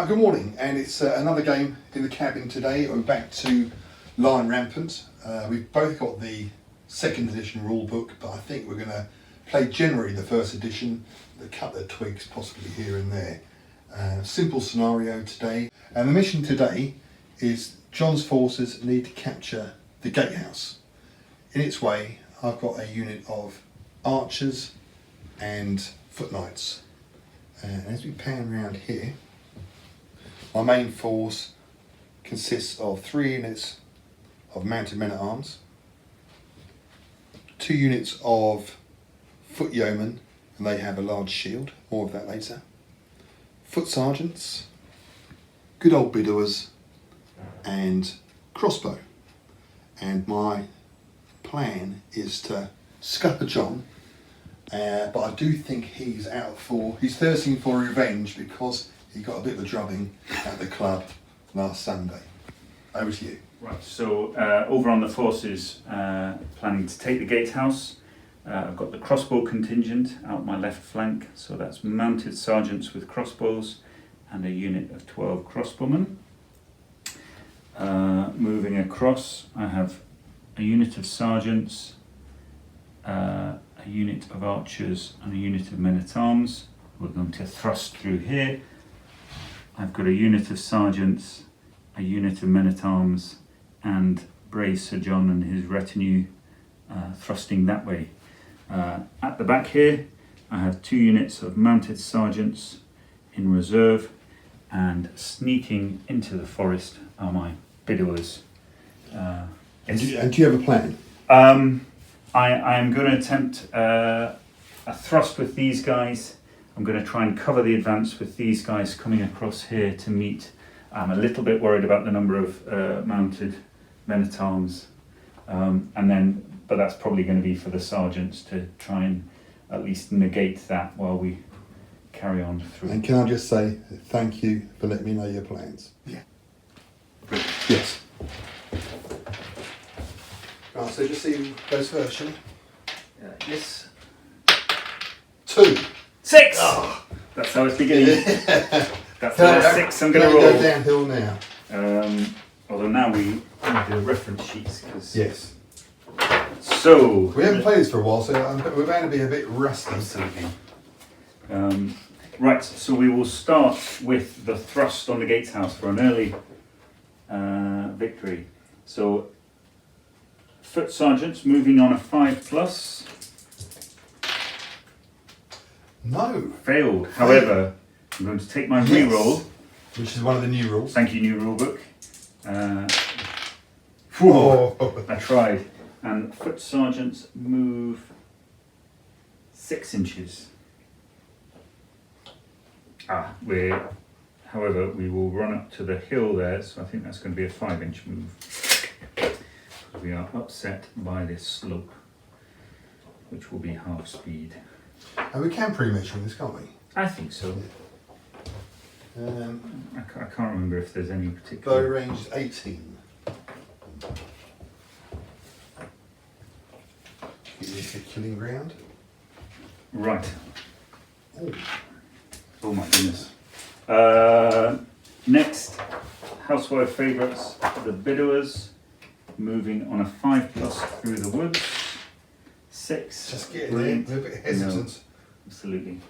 Right, good morning, and it's another game in the cabin today. We're back to Lion Rampant. We've both got the second edition rule book, but I think we're going to play generally the first edition, a couple of tweaks possibly here and there. Simple scenario today, and the mission today is John's forces need to capture the gatehouse. In its way, I've got a unit of archers and foot knights. And as we pan around here, my main force consists of 3 units of mounted men-at-arms, 2 units of foot yeomen, and they have a large shield, more of that later, foot sergeants, good old bidowers, and crossbow. And my plan is to scupper John, but I do think he's he's thirsting for revenge because he got a bit of a drubbing at the club last Sunday. Over to you. Right, so over on the forces, planning to take the gatehouse. I've got the crossbow contingent out my left flank, so that's mounted sergeants with crossbows and a unit of 12 crossbowmen. Moving across, I have a unit of sergeants, a unit of archers and a unit of men-at-arms. We're going to thrust through here. I've got a unit of sergeants, a unit of men-at-arms, and brave Sir John and his retinue thrusting that way. At the back here, I have 2 units of mounted sergeants in reserve, and sneaking into the forest are my bidowers. And do you have a plan? I am going to attempt a thrust with these guys. I'm going to try and cover the advance with these guys coming across here to meet. I'm a little bit worried about the number of mounted men-at-arms, but that's probably going to be for the sergeants to try and at least negate that while we carry on through. And can I just say thank you for letting me know your plans? Yeah. Yes. Right, so just see who goes first, shall we? Yes. 2. 6! Oh. That's how it's beginning. That's the 6 I'm going to Go roll. downhill now. Although now we need the reference sheets. Yes. So We haven't played this for a while, so we're bound to be a bit rusty. absolutely. Right, so we will start with the thrust on the gatehouse for an early victory. So foot sergeants moving on a 5+. No. Failed. However, I'm going to take my reroll. Which is one of the new rules. Thank you, new rulebook. Oh. I tried. And foot sergeants move 6 inches. However, we will run up to the hill there, so I think that's going to be a 5-inch move. We are upset by this slope, which will be half speed. And we can pre-measure this, can't we? I think so. I can't remember if there's any Bow particular... range is 18. Give me a killing ground. Right. Oh. Oh my goodness. Next, housewife favourites, the bidowers, moving on a 5+ through the woods. 6. Just getting Brilliant. there, a bit hesitant. No, absolutely.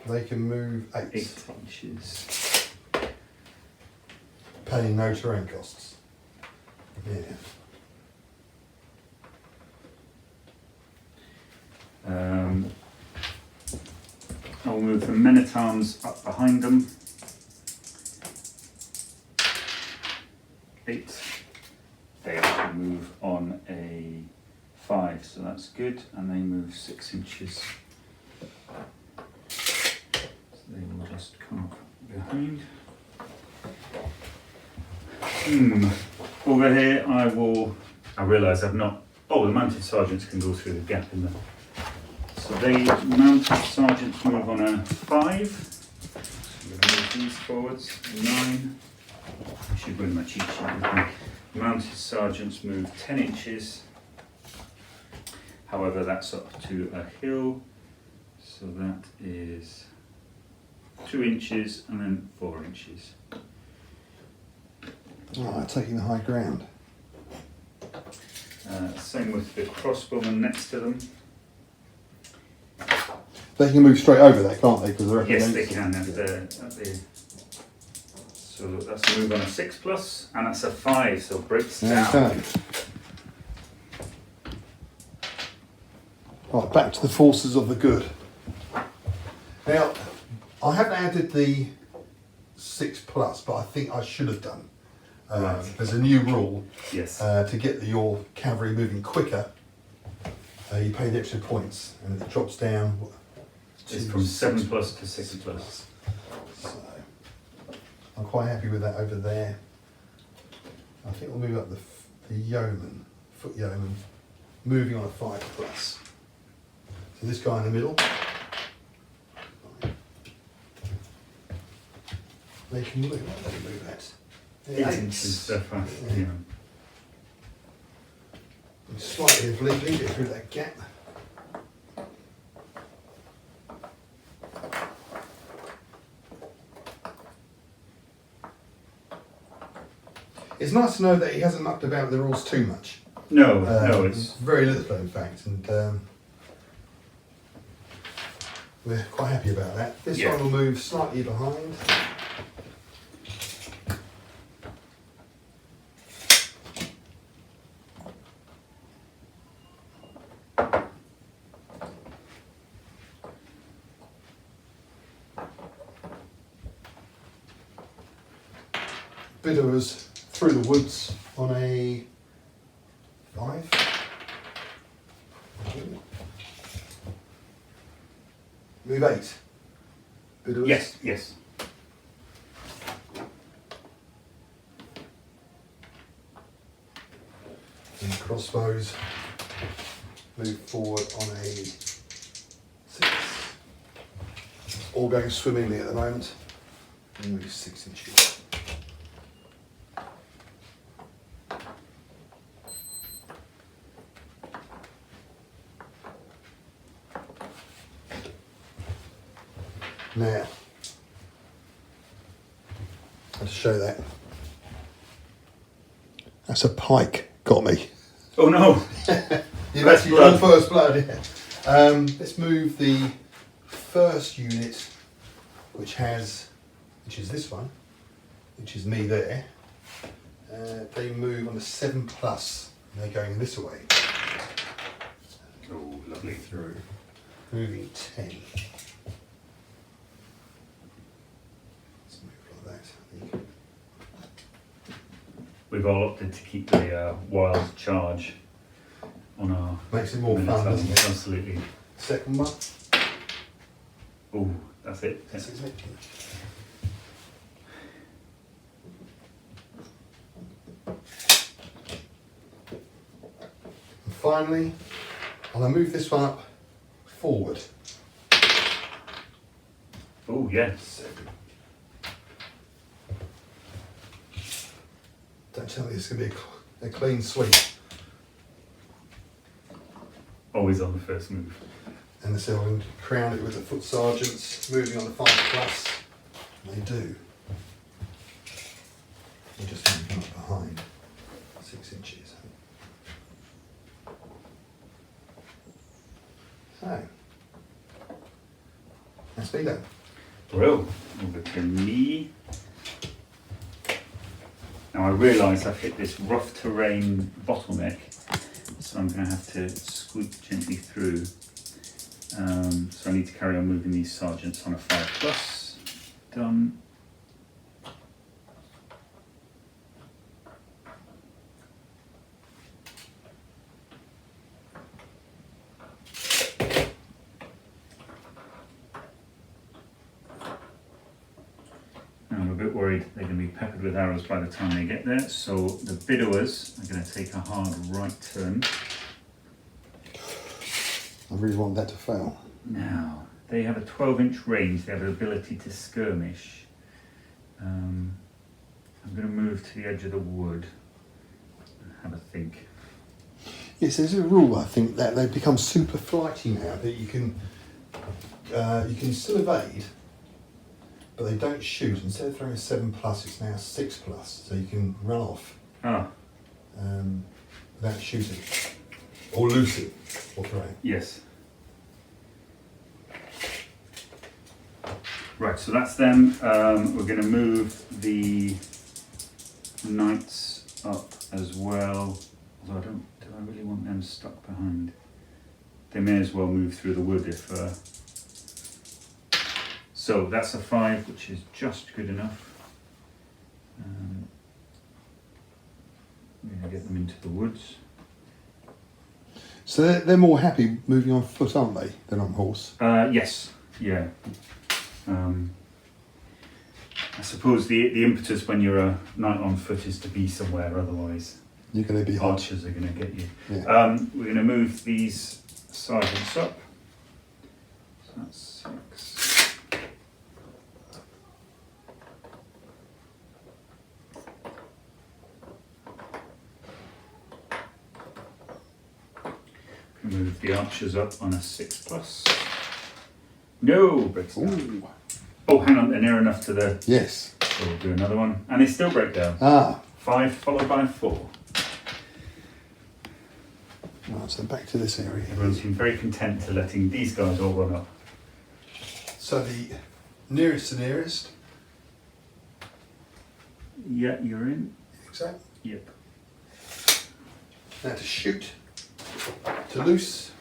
They can move 8. 8 inches. Paying no terrain costs. Yeah. I'll move the men-at-arms up behind them. 8. They actually move on a 5, so that's good, and they move 6 inches. So they will just come up behind. Over here I realise I've not... Oh, the mounted sergeants can go through the gap in the... So they mounted sergeants move on a 5. So I'm going to move these forwards. 9. I should bring my cheat sheet with me. Mounted sergeants move 10 inches. However, that's up to a hill. So that is 2 inches and then 4 inches. Alright, taking the high ground. Same with the crossbowmen next to them. They can move straight over that, can't they? Because they're up Yes, against they them. can. So that's a move on a 6+, and that's a 5, so breaks down. Okay. Right, back to the forces of the good. Now, I haven't added the 6+, but I think I should have done. Right. There's a new rule Yes. to get your cavalry moving quicker. You pay the extra points, and it drops down. It's from 7+ to 6+. So, I'm quite happy with that over there. I think we'll move up the yeoman, foot yeoman, moving on a 5+. So this guy in the middle. They can move. What do they move at? 8 inches so far. Yeah. Slightly obliquely, get through that gap. It's nice to know that he hasn't mucked about with the rules too much. No, it's very little, in fact, and we're quite happy about that. This Yeah. one will move slightly behind. Bidderers through the woods on a 5. Move 8. Bidderers. yes. And crossbows move forward on a 6. All going swimmingly at the moment. And move 6 inches. Now, I'll show that. That's a pike, got me. Oh no! You've actually done first blood, yeah. Let's move the first unit, which is this one, which is me there. They move on a 7+, and they're going this way. Oh, lovely. Through. Moving 10. We've all opted to keep the wild charge on our. Makes it more fun, doesn't it? Absolutely. Second one. Oh, that's it. That's it, isn't it? And finally, I'm going to move this one up forward. Oh, yes. Don't tell me it's going to be a clean sweep. Always on the first move. And so I'm going to crown it with the foot sergeants, moving on the 5+. They do. You just want to come up behind 6 inches. So, that's me done. Well, over to me. Now I realise I've hit this rough terrain bottleneck, so I'm going to have to scoot gently through. So I need to carry on moving these sergeants on a 5+. Done. I'm a bit worried they're going to be peppered with arrows by the time they get there, so the Bidowers are going to take a hard right turn. I really want that to fail. Now, they have a 12-inch range, they have an ability to skirmish. I'm going to move to the edge of the wood and have a think. Yes, there's a rule, I think, that they've become super flighty now, that you can still evade, but they don't shoot. Instead of throwing a 7+, it's now 6+, so you can run off without shooting or loosing or throwing. Yes. Right, so that's them. We're going to move the knights up as well. Although do I really want them stuck behind? They may as well move through the wood if. So that's a 5, which is just good enough. We're going to get them into the woods. So they're more happy moving on foot, aren't they, than on horse? Yes, yeah. I suppose the impetus when you're a knight on foot is to be somewhere, otherwise You're going to be hot. archers are going to get you. Yeah. We're going to move these sergeants up. So that's 6. Move the archers up on a 6+. No, breaks down. Ooh. Oh, hang on, they're near enough to the. Yes. So we'll do another one, and they still break down. 5 followed by 4. Right, so back to this area. Everyone seemed very content to letting these guys all run up. So the nearest to nearest. Yeah, you're in. Exactly. Yep. Now to shoot, to loose,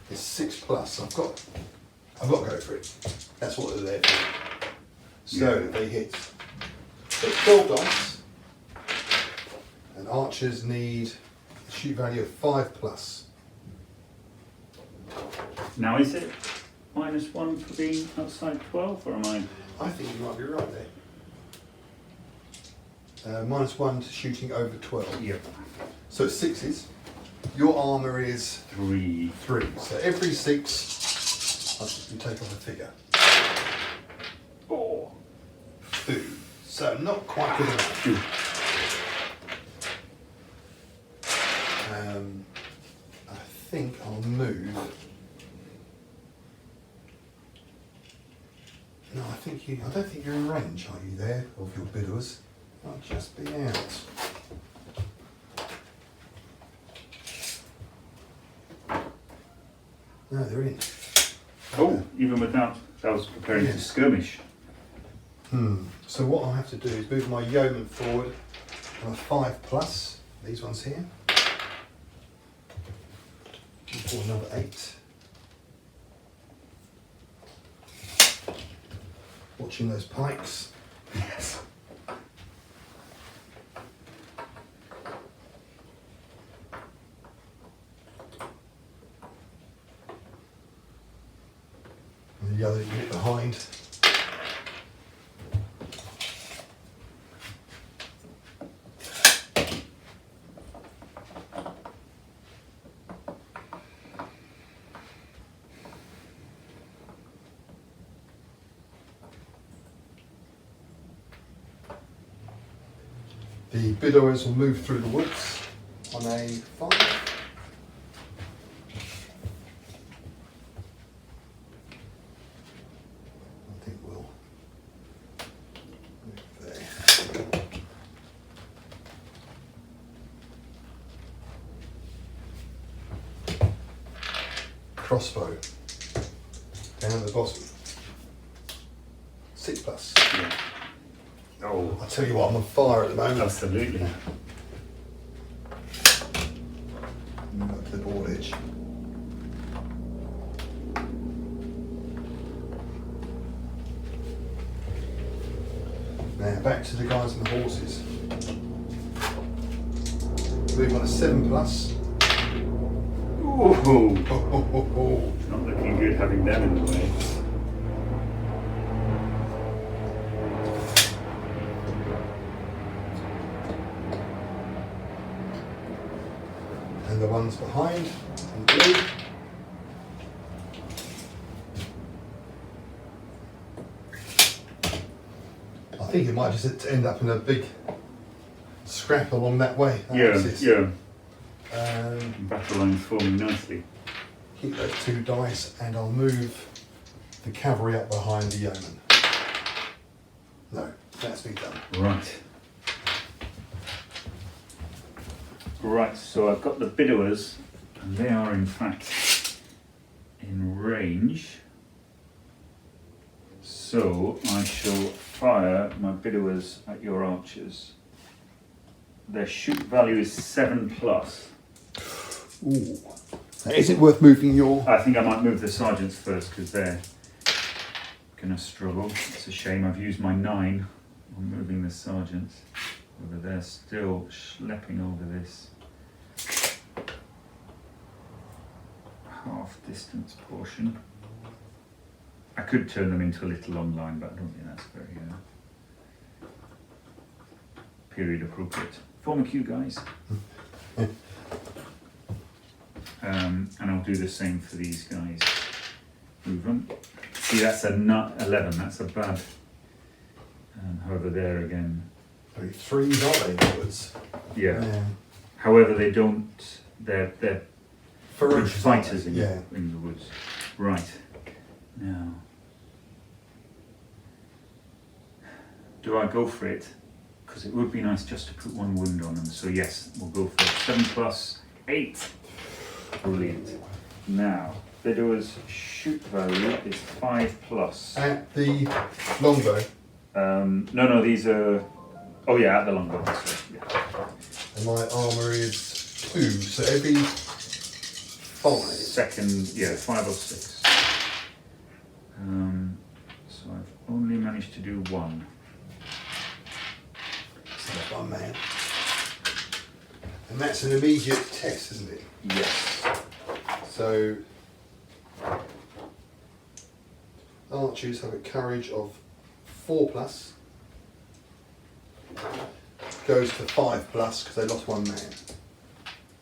is 6+. I've got to go for it. That's what they're there for. So they hit. So 12 dice, and archers need a shoot value of 5+. Now is it -1 for being outside 12, or am I? I think you might be right there. -1 to shooting over 12. Yep. So it's 6s. Your armour is 3. 3. So every 6, you take off a figure. 4. 2. So not quite good enough. I think I'll move. No, I don't think you're in range, are you there, of your bidders? I'll just be out. No, they're in. Oh, even without, I was preparing to skirmish. So what I'll have to do is move my yeoman forward on a 5+, these ones here. For another 8. Watching those pikes. Yes. And the other unit behind. The Bidowers will move through the woods on a 5. I think we'll move there. Crossbow down at the bottom. 6+. Yeah. Oh, I tell you what, I'm on fire at the moment. absolutely. Move up to the board edge. Now back to the guys on the horses. Move on a 7+. Ooh, Oh. it's not looking good having them in the way. And the ones behind in blue. I think it might just end up in a big scrap along that way. That axis. Battle lines forming nicely. Keep those 2 dice and I'll move the cavalry up behind the yeoman. No, that's me done. Right. Right, so I've got the Bidowers, and they are in fact in range. So I shall fire my Bidowers at your archers. Their shoot value is 7+. Ooh. Is it worth moving your... I think I might move the sergeants first because they're going to struggle. It's a shame I've used my 9 on moving the sergeants. Whether they're still schlepping over this half distance portion. I could turn them into a little long line, but I don't think that's very period appropriate. Form a queue, guys. And I'll do the same for these guys. Move them. See, that's a nut 11. That's a bad. However, there again. I mean, 3s, aren't they, Edwards? Yeah. However, they don't. They're good ferocious fighters in yeah. the woods. Right. Now, do I go for it? Because it would be nice just to put 1 wound on them. So yes, we'll go for it. 7+8. Brilliant. Now, Bidowers shoot value is 5+. At the longbow? No, these are. Oh yeah, at the longbow. Yeah. And my armour is 2, so every 5. Second, yeah, 5 or 6. So I've only managed to do 1. So that's 1 man. And that's an immediate test, isn't it? Yes. So archers have a courage of 4+, goes to 5+ because they lost 1 man.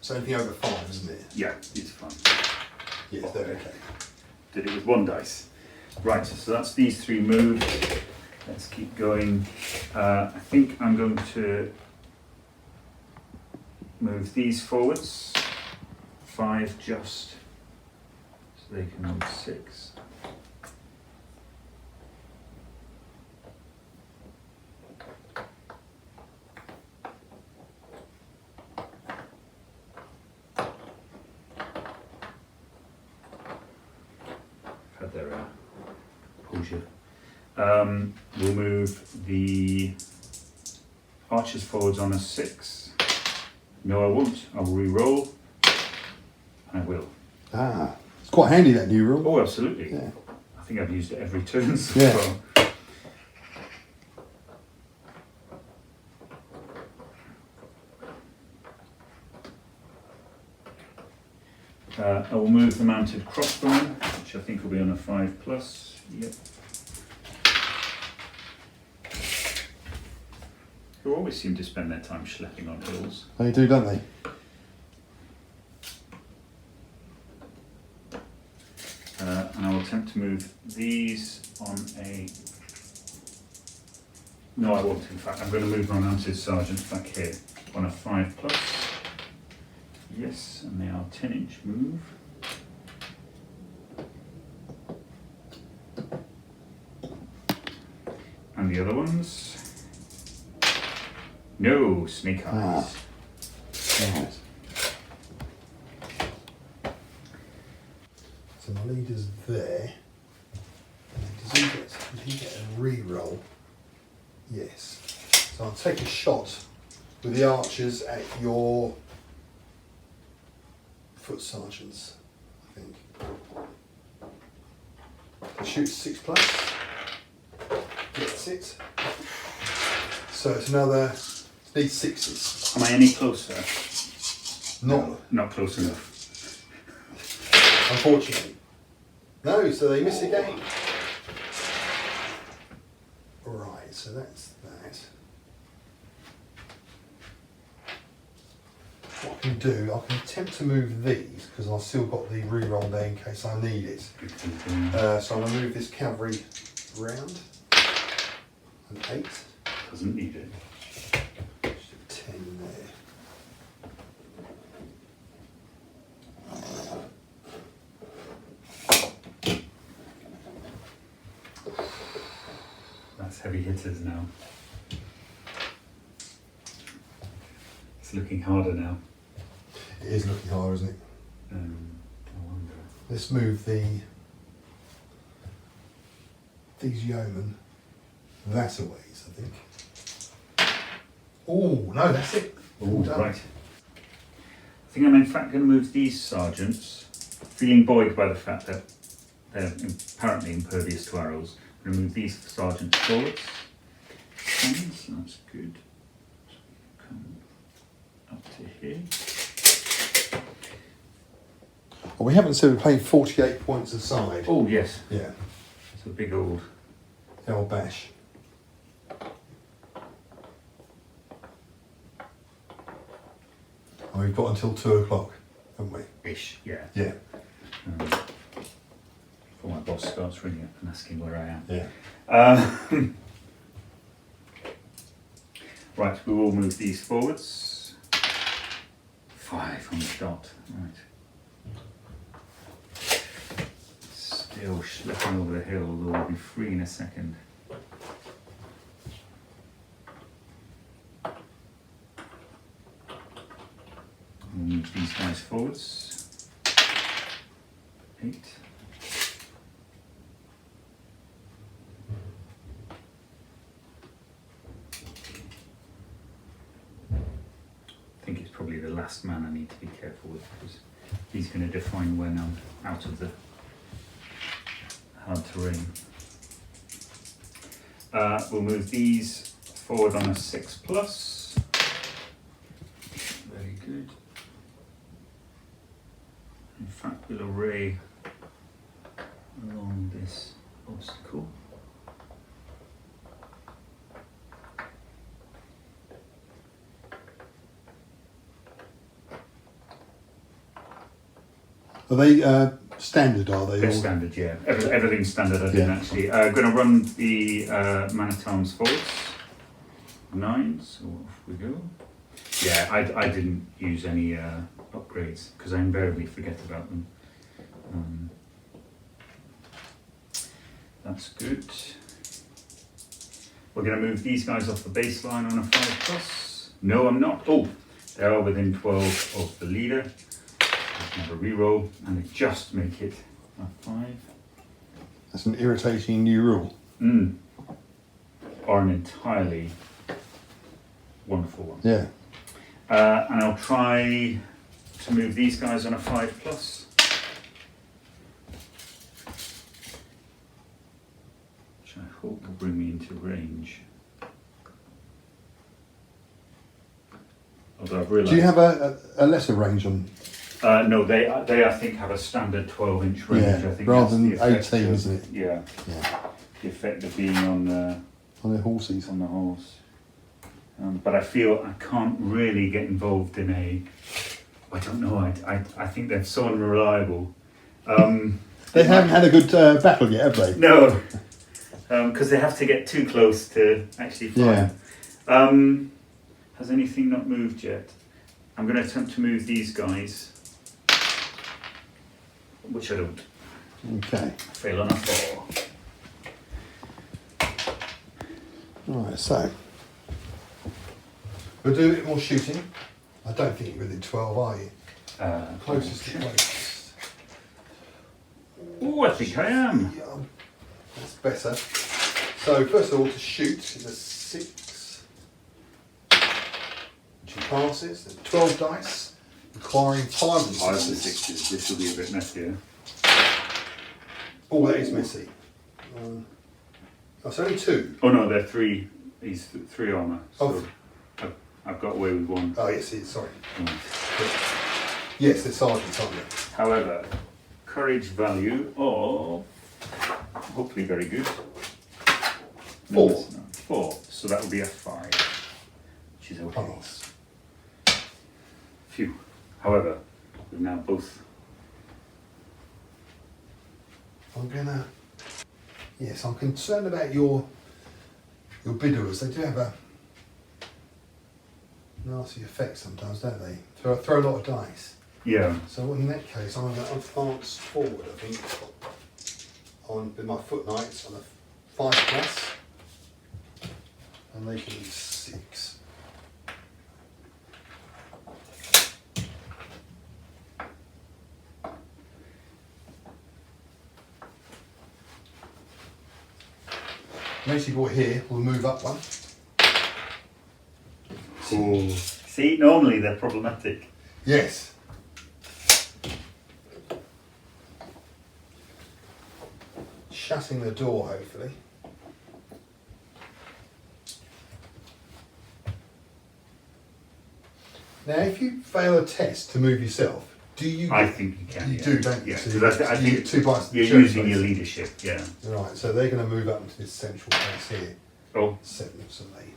So anything over 5, isn't it? Yeah, it's fine. Yes, they're okay. Did it with 1 dice. Right, so that's these 3 moved. Let's keep going. I think I'm going to move these forwards. 5 just, so they can move 6. Had their posure. We'll move the archers forwards on a 6. No, I won't. I'll re-roll. I will. Ah, it's quite handy, that new rule. Oh, absolutely. Yeah. I think I've used it every turn so Yeah. far. I will move the mounted crossbowman, which I think will be on a 5+. Yep. Who always seem to spend their time schlepping on hills. They do, don't they? And I will attempt to move these on a... No, I won't, in fact. I'm going to move my mounted sergeant back here on a 5+. Yes, and they are 10-inch move. And the other ones? No, snake eyes. Right. So my leader's there. Does he get a re-roll? Yes. So I'll take a shot with the archers at your foot sergeants, I think. It shoots 6+. Gets it. So it's another, these 6s. Am I any closer? Not close enough. unfortunately. No, so they miss again. Right, so that's that. What I can do, I can attempt to move these because I've still got the re-roll there in case I need it. So I'm going to move this cavalry round. An 8. Doesn't need it. Just a 10 there. That's That's heavy hitters now. It's looking harder now. It is looking hard, isn't it? I wonder. Let's move these yeomen that a ways, I think. Oh, no, that's it. Oh, right. I think I'm in fact going to move these sergeants, feeling buoyed by the fact that they're apparently impervious to arrows. I'm going to move these sergeants forwards. And so that's good. Come up to here. Well, we haven't said we're playing 48 points aside. Oh, yes. Yeah, It's a big old... the old bash. And we've got until 2 o'clock, haven't we? ish, yeah. Yeah, Before my boss starts ringing up and asking where I am. yeah. Right, we will move these forwards. 5 on the dot, right. Still slipping over the hill, although we'll be free in a second. We'll move these guys forwards. 8. I think it's probably the last man I need to be careful with because he's going to define when I'm out of the hard terrain. We'll move these forward on a 6+. Very good. In fact, we'll array along this obstacle. Are they standard, are they? They're or- standard, yeah. Everything's standard, I didn't actually. I'm going to run the man at arms forwards. 9, so off we go. Yeah, I didn't use any upgrades because I invariably forget about them. That's good. We're going to move these guys off the baseline on a 5+. No, I'm not. Oh, they are within 12 of the leader. Have a reroll and they just make it a 5. That's an irritating new rule. Or an entirely wonderful one. Yeah. And I'll try to move these guys on a 5+. Which I hope will bring me into range. Although I've realised... Do you have a lesser range on? No, they I think have a standard 12-inch range. Yeah, I think rather that's than the effect 18, of, isn't it? Yeah, Yeah. the effect of being on the Horses. on the horse. But I feel I can't really get involved in a. I don't know. I think they're so unreliable. They haven't had a good battle yet, have they? No, because they have to get too close to actually fire. Yeah. Has anything not moved yet? I'm going to attempt to move these guys, which I don't. Okay. Fail on a 4. Right, so we'll do a bit more shooting. I don't think you're within 12, are you? Closest to closest. Oh, I think I am. Yeah, that's better. So first of all, to shoot is a 6, which he passes. There's 12 dice, requiring 5 5 to 6s. This will be a bit messier. Oh, that is messy. Oh, it's only 2. Oh no, they're 3. He's 3 armour. So Oh. I've got away with 1. Oh, yes, sorry. Right. Yes, they're sergeants, aren't they? However, courage value of hopefully very good. 4. No, 4. So that would be a 5, which is okay. Pass. Phew. However, we've now both. Yes, I'm concerned about your bidderers. They do have a nasty effect sometimes, don't they? Throw a lot of dice. Yeah. So in that case, I'm going to advance forward, I think, with my foot knights on a 5+. Next you brought here, we'll move up one. Cool. See, normally they're problematic. Yes. Shutting the door, hopefully. Now, if you fail a test to move yourself, do you? I think you can. You yeah. do, don't you? Yeah, So because I you think get 2 bites. you're using your leadership. Yeah. Right, so they're going to move up into this central place here. Oh. 7 of some eight.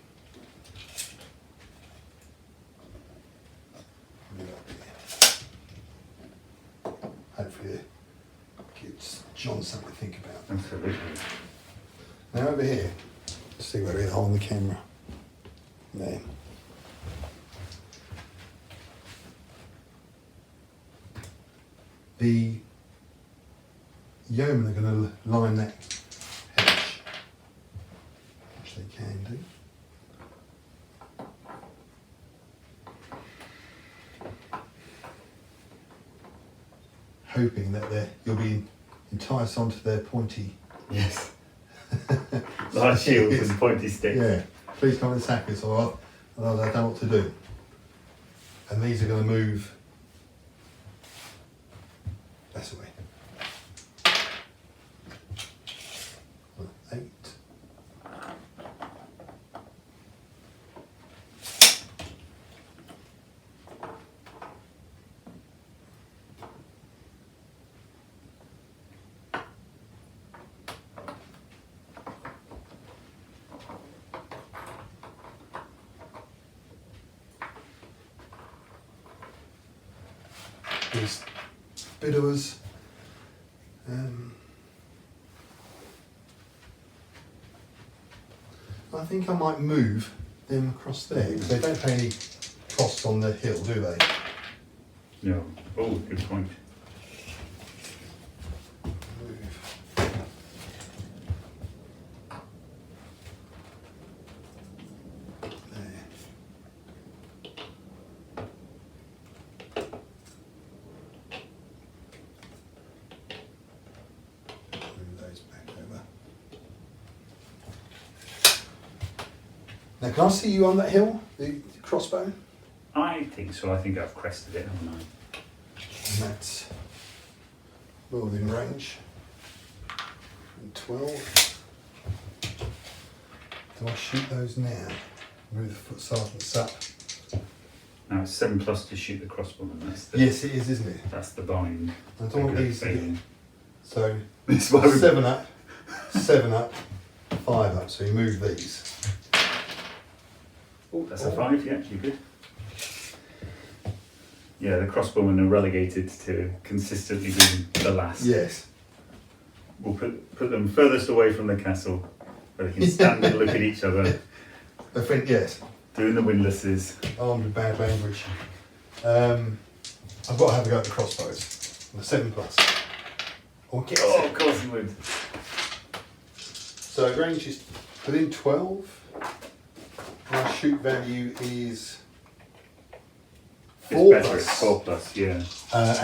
Move up here. Hopefully, it gives John something to think about. Absolutely. Now over here, let's see where we are on the camera. There. The yeomen are going to line that hedge, which they can do. Hoping that you'll be enticed onto their pointy. Yes. Large shields and pointy sticks. Yeah, please come and attack us, or otherwise I don't know what to do. And these are going to move. That's away. 8. These Bidowers. I think I might move them across there because they don't pay any costs on the hill, do they? No. Oh, good point. Move. There. Move those back over. Now, can I see you on that hill, the crossbow? I think so. I think I've crested it, haven't I? And that's well within range. And 12. Do I shoot those now? Move the foot sergeants up. Now it's 7+ to shoot the crossbowman. That's the, Yes, it is, isn't it? That's the bind. I don't want these to get. So This is why we 7 up, 7 up, 5 up. So you move these. Oh, that's a 5. Yeah, you're good. Yeah, the crossbowmen are relegated to consistently being the last. Yes. We'll put them furthest away from the castle, where they can stand and look at each other, I think yes. doing the windlasses. Armed with bad language. I've got to have a go at the crossbows. The 7+. Oh, get Oh, of course you would. So range is within 12. My shoot value is 4 It's better, plus. it's 4+, yeah.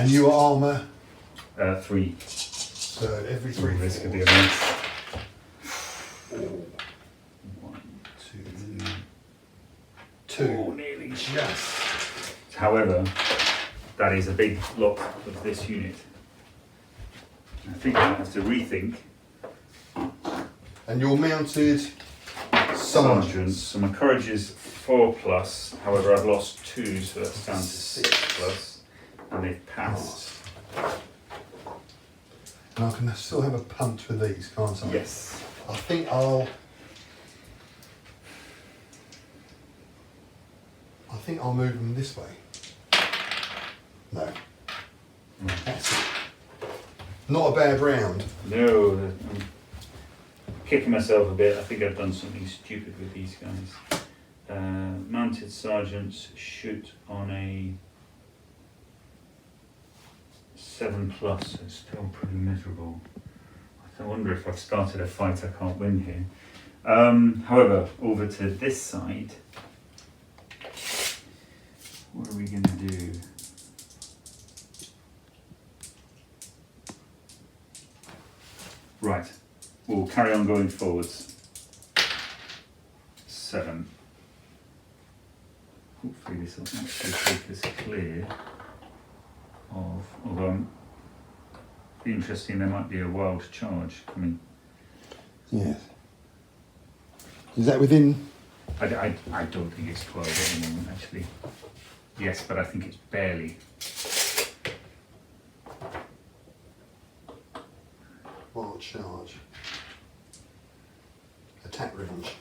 And your armour, 3. so every 3 Ooh, this could be a fours. mess. 1, 2. Oh, nearly. Just. However, that is a big block of this unit. I think I have to rethink And you're mounted sergeants. sergeants. So my courage is 4+. However, I've lost 2, so that's down to 6+. And they've passed. And I can still have a punch with these, can't I? Yes. I think I'll move them this way. No. That's it. Not a bad round. No, I'm kicking myself a bit. I think I've done something stupid with these guys. Mounted sergeants shoot on a 7+, so it's still pretty miserable. I wonder if I've started a fight I can't win here. However, over to this side, what are we going to do? Right, we'll carry on going forwards. 7. Hopefully this will actually take us clear of, although be interesting, there might be a wild charge coming. Yes. Is that within? I don't think it's 12 at the moment actually. Yes, but I think it's barely. Wild charge. Attack range.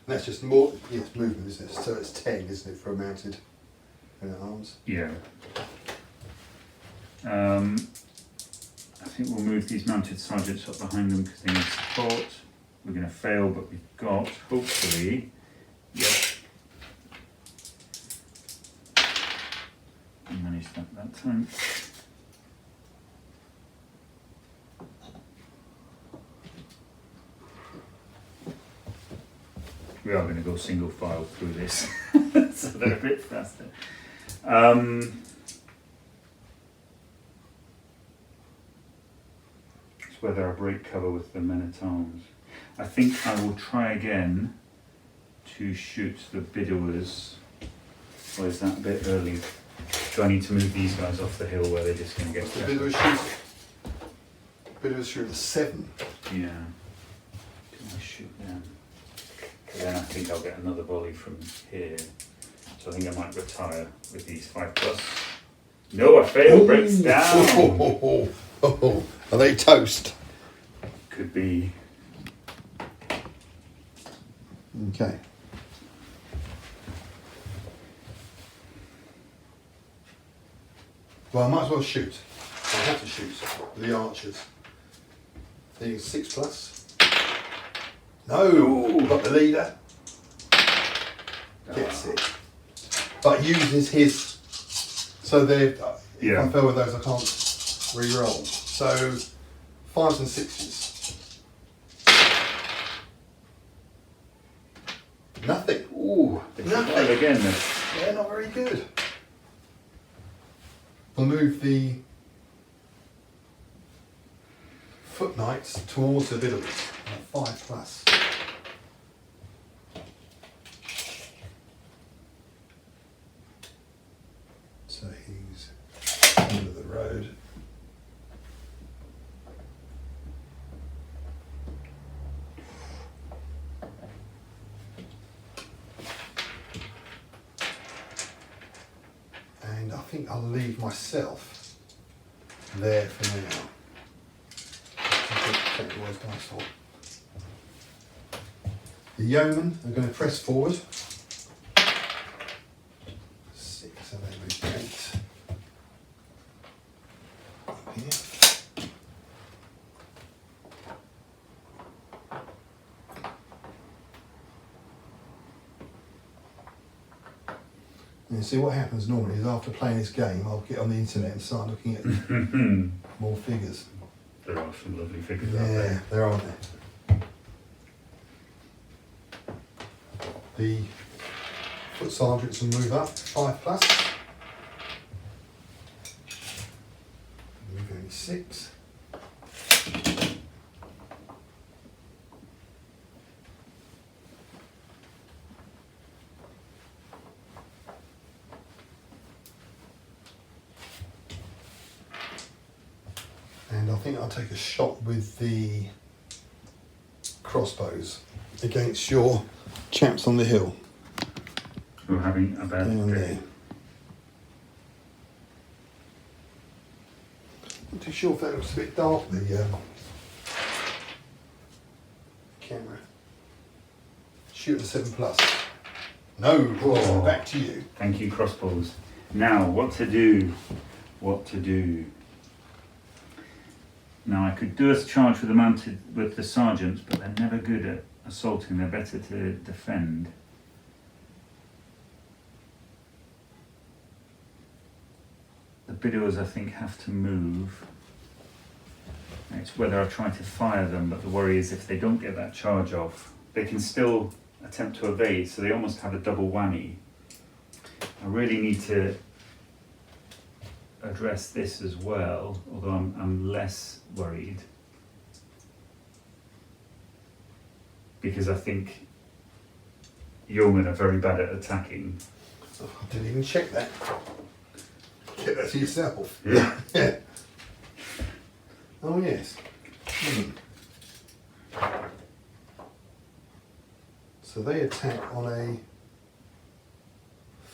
That's just more, yes, movement, isn't it? So it's 10, isn't it, for a mounted arms? Yeah. I think we'll move these mounted sergeants up behind them because they need support. We're going to fail, but we've got, hopefully, yep. I managed that time. We are going to go single file through this, so they're a bit faster. It's whether I break cover with the men-at-arms. I think I will try again to shoot the Bidowers. Or is that a bit early? Do I need to move these guys off the hill where they're just going to get The Bidowers shoot the 7. Yeah. Can I shoot them? Then I think I'll get another volley from here. So I think I might retire with these 5+. No, I failed. Breaks down. Are they toast? Could be. Okay. Well, I might as well shoot. I have to shoot with the archers. The 6+. No, got the leader. Gets it. But uses his. So they're. If I fail with those, I can't re-roll. So 5s and 6s. Nothing. Ooh, Nothing. Again then. They're not very good. We'll move the foot knights towards the Bidowers at 5+. So he's under the road. And I think I'll leave myself there for now. Take the words dice for. The yeomen are going to press forward. 6, so they move 8. Up here. And see what happens normally is after playing this game, I'll get on the internet and start looking at more figures. There are some lovely figures out there. Yeah, there are. The foot sergeants will move up 5+. Move only 6. And I think I'll take a shot with the crossbows against your chaps on the hill. Who are having a bad Down day. there. Not too sure if that looks a bit dark, the camera. Shoot a 7+. No, Oh. back to you. Thank you, crossbows. Now, what to do? What to do? Now, I could do a charge with the sergeants, but they're never good at assaulting. They're better to defend. The Bidowers, I think, have to move. It's whether I try to fire them, but the worry is if they don't get that charge off, they can still attempt to evade, so they almost have a double whammy. I really need to address this as well, although I'm less worried. because I think yeomen are very bad at attacking. Oh, I didn't even check that. Get that to yourself. Yeah. Yeah. Oh yes. Hmm. So they attack on a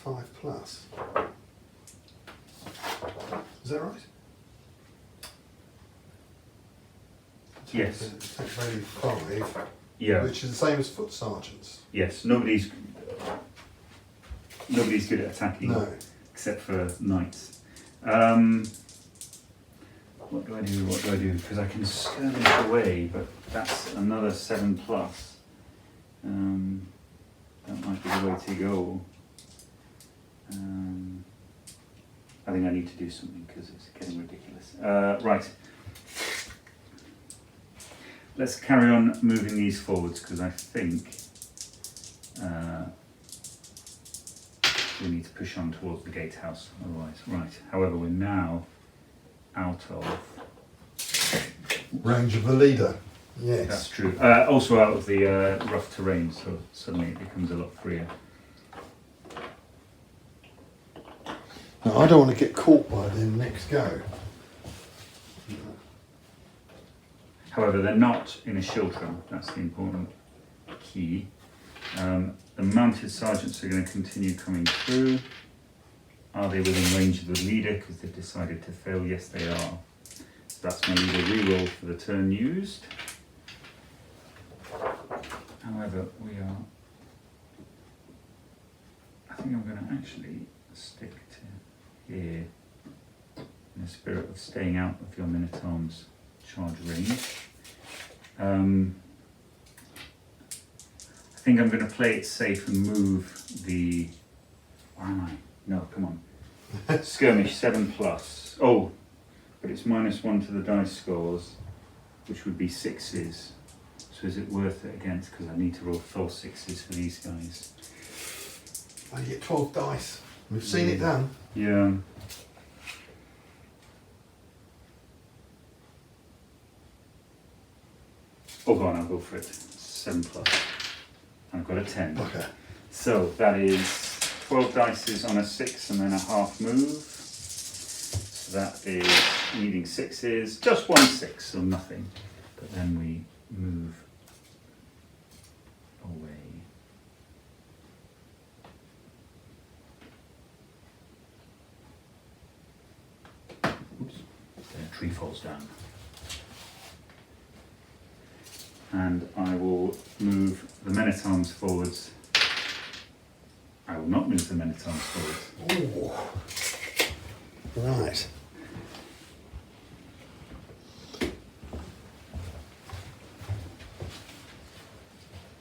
5+. Is that right? Yes. Attack value 5, Yeah. which is the same as foot sergeants. Yes. Nobody's good at attacking No. except for knights. What do I do? What do I do? Because I can skirmish away, but that's another 7+. That might be the way to go. I think I need to do something because it's getting ridiculous. Right. Let's carry on moving these forwards because I think we need to push on towards the gatehouse otherwise. Right. However, we're now out of Range of the leader. Yes. That's true. Also out of the rough terrain, so suddenly it becomes a lot freer. Now, I don't want to get caught by them next go. However, they're not in a schiltron. That's the important key. The mounted sergeants are going to continue coming through. Are they within range of the leader because they've decided to fail? Yes, they are. So that's my leader reroll for the turn used. However, we are... I think I'm going to actually stick to here in the spirit of staying out of your Minotaur's charge range. I think I'm going to play it safe and move the... Where am I? No, come on. Skirmish 7+. Oh, but it's -1 to the dice scores, which would be 6s. So is it worth it against? Because I need to roll 4 6s for these guys. Oh, you get 12 dice. We've seen it done. Yeah. Oh, go on, I'll go for it. 7+. And I've got a 10. Okay. So that is 12 dices on a 6 and then a half move. So that is needing 6s. Just 1 6, so nothing. But then we move away. Oops. The tree falls down. And I will move the men-at-arms forwards. I will not move the men-at-arms forwards. Ooh. Right.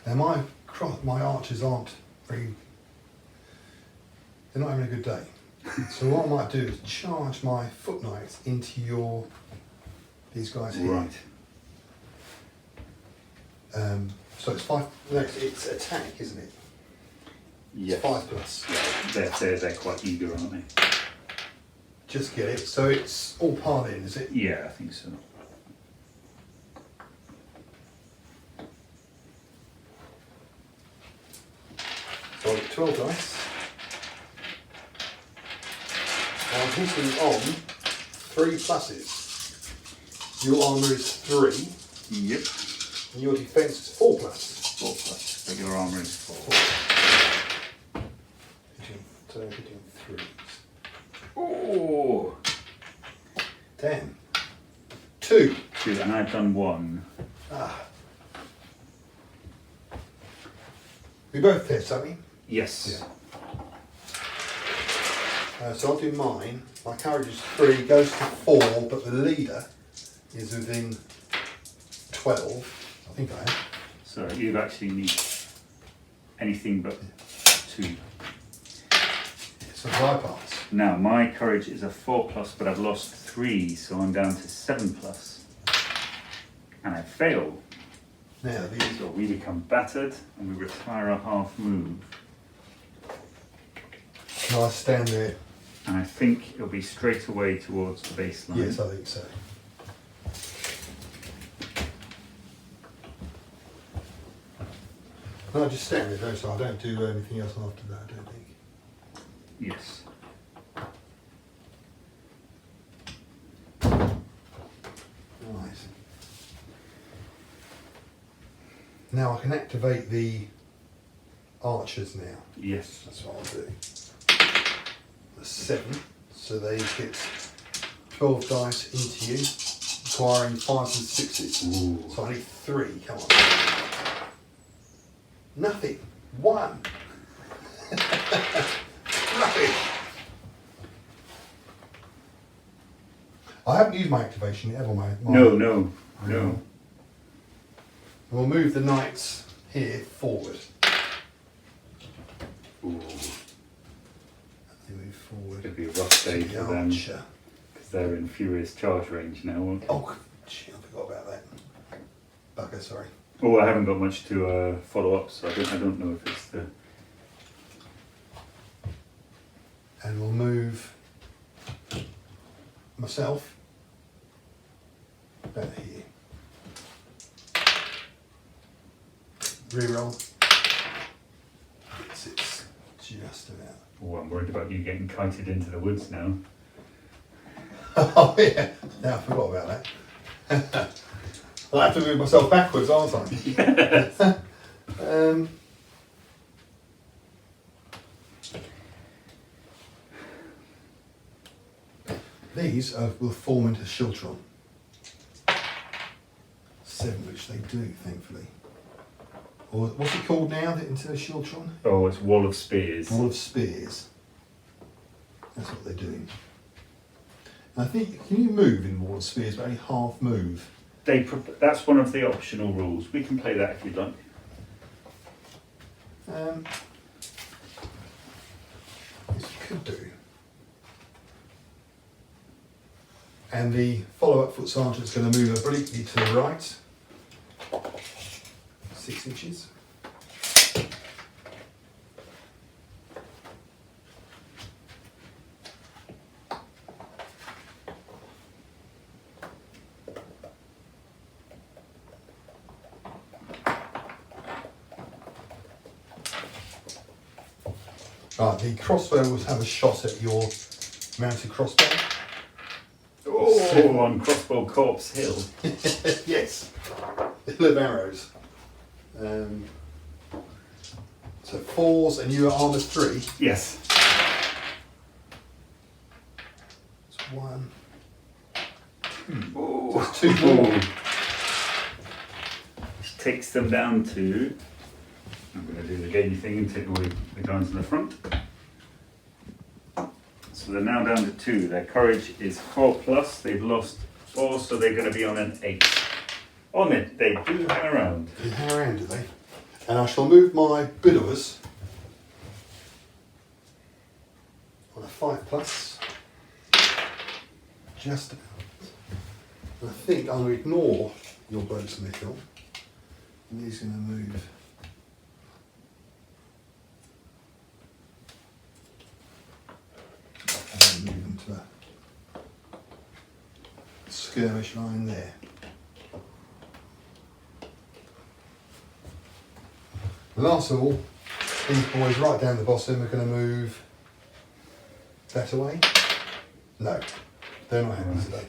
Now my archers aren't very... They're not having a good day. So what I might do is charge my foot knights into these guys here. Right. So it's 5. No, it's attack, isn't it? Yes. It's 5+. They're quite eager, aren't they? Just get it. So it's all par then, is it? Yeah, I think so. So I've got 12 dice. I'm hitting on 3 pluses. Your armour is 3. Yep. And your defence is 4+. 4+. Regular armour is 4. Hitting 3s. Oh! Damn. 2. 2, and I've done 1. Ah. We both test, haven't we? Yes. Yeah. So I'll do mine. My courage is 3, goes to 4, but the leader is within 12. I think I am. So you actually need anything but 2. So bypass. Now my courage is a 4+, but I've lost 3, so I'm down to 7+. And I fail. Now these. So we become battered and we retire a half move. Can I stand there? And I think it'll be straight away towards the baseline. Yes, I think so. No, just stand it though, so I don't do anything else after that, I don't think. Yes. Right. Now I can activate the archers now. Yes. That's what I'll do. The 7, so they get 12 dice into you, requiring 5s and 6s. Ooh. So I need 3, come on. Nothing. 1. Rubbish. I haven't used my activation yet, have I? No. We'll move the knights here forward. Ooh. They move forward. It'll be a rough day to the for them archer. because they're in furious charge range now, won't they? Oh, shit, I forgot about that. Bugger, sorry. Oh, I haven't got much to follow up, so I don't know if it's the. And we'll move myself down here. Reroll. It's just about. Oh, I'm worried about you getting kited into the woods now. Oh yeah, now I forgot about that. I'll have to move myself backwards, aren't I? Yes. These will form into Shiltron. 7, which they do, thankfully. Or what's it called now, into a Shiltron? Oh, it's Wall of Spears. Wall of Spears. That's what they're doing. And I think, can you move in Wall of Spears, but only half move? That's one of the optional rules. We can play that if you'd like. Yes, you could do. And the follow-up foot sergeant is going to move obliquely to the right. 6 inches. Right, the crossbow will have a shot at your mounted crossbow. Oh, on Crossbow Corpse Hill. Yes, Hill of Arrows. So 4s and you are armour 3. Yes. It's 1, 2. Oh, Just 2 more. Which takes them down to. I'm going to do the gamey thing and take away the guys in the front. So they're now down to 2. Their courage is 4+. They've lost 4, so they're going to be on an 8. On it, they do hang around. They hang around, do they? And I shall move my Bidowers on a 5+. Just about. And I think I'm going to ignore your blokes, Mitchell. And he's going to move. And move them to a skirmish line there. Last of all, these boys right down the bottom are going to move that away. No, they're not happy today.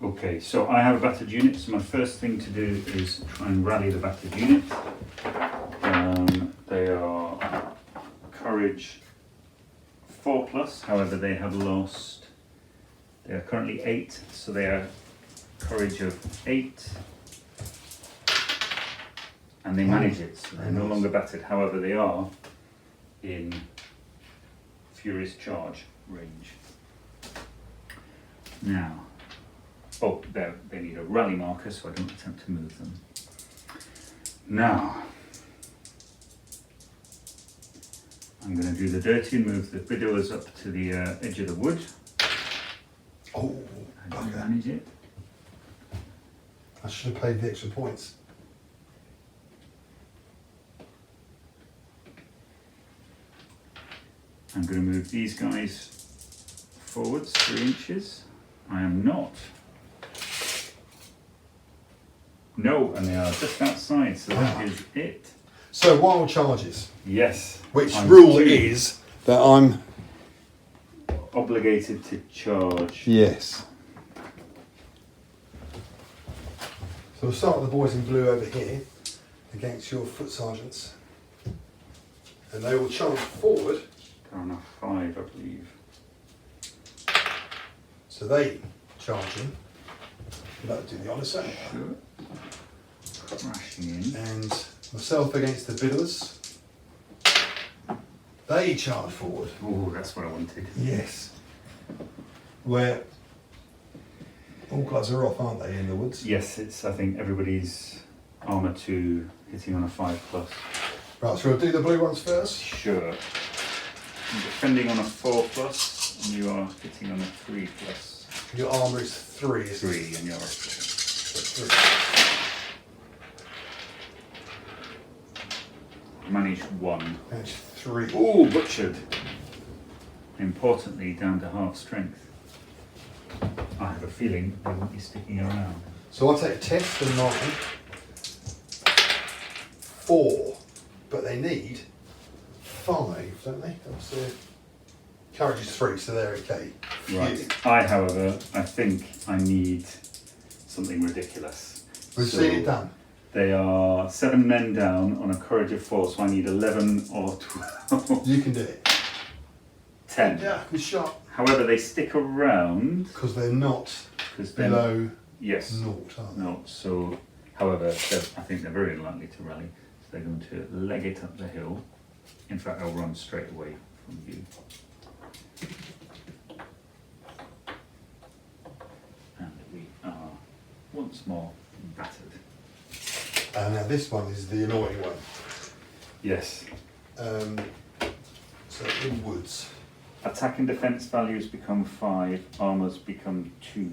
Okay, so I have a battered unit, so my first thing to do is try and rally the battered unit. They are courage 4+, however they have lost, they are currently 8, so they are courage of 8. And they manage it, so they're no longer battered. However, they are in furious charge range. Now, they need a rally marker, so I don't attempt to move them. Now, I'm going to do the dirty and move the widowers up to the edge of the wood. Oh, And bugger. manage it. I should have paid the extra points. I'm going to move these guys forwards 3 inches. I am not. No, and they are just outside, so that is it. So wild charges, Yes. which I'm rule due. is that I'm Obligated to charge. yes. So we'll start with the boys in blue over here against your foot sergeants, and they will charge forward. They're on a 5, I believe. So they charge in. That'll do the honour, sir. Sure. Crashing in. And myself against the biddlers. They charge forward. Oh, that's what I wanted. Yes. Where all gloves are off, aren't they, in the woods? Yes, it's. I think everybody's armour 2 hitting on a 5+. Right, so we'll do the blue ones first. Sure. I'm defending on a 4+, and you are hitting on a 3+. Your armour is 3, isn't it? 3, and you're a 4. So 3. Managed 1. That's 3. Ooh, butchered. Importantly, down to half strength. I have a feeling they won't be sticking around. So I'll take a test for 9. 4. But they need 5, don't they? That's their courage is 3, so they're okay. Right. I, however, I think I need something ridiculous. We've So seen it done. They are 7 men down on a courage of 4, so I need 11 or 12. You can do it. 10. Yeah, good shot. However, they stick around Because they're not because below yes, naught, are they? no. So, however, I think they're very unlikely to rally. So they're going to leg it up the hill. In fact, I'll run straight away from you. And we are once more battered. Now this one is the annoying one. Yes. So in woods. Attack and defense values become 5, armors become 2.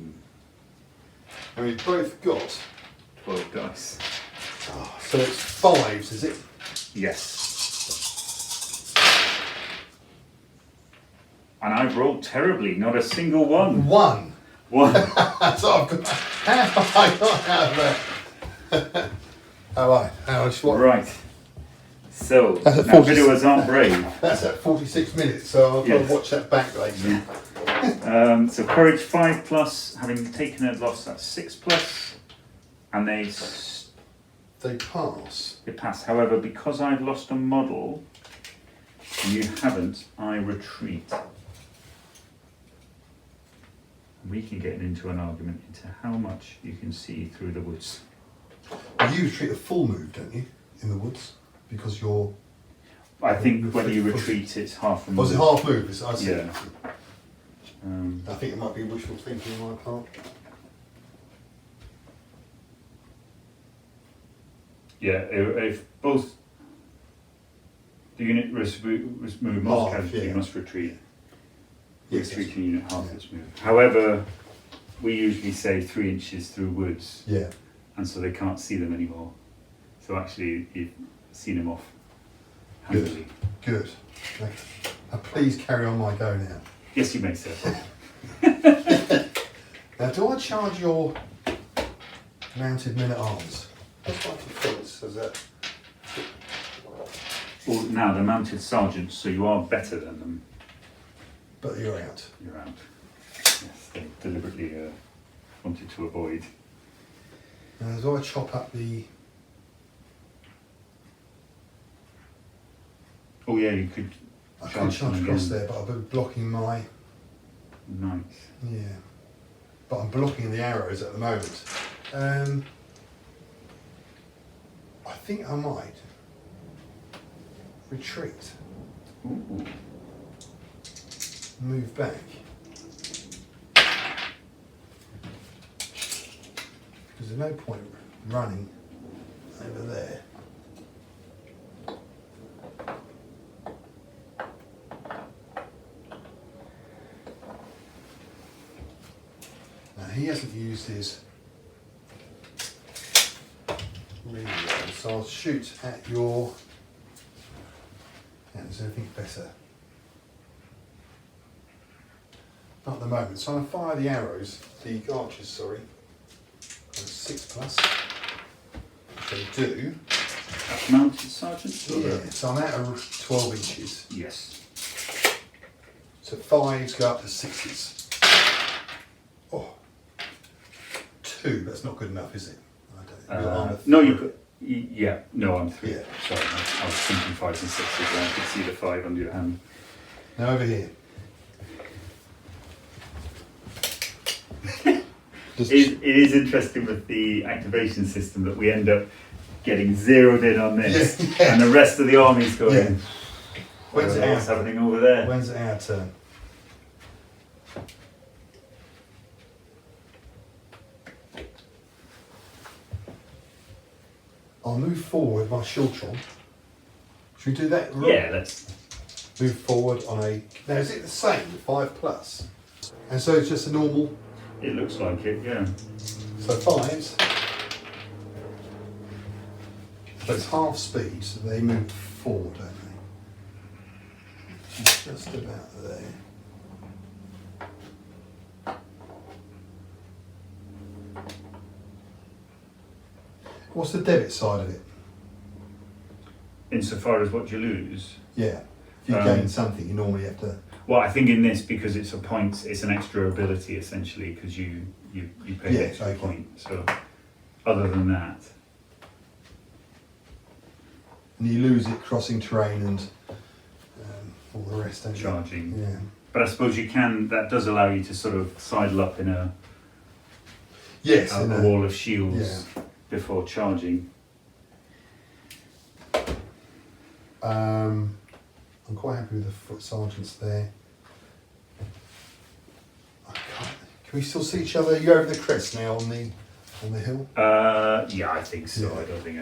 And we've both got, 12 dice. so it's 5s, is it? Yes. And I've rolled terribly, not a single one. 1. 1. So I've got, how have I got out of there? Oh, right. Right. So, That's at now 46. widowers aren't brave. That's at 46 minutes, so I'll Yes. watch that back later. So courage 5+, having taken a loss, that's 6+, and they They pass. pass. However, because I've lost a model, and you haven't, I retreat. We can get into an argument into how much you can see through the woods. You treat a full move, don't you, in the woods? Because you're... I think when you retreat, it's half a move. Was it half move? I see. Yeah. I think it might be wishful thinking on my part. Yeah, if both the unit move must Half, casualty, yeah. must retreat. Yes, Retreating unit half its move. However, we usually say 3 inches through woods, Yeah. and so they can't see them anymore. So actually, you've seen them off Good. handily. Good. Okay. Now please carry on my go now. Yes, you may, sir. Now, do I charge your mounted men at arms? That's like defence, is that? Well, now they're mounted sergeants, so you are better than them. But you're out. You're out. Yes, they deliberately wanted to avoid. Now, do I chop up the... Oh yeah, you could. I can't charge them across again. there, but I've been blocking my... Nice. Yeah. But I'm blocking the arrows at the moment. I think I might retreat, Ooh. move back. Because there's no point running over there. Now he hasn't used his reload, so I'll shoot at your... Yeah, is there anything better? Not at the moment, so I'm going to fire the arrows, the archers, sorry. 6+. They do That's mounted sergeant? Yeah, so I'm out of 12 inches. Yes. So 5s go up to 6s. Oh, 2, that's not good enough, is it? I don't know. No, you could. Yeah, no, I'm 3. Yeah. Sorry, I was thinking 5s and 6s, and I could see the 5 under your hand. Now over here. It is interesting with the activation system that we end up getting zeroed in on this, Yeah. and the rest of the army's going, Yeah. When's it what's our, happening over there? when's it our turn? I'll move forward my Shiltron. Should we do that? Yeah, let's. Move forward on a. Now is it the same, 5+? And so it's just a normal. It looks like it, yeah. So 5s. So it's half speed, so they move forward, don't they? Just about there. What's the debit side of it? Insofar as what you lose. Yeah. If you gain something, you normally have to. Well, I think in this, because it's a point, it's an extra ability essentially, because you pay an extra point. So, other than that, And you lose it crossing terrain and all the rest, don't you? charging. Yeah. But I suppose you can. That does allow you to sort of sidle up in a Yes. in a a- wall of shields yeah. before charging. I'm quite happy with the foot sergeants there. I can't. Can we still see each other? You over the crest now on the hill? Yeah, I think so. Yeah. I don't think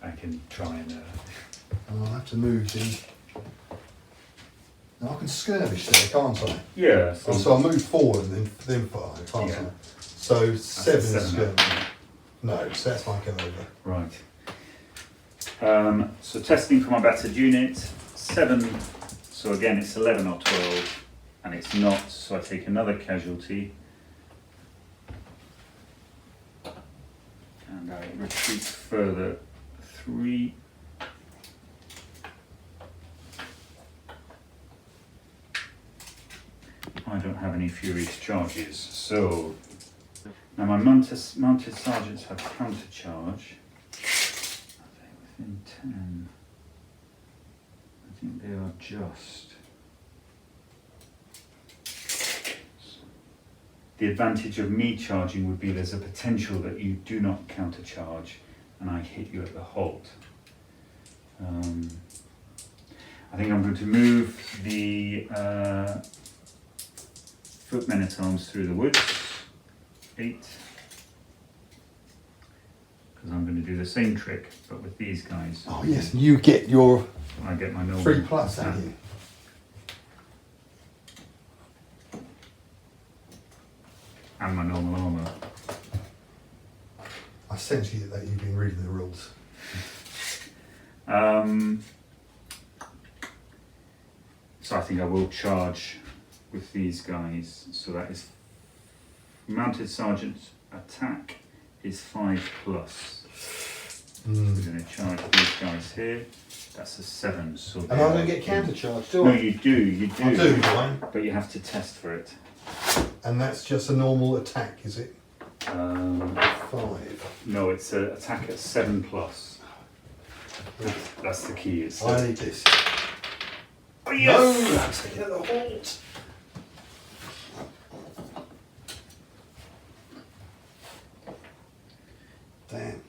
I can try and. I'll have to move the. Now I can skirmish there, can't I? Yeah. So I'll move forward and then fire, can't Yeah. I? So 7 a 7. skirmish. No, so that's my go over. Right. So testing for my battered unit, 7, so again it's 11 or 12, and it's not, so I take another casualty, and I retreat further 3. I don't have any furious charges, so now my mounted sergeants have counter charge. Within 10. I think they are just. The advantage of me charging would be there's a potential that you do not counter charge and I hit you at the halt. I think I'm going to move the foot men-at-arms through the woods. 8. Because I'm going to do the same trick, but with these guys. Oh yes, you get your I get my normal 3+, don't you? and my normal armour. I sense you that you've been reading the rules. So I think I will charge with these guys. So that is mounted sergeant's attack is 5+. We're going to charge these guys here. That's a 7. So And I don't get counter charge, do No, I? you do. I do, do I? But you have to test for it. And that's just a normal attack, is it? 5. 5. No, it's an attack at 7+. That's the key. It's I need this. oh, No, yes! I'm taking it at the halt. Damn.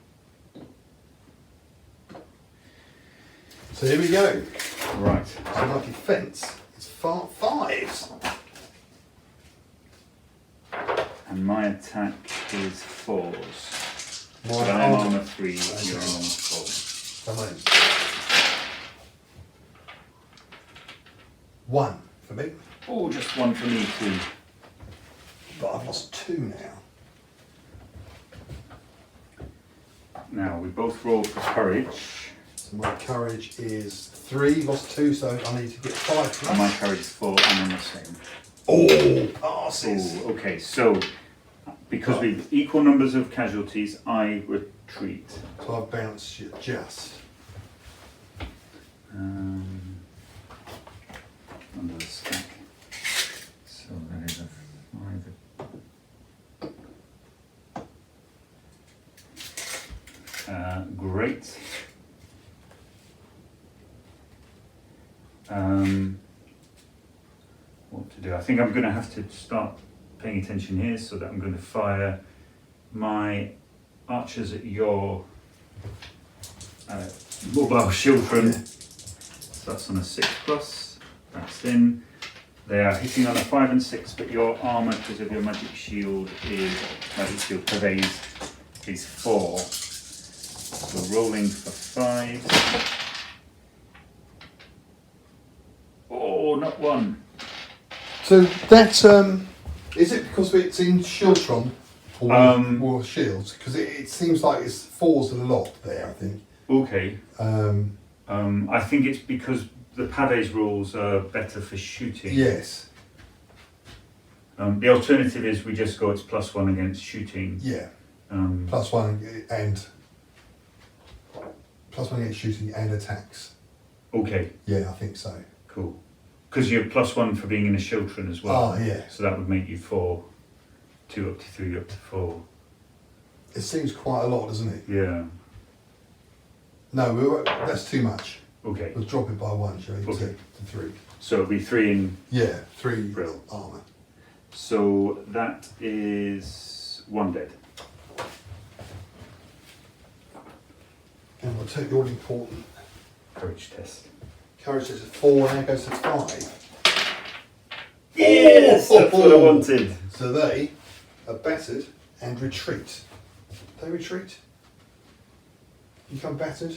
So here we go. Right. So my defence is 5s. And my attack is 4s. My So I'm armour- armour 3, you're Okay. armour 4. Come on. 1 for me, Oh, just 1 for me too. but I've lost 2 now. Now, we both roll for courage. So my courage is 3, lost 2, so I need to get 5 And my plus. courage is 4, and I'm the same. Oh, passes. Oh, okay, so because we've equal numbers of casualties, I retreat. So I've bounced you just. Under the stack. So that is a 5. Great. What to do? I think I'm going to have to start paying attention here, so that I'm going to fire my archers at your mobile children. Yeah. So that's on a 6+. That's in. They are hitting on a 5 and 6, but your armour, because of your magic shield pervades, is 4. So rolling for 5. Oh, not 1. So that's is it because it's in Shieldtron or shields? Because it seems like it's 4s a lot there. I think. Okay. I think it's because the Paves rules are better for shooting. Yes. The alternative is we just go it's +1 against shooting. Yeah. +1 and +1 against shooting and attacks. Okay. Yeah, I think so. Cool. Because you're +1 for being in a Shieldtron as well. Oh, yeah. So that would make you 4, 2 up to 3 up to 4. It seems quite a lot, doesn't it? Yeah. No, that's too much. Okay. We'll drop it by 1, shall we? Okay. To 3. So it'll be 3 in. Yeah, 3 Brill. armour. So that is 1 dead. And we'll take the all important Courage test. courage test of 4 and that goes to 5. Yes! That's what I wanted. So they are battered and retreat. They retreat. Become battered.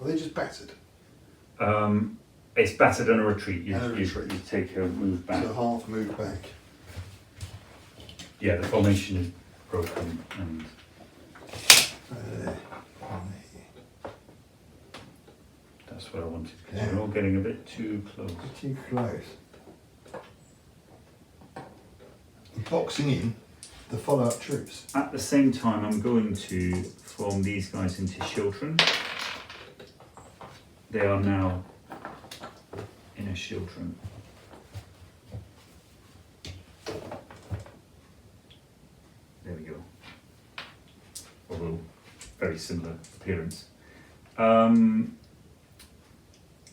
Are they just battered? It's battered on a retreat. You retreat. you take a move back. So half move back. Yeah, the formation is broken and that's what I wanted because Yeah. we're all getting a bit too close. Too close. Boxing in the follow-up troops. At the same time, I'm going to form these guys into Shieldtron. They are now in a Shieldtron. There we go. Although very similar appearance.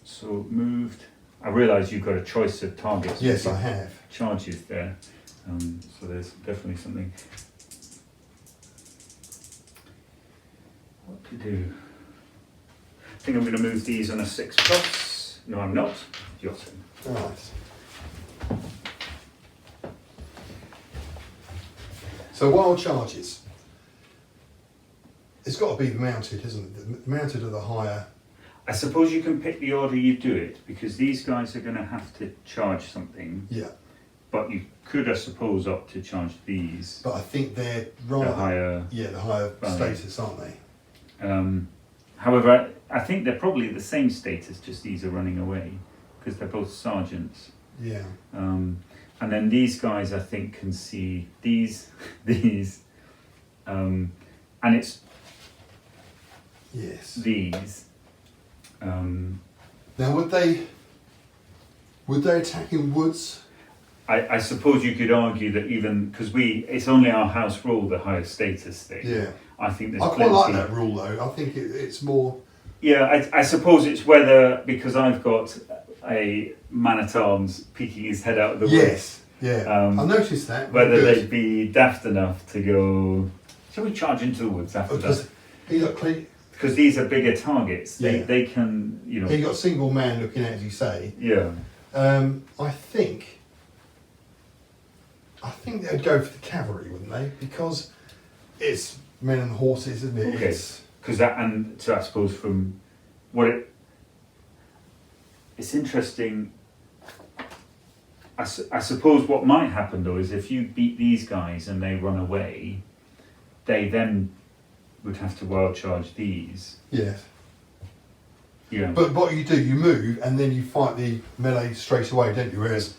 So moved. I realise you've got a choice of targets. Yes, I have. Charges there. So there's definitely something. What to do? I think I'm going to move these on a 6+. No, I'm not. Your turn. Right. So wild charges. It's got to be the mounted, isn't it? The mounted are the higher. I suppose you can pick the order you do it because these guys are going to have to charge something. Yeah. But you could, I suppose, opt to charge these. But I think they're rather higher. Yeah, the higher value. status, aren't they? However, I think they're probably the same status, just these are running away because they're both sergeants. Yeah. And then these guys, I think, can see these, and it's Yes. these. Now would they attack in woods? I suppose you could argue that even because it's only our house rule, the highest status thing. Yeah. I think there's I quite plenty. like that rule though. I think it's more. Yeah, I suppose it's whether because I've got a man-at-arms peeking his head out of the woods. Yes. Yeah. I noticed that. Whether Good. they'd be daft enough to go, shall we charge into the woods after Because that? he got clean. Because these are bigger targets. Yeah. They can, He got single man looking at, as you say. Yeah. I think they'd go for the cavalry, wouldn't they? Because it's men and horses, isn't it? Okay. Because that, and so I suppose from what it's interesting. I suppose what might happen though is if you beat these guys and they run away, they then would have to wild charge these. Yes. Yeah. But what you do, you move and then you fight the melee straight away, don't you? Whereas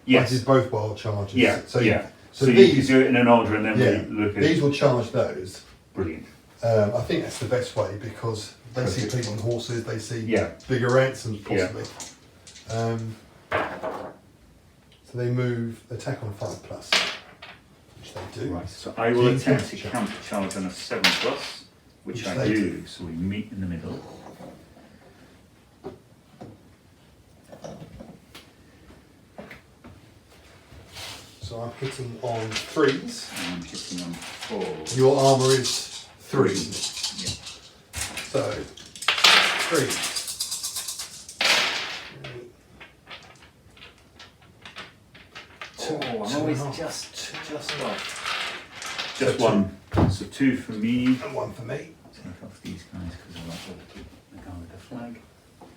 Yes. I did both wild charges. Yeah. So yeah. So So you these, could do it in an order and then yeah, we look at these will charge those. Brilliant. I think that's the best way because they see Perfect. people on horses, they see Yeah. bigger ransoms possibly. So they move attack on 5+, which they do. Right. So I will Team attempt to capture. counter charge on a 7+, which I they do. So we meet in the middle. So I'm hitting on 3s. And I'm hitting on 4. Your armour is 3. Yeah. So 3. Oh, I'm Two always and a half. just off. So Just two. one. So 2 for me. And 1 for me. Take off these guys because I like to keep the guy with the flag.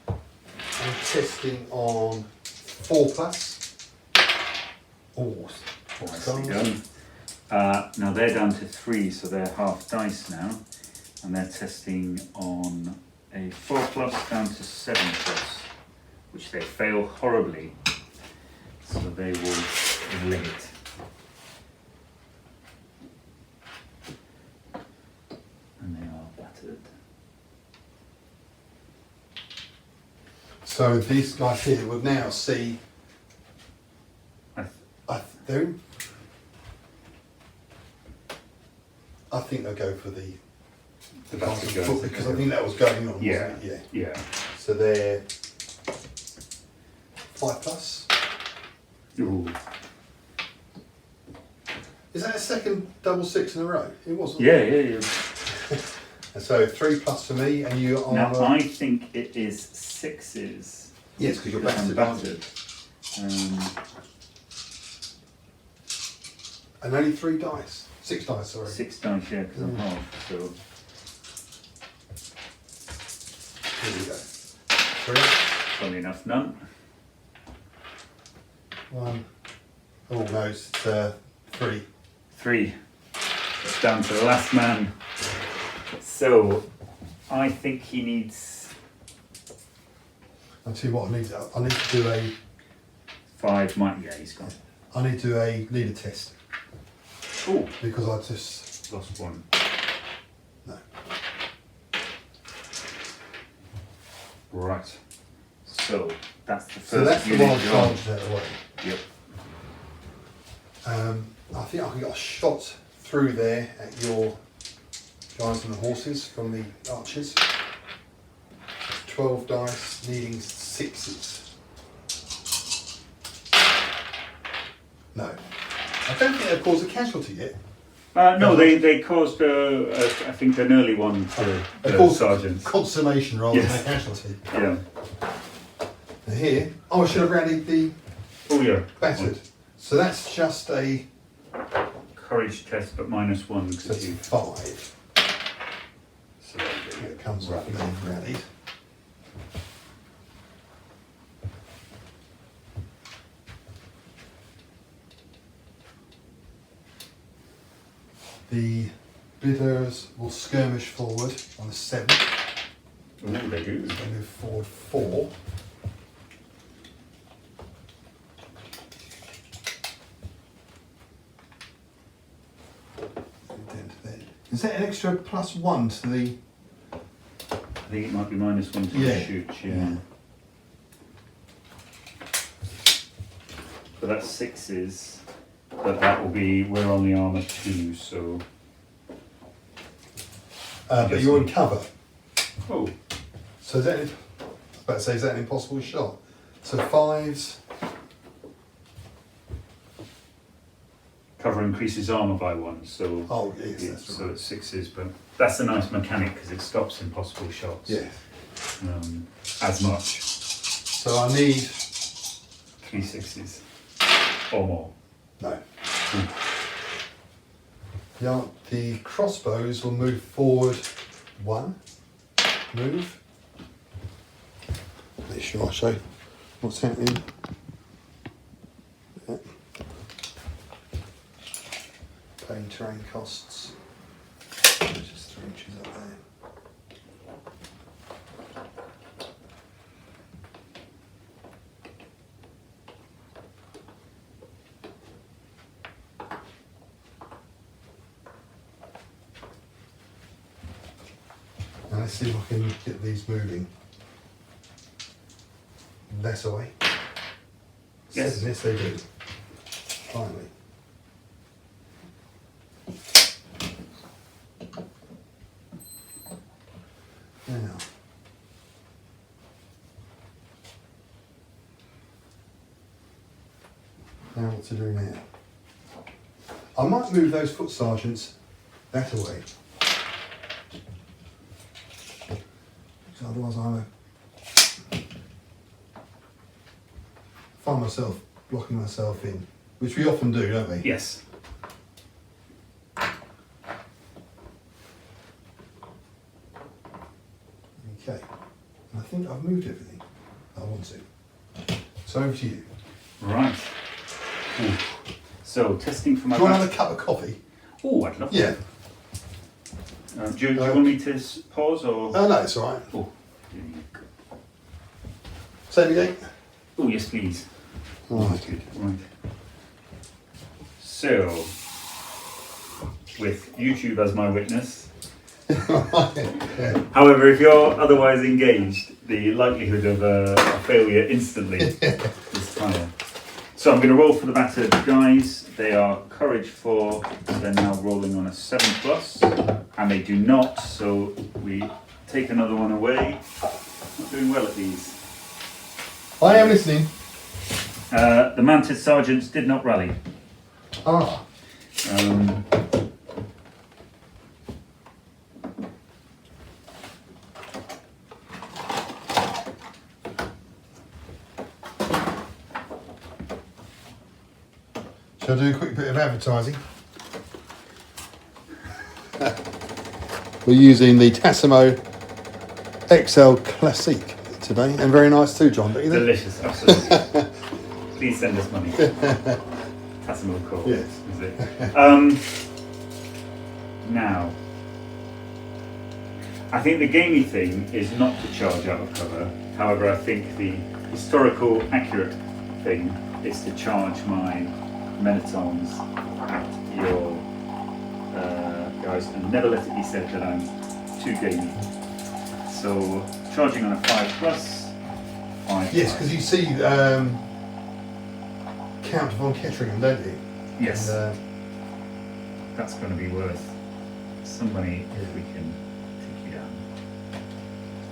I'm testing on 4+. Oh, Nicely done. Now they're down to 3, so they're half dice now, and they're testing on a 4+ down to 7+, which they fail horribly. So they will leg it. And they are battered. So these guys here would now see. They're. I think they'll go for the basket foot goes, because I think that was going on. Yeah. Wasn't it? Yeah. So they're 5+. Ooh. Is that a second double 6 in a row? It wasn't. Yeah, yeah, yeah. And so 3+ for me, and you are. Now I think it is 6s. Yes, because you're I'm battered. aren't you? battered. And only 3 dice. 6 dice, sorry. 6 dice, yeah, because I'm half. So Here we go. 3, funny enough, none. 1. Oh no, it's 3. 3. It's down to the last man. So I think he needs I'll tell you what I need to do a 5. Yeah, he's gone. I need to do a leader test Oh, because I just lost 1. no. Right. So that's the first So that's the unit wild you're on. charge out of the way. Yep. I think I can get a shot through there at your guys on the horses from the archers. 12 dice, needing 6s. No. I don't think they've caused a casualty yet. No, they caused, I think, an early one to They the caused sergeants. consummation rather Yes. than a casualty. Yeah. And here, I should have rounded the Oh, yeah. battered. So that's just a Courage test, but -1 so because it's you. 5. So there you go. It comes off and then rallied. The bidders will skirmish forward on the 7th. Oh, they do. They move forward 4. Is that an extra +1 to the? I think it might be -1 to Yeah. shoot, yeah. But that's 6s, but that will be, we're on the armour 2, so. But you're in cover. Oh, So is that? I was about to say, is that an impossible shot? So 5s. cover increases armour by 1, so. Oh yes, Yeah, that's so right. it's 6s, but that's a nice mechanic because it stops impossible shots. Yeah. As much. So I need 3 6s or more. no. Yeah, the crossbows will move forward 1. Move. Make sure I show what's happening. Yeah. Paying terrain costs. Just 3 inches up there. Now let's see if I can get these moving. Less away. Yes. Yes, they do. Finally. Now. Now what to do now? I might move those foot sergeants that away. Because otherwise I find myself blocking myself in, which we often do, don't we? Yes. Okay. And I think I've moved everything I want to. So over to you. Right. Ooh. So, testing for my... Do you want another cup of coffee? Oh, I'd love Yeah. to. Do you want me to pause or...? Oh no, it's alright. Oh, here you go. Same again? Oh, yes, please. Right. Good. Right. So, with YouTube as my witness, Yeah. however, if you're otherwise engaged, the likelihood of a failure instantly is higher. So I'm going to roll for the battered guys. They are courage 4, they're now rolling on a 7+, and they do not, so we take another one away. Not doing well at these. I am listening. The mounted sergeants did not rally. Ah. Shall I do a quick bit of advertising? We're using the Tassimo XL Classic today, and very nice too, John, don't you think? Delicious, absolutely. Please send us money. Tassimo call. Yes. Is it? Now, I think the gamey thing is not to charge out of cover. However, I think the historical accurate thing is to charge my Menatons at your guys, and never let it be said that I'm too gamey. So, charging on a 5+, 5. Yes, because you see Count von Ketteringham, don't you? Yes. And, That's going to be worth some money if we can take you down.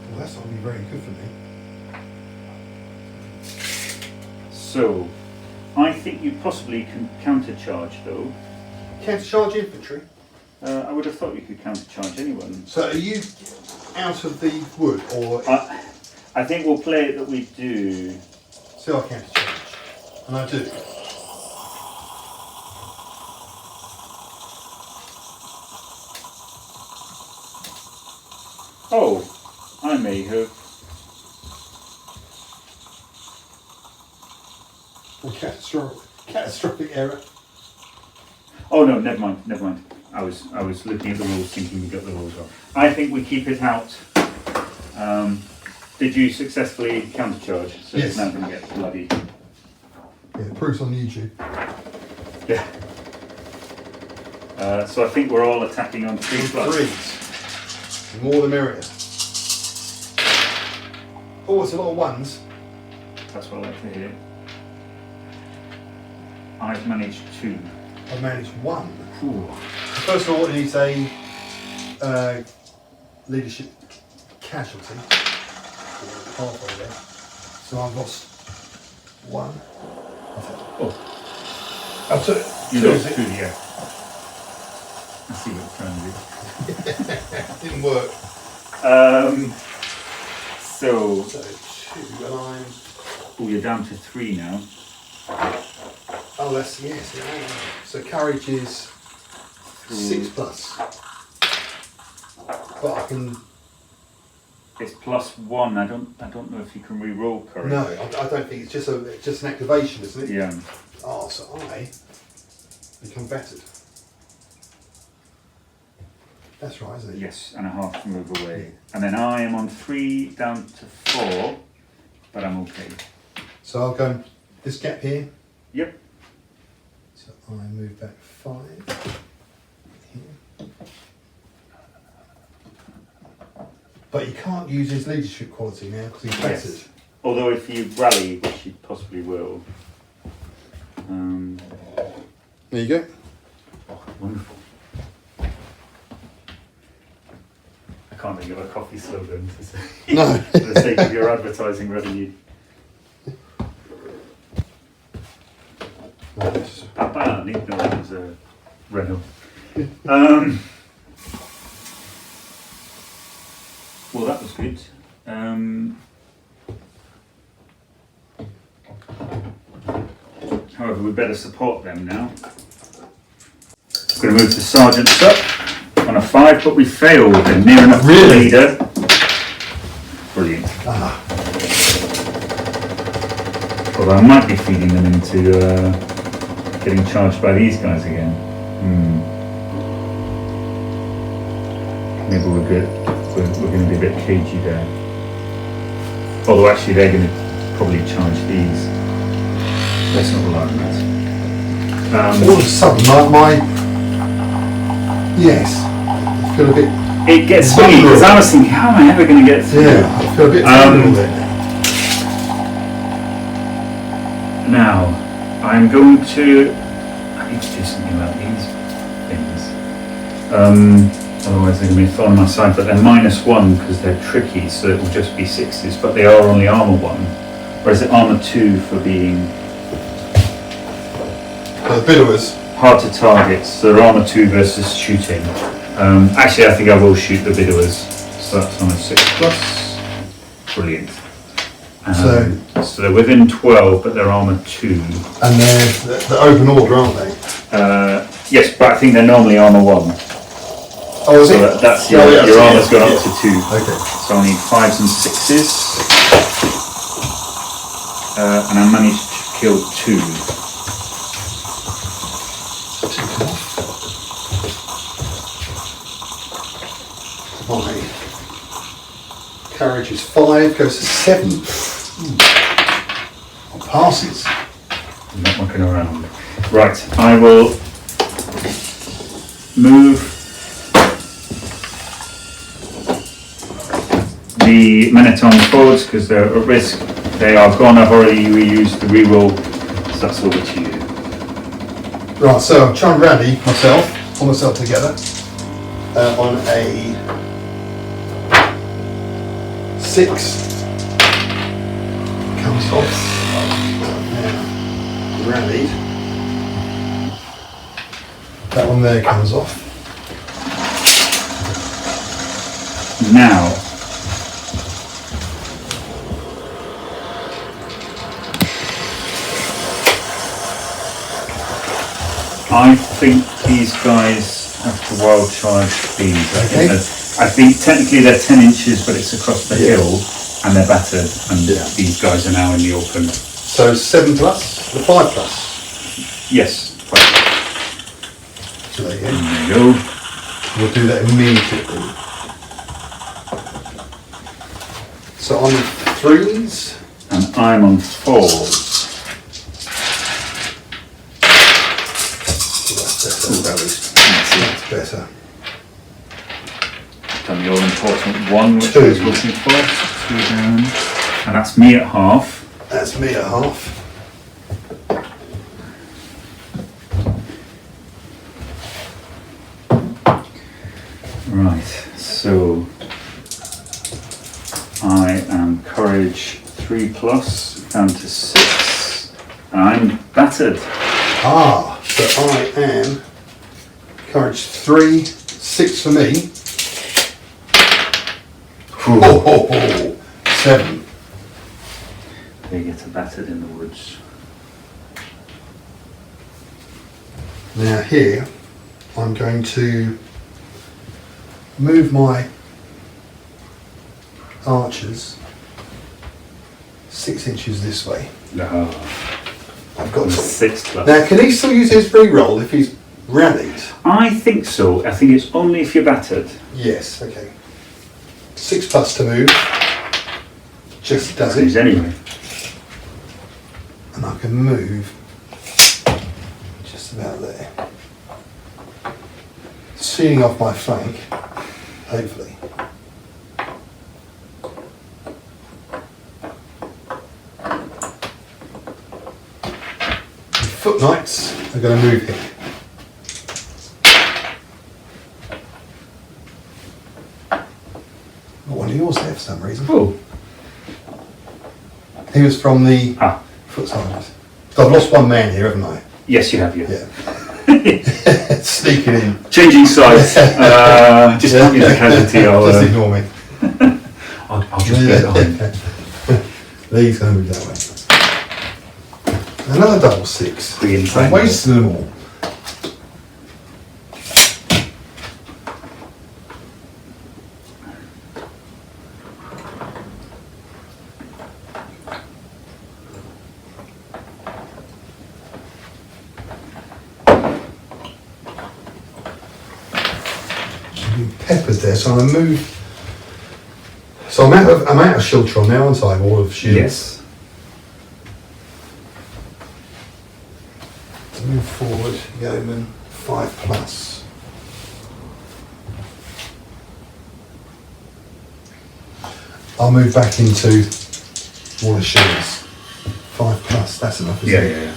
well, that's not going to be very good for me. So, I think you possibly can countercharge though. Counter-charge infantry. I would have thought you could countercharge anyone. So are you out of the wood, or I think we'll play it that we do. still I counter-charge? And I do. Oh, I may have. A catastrophic error. Oh no, never mind. I was looking at the rules thinking we got the rules wrong. I think we keep it out. Did you successfully countercharge? So Yes. it's now going to get bloody. Yeah, the proof's on YouTube. Yeah. So I think we're all attacking on 3+. Threes. The more the merrier. Oh, it's a lot of ones. That's what I like to hear. I've managed 2. I've managed 1. Ooh. First of all, it needs a leadership casualty. Halfway there. So I've lost 1. Oh, I've took you 2, lost is 2, it? yeah. I see what it's trying to Didn't work. do. So, So 2, and I'm... oh, you're down to 3 now. Oh, that's, yes. Yeah. So courage is 6+. But I can... It's +1. I don't know if you can re-roll courage. No, I don't think it's just an activation, isn't it? Yeah. Oh, so I become battered. That's right, isn't it? Yes, and a half to move away. And then I am on 3 down to 4, but I'm okay. So I'll go this gap here. Yep. So I move back 5. Here. But he can't use his leadership quality now because he's battered. Yes. Although if you rally, which you possibly will. There you go. Oh, wonderful. I can't think of a coffee slogan to say. No. For the sake of your advertising revenue. Papa, need no as a Renault. Well, that was good. However, we better support them now. I'm going to move the sergeants up on a 5, but we failed. They're near enough to the Really? leader. Brilliant. Although I might be feeding them into getting charged by these guys again. Maybe we're good. We're going to be a bit cagey there. Although actually they're going to probably charge these. Let's not rely on that. All of a sudden, yes, I feel a bit. It gets funny because I was thinking, how am I ever going to get through? Yeah, I feel a bit vulnerable there. Now, I'm going to. I need to do something about these things. Otherwise, they're going to be thrown on my side. But they're -1 because they're tricky, so it will just be 6s. But they are only armour 1, or is it armour 2 for being The bidowers. hard to target? So they're armour 2 versus shooting. Actually, I think I will shoot the bidowers. So that's on a 6+. Brilliant. So they're within 12, but they're armour 2. And they're open order, aren't they? Yes, but I think they're normally armour 1. Oh, is So it? that's Oh, yeah, your so armour's gone up yeah. to 2. Okay. So I need 5s and 6s. And I managed to kill 2. My courage is 5, goes to 7. Passes. I'm not mucking around. Right, I will move the men-at-arms forwards because they're at risk. They are gone. I've already reused the reroll, so that's over to you. Right, so I'm trying to rally myself, pull myself together on a 6. Comes off. Now, rallied. That one there comes off. Now, I think these guys have to wild charge these. Okay. I think technically they're 10 inches, but it's across the Yeah. hill, and they're battered, and Yeah. these guys are now in the open. So 7+, the 5+. Yes. So there you There go. you go. We'll do that immediately. So on 3s, And I'm on 4s. that's better. Done the all-important 1, which I 2. was looking for. 2 down. And that's me at half. That's me at half. Right, so I am courage 3+, down to 6, and I'm battered. Ah, so I am courage 3, 6 for me. Oh, 7. They get battered in the woods. Now here, I'm going to move my archers 6 inches this way. No. I've got to. 6+. Now, can he still use his reroll if he's rallied? I think so. I think it's only if you're battered. Yes, okay. 6+ to move. Just does Because it. anyway. And I can move just about there. Sealing off my flank, hopefully. foot knights are going to move here. Got one of yours there for some reason. Oh. He was from the foot sergeant. So I've lost one man here, haven't I? Yes, you have, Yeah. Sneaking in. Changing sides. Just not use a casualty. Just ignore me. I'll just get on. These going to move that way. Another double six. I'm wasting them all. Peppers there, so I'm going to move. So I'm out of Shiltron now, aren't I? Wall of shields. Yes. Move forward, Yeoman 5+. I'll move back into Wall of Shields 5+. That's enough, isn't it? Yeah.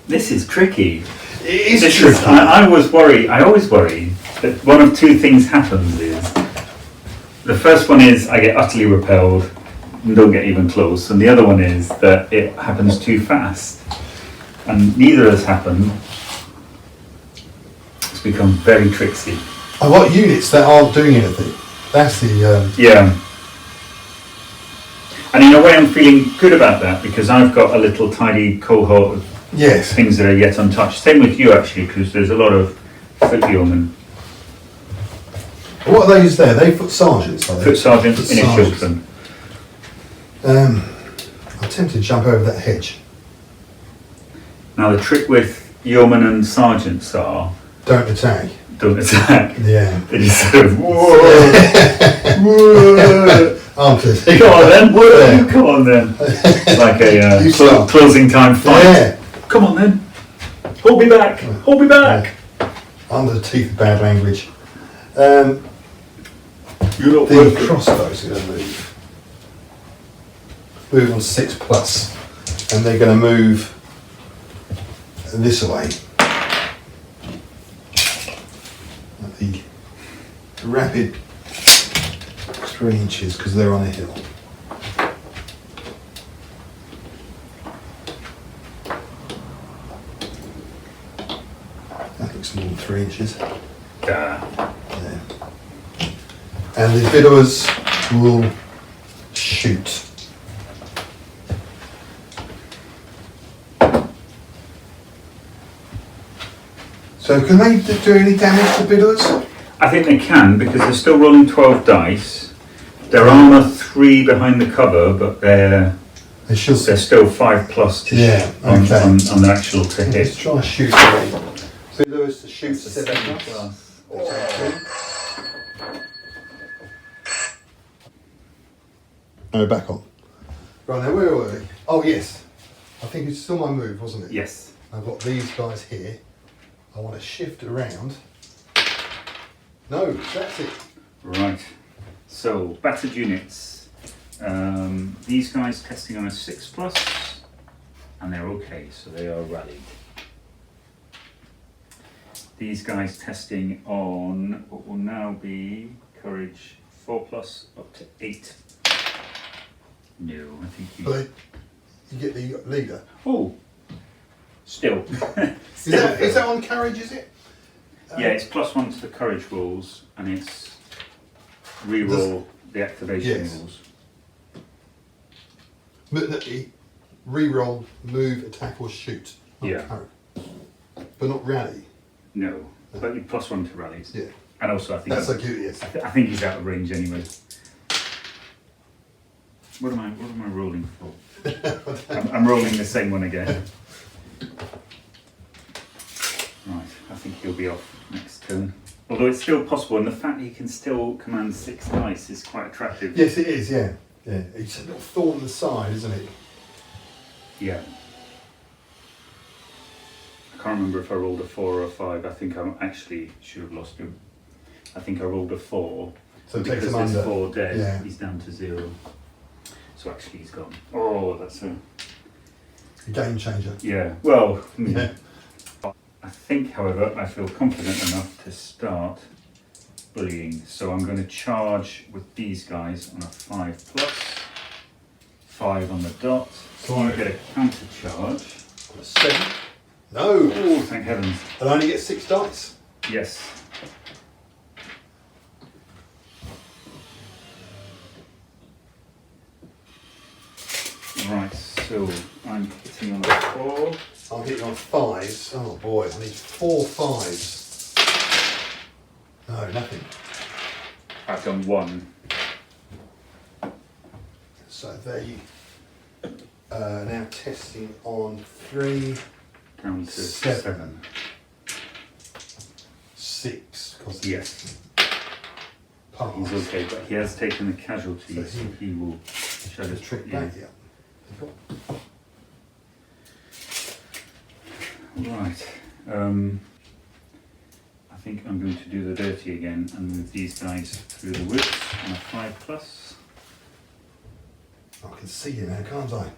This is tricky. It is tricky. I always worry that one of two things happens is, the first one is I get utterly repelled and don't get even close, and the other one is that it happens too fast. And neither has happened. It's become very tricksy. I've got units that aren't doing anything. That's the... Yeah. And in a way I'm feeling good about that, because I've got a little tiny cohort of Yes. things that are yet untouched. Same with you actually, because there's a lot of foot yeomen. What are those there? They foot sergeants, are they? Foot sergeants in a children. I'm tempted to jump over that hedge. Now the trick with yeomen and sergeants are Don't attack. don't attack. Yeah. They just sort of whoa, whoa. Arms. Come on then, whoa, come on then. It's like a closing time fight. Yeah. Come on then. Hold me back. Hold me back. Under the teeth of bad language. You're not The worth it. crossbows are going to move. Move on 6+, and they're going to move this way. The rapid 3 inches because they're on a hill. That looks more than 3 inches. Yeah. Yeah. And the Bidowers will shoot. So can they do any damage to Bidowers? I think they can, because they're still rolling 12 dice. They're armour 3 behind the cover, but they're They should. still 5+ to Yeah, on okay. on the actual to Let's hit. try and shoot away. Bidowers to shoot 7+. No, back on. Right, now where were we? Oh yes. I think it's still my move, wasn't it? Yes. I've got these guys here. I want to shift around. No, that's it. Right. So battered units. These guys testing on a 6+, and they're okay, so they are rallied. These guys testing on what will now be courage 4+ up to 8. No, I think you. But you get the leader. Oh, still. Is that on carriage, is it? Yeah, it's +1 to the courage rules, and it's reroll the activation Yes. rules. But re-roll, move, attack or shoot. Not Yeah. carry. But not rally. No, but you +1 to rallies. Yeah. And also, I think That's like yes. I think he's out of range anyway. What am I rolling for? I'm rolling the same one again. Right, I think he'll be off next turn. Although it's still possible, and the fact he can still command 6 dice is quite attractive. Yes, it is. Yeah, yeah. It's a little thorn in the side, isn't it? Yeah. I can't remember if I rolled a 4 or a 5. I think I actually should have lost him. I think I rolled a 4. So it takes because him there's under. 4 dead, Yeah. he's down to 0. So actually he's gone. Oh, that's a... Game changer. Yeah, well, Yeah. I think, however, I feel confident enough to start bullying. So I'm going to charge with these guys on a 5+. 5 on the dot. So you get a counter charge. 7. No! Oh, thank heavens. And I only get 6 dice. Yes. Right, so I'm hitting on a 4. I'm hitting on 5s. Oh boy, I need 4 5s. No, nothing. I've done 1. So they now testing on 3, Down to 7. 7. 6. Because Yes. pass. He's okay, but he has taken the casualty, So so he will show The us trick back, yeah. Right. I think I'm going to do the dirty again and move these guys through the woods on a 5+. I can see you now, can't I?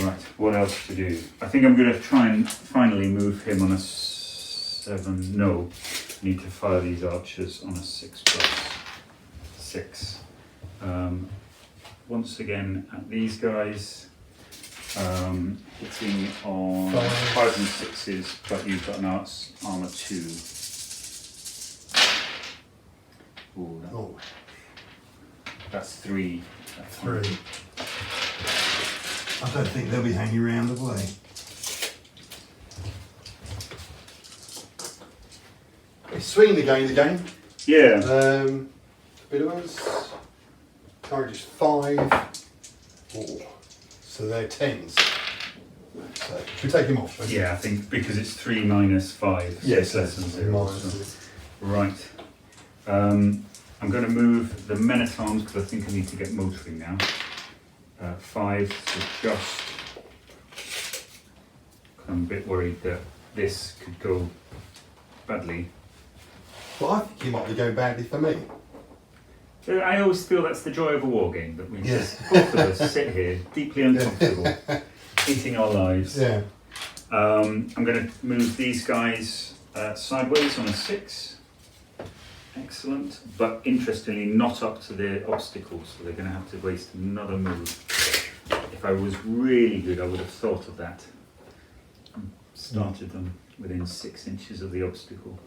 Right, what else to do? I think I'm going to try and finally move him on a 7. No, need to fire these archers on a 6+. 6. Once again at these guys, hitting on 5s and 6s, but you've got an armor 2. Ooh, Oh, that's 3. That's 3. I don't think they'll be hanging around, will they? It's swinging the game. Yeah. Bit of us. Courage is 5. 4. So they're 10s. So should we take him off? Shall we? Yeah, I think because it's 3 minus 5. So Yes, it's less than 0. minus so- Right. I'm going to move the men at arms because I think I need to get motoring now. 5 to just. I'm a bit worried that this could go badly. Well, I think he might be going badly for me. I always feel that's the joy of a war game, that we Yeah. just, both of us, sit here deeply uncomfortable, eating our lives. Yeah. I'm going to move these guys sideways on a 6. Excellent, but interestingly not up to their obstacles, so they're going to have to waste another move. If I was really good, I would have thought of that. Started them within 6 inches of the obstacle.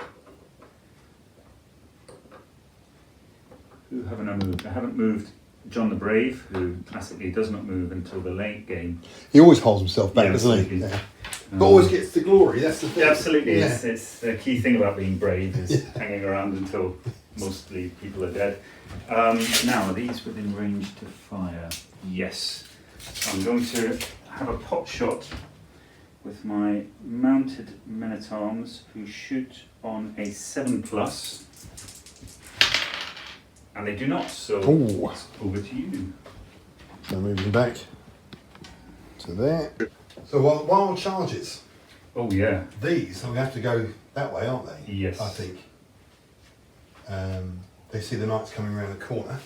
Who haven't I moved? I haven't moved John the Brave, who classically does not move until the late game. He always holds himself back, Yeah, doesn't he? absolutely. Yeah. But always gets the glory, that's the thing. Yeah, absolutely. Yeah. It's the key thing about being brave is hanging around until mostly people are dead. Now, are these within range to fire? Yes. So I'm going to have a pot shot with my mounted men-at-arms who shoot on a 7+. And they do not, so Ooh. it's over to you. So moving back to there. So wild charges. Oh yeah. These, we have to go that way, aren't they? Yes. I think. They see the knights coming around the corner.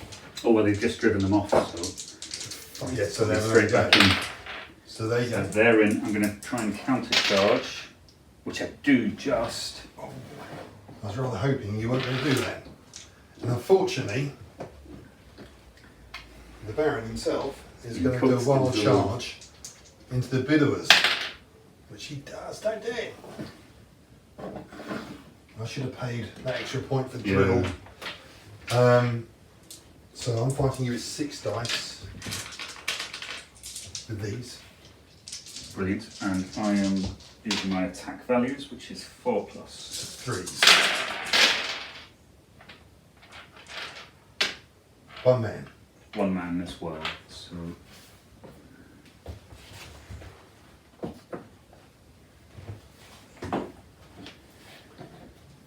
Oh well, they've just driven them off, so Oh, yeah, so they're they're straight back in. So there you So go. they're in. I'm going to try and counter charge, which I do just. I was rather hoping you weren't going to do that. And unfortunately, the Baron himself is He going to do a cooks wild into charge into the Bidowers, which he does. Don't do it. I should have paid that extra point for the drill. So I'm fighting you with 6 dice with these. Brilliant. And I am using my attack values, which is 4+. 3s. 1 man. 1 man as well. So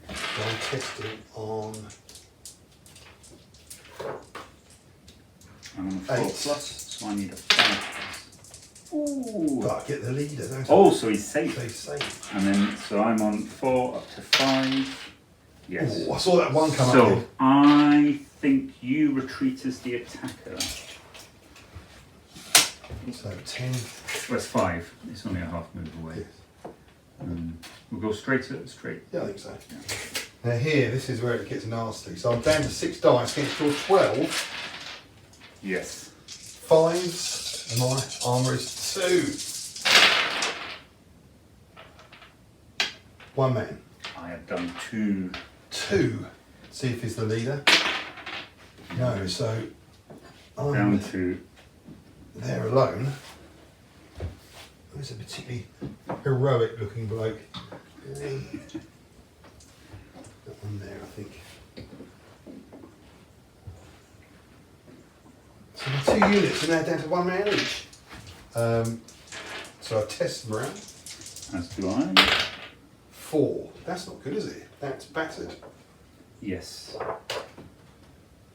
So I'm testing on I'm on a 4+, 8. so I need a 5+. Ooh. But I get the leader, don't I? Oh, so he's safe. So he's safe. And then, so I'm on 4 up to 5. Yes. Oh, I saw that one come up. So I think you retreat as the attacker. So 10. Well, it's 5. It's only a half move away. Yes. We'll go straight. Yeah, I think so. Yeah. Now here, this is where it gets nasty. So I'm down to 6 dice against your 12. Yes. 5s, and my armour is 2. 1 man. I have done 2. 2. See if he's the leader. No, so I'm Down to. there alone. There's a particularly heroic looking bloke. That one there, I think. So the 2 units are now down to 1 man each. So I test them around. As do I. 4. That's not good, is it? That's battered. Yes.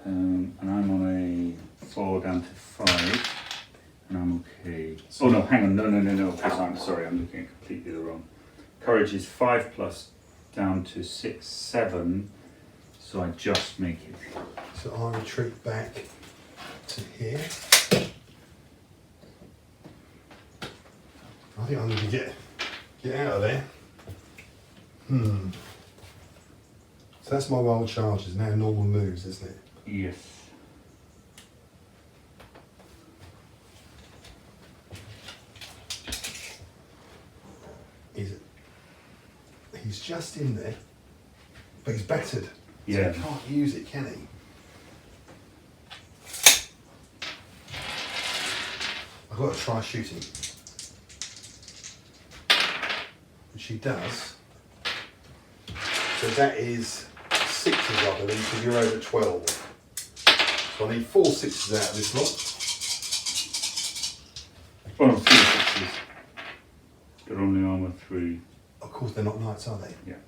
And I'm on a 4 down to 5. And I'm okay. Oh no, hang on. No. Because I'm sorry, I'm looking at completely the wrong. Courage is 5+ down to 6, 7. So I just make it. So I retreat back to here. I think I need to get out of there. So that's my wild charges, now normal moves, isn't it? Yes. He's just in there, but he's battered. Yeah. So he can't use it, can he? I've got to try shooting. Which he does. So that is 6s, I believe, because you're over 12. So I need 4 6s out of this lot. Oh no, 3 6s. They're only armour 3. Of course, they're not knights, are they? Yeah.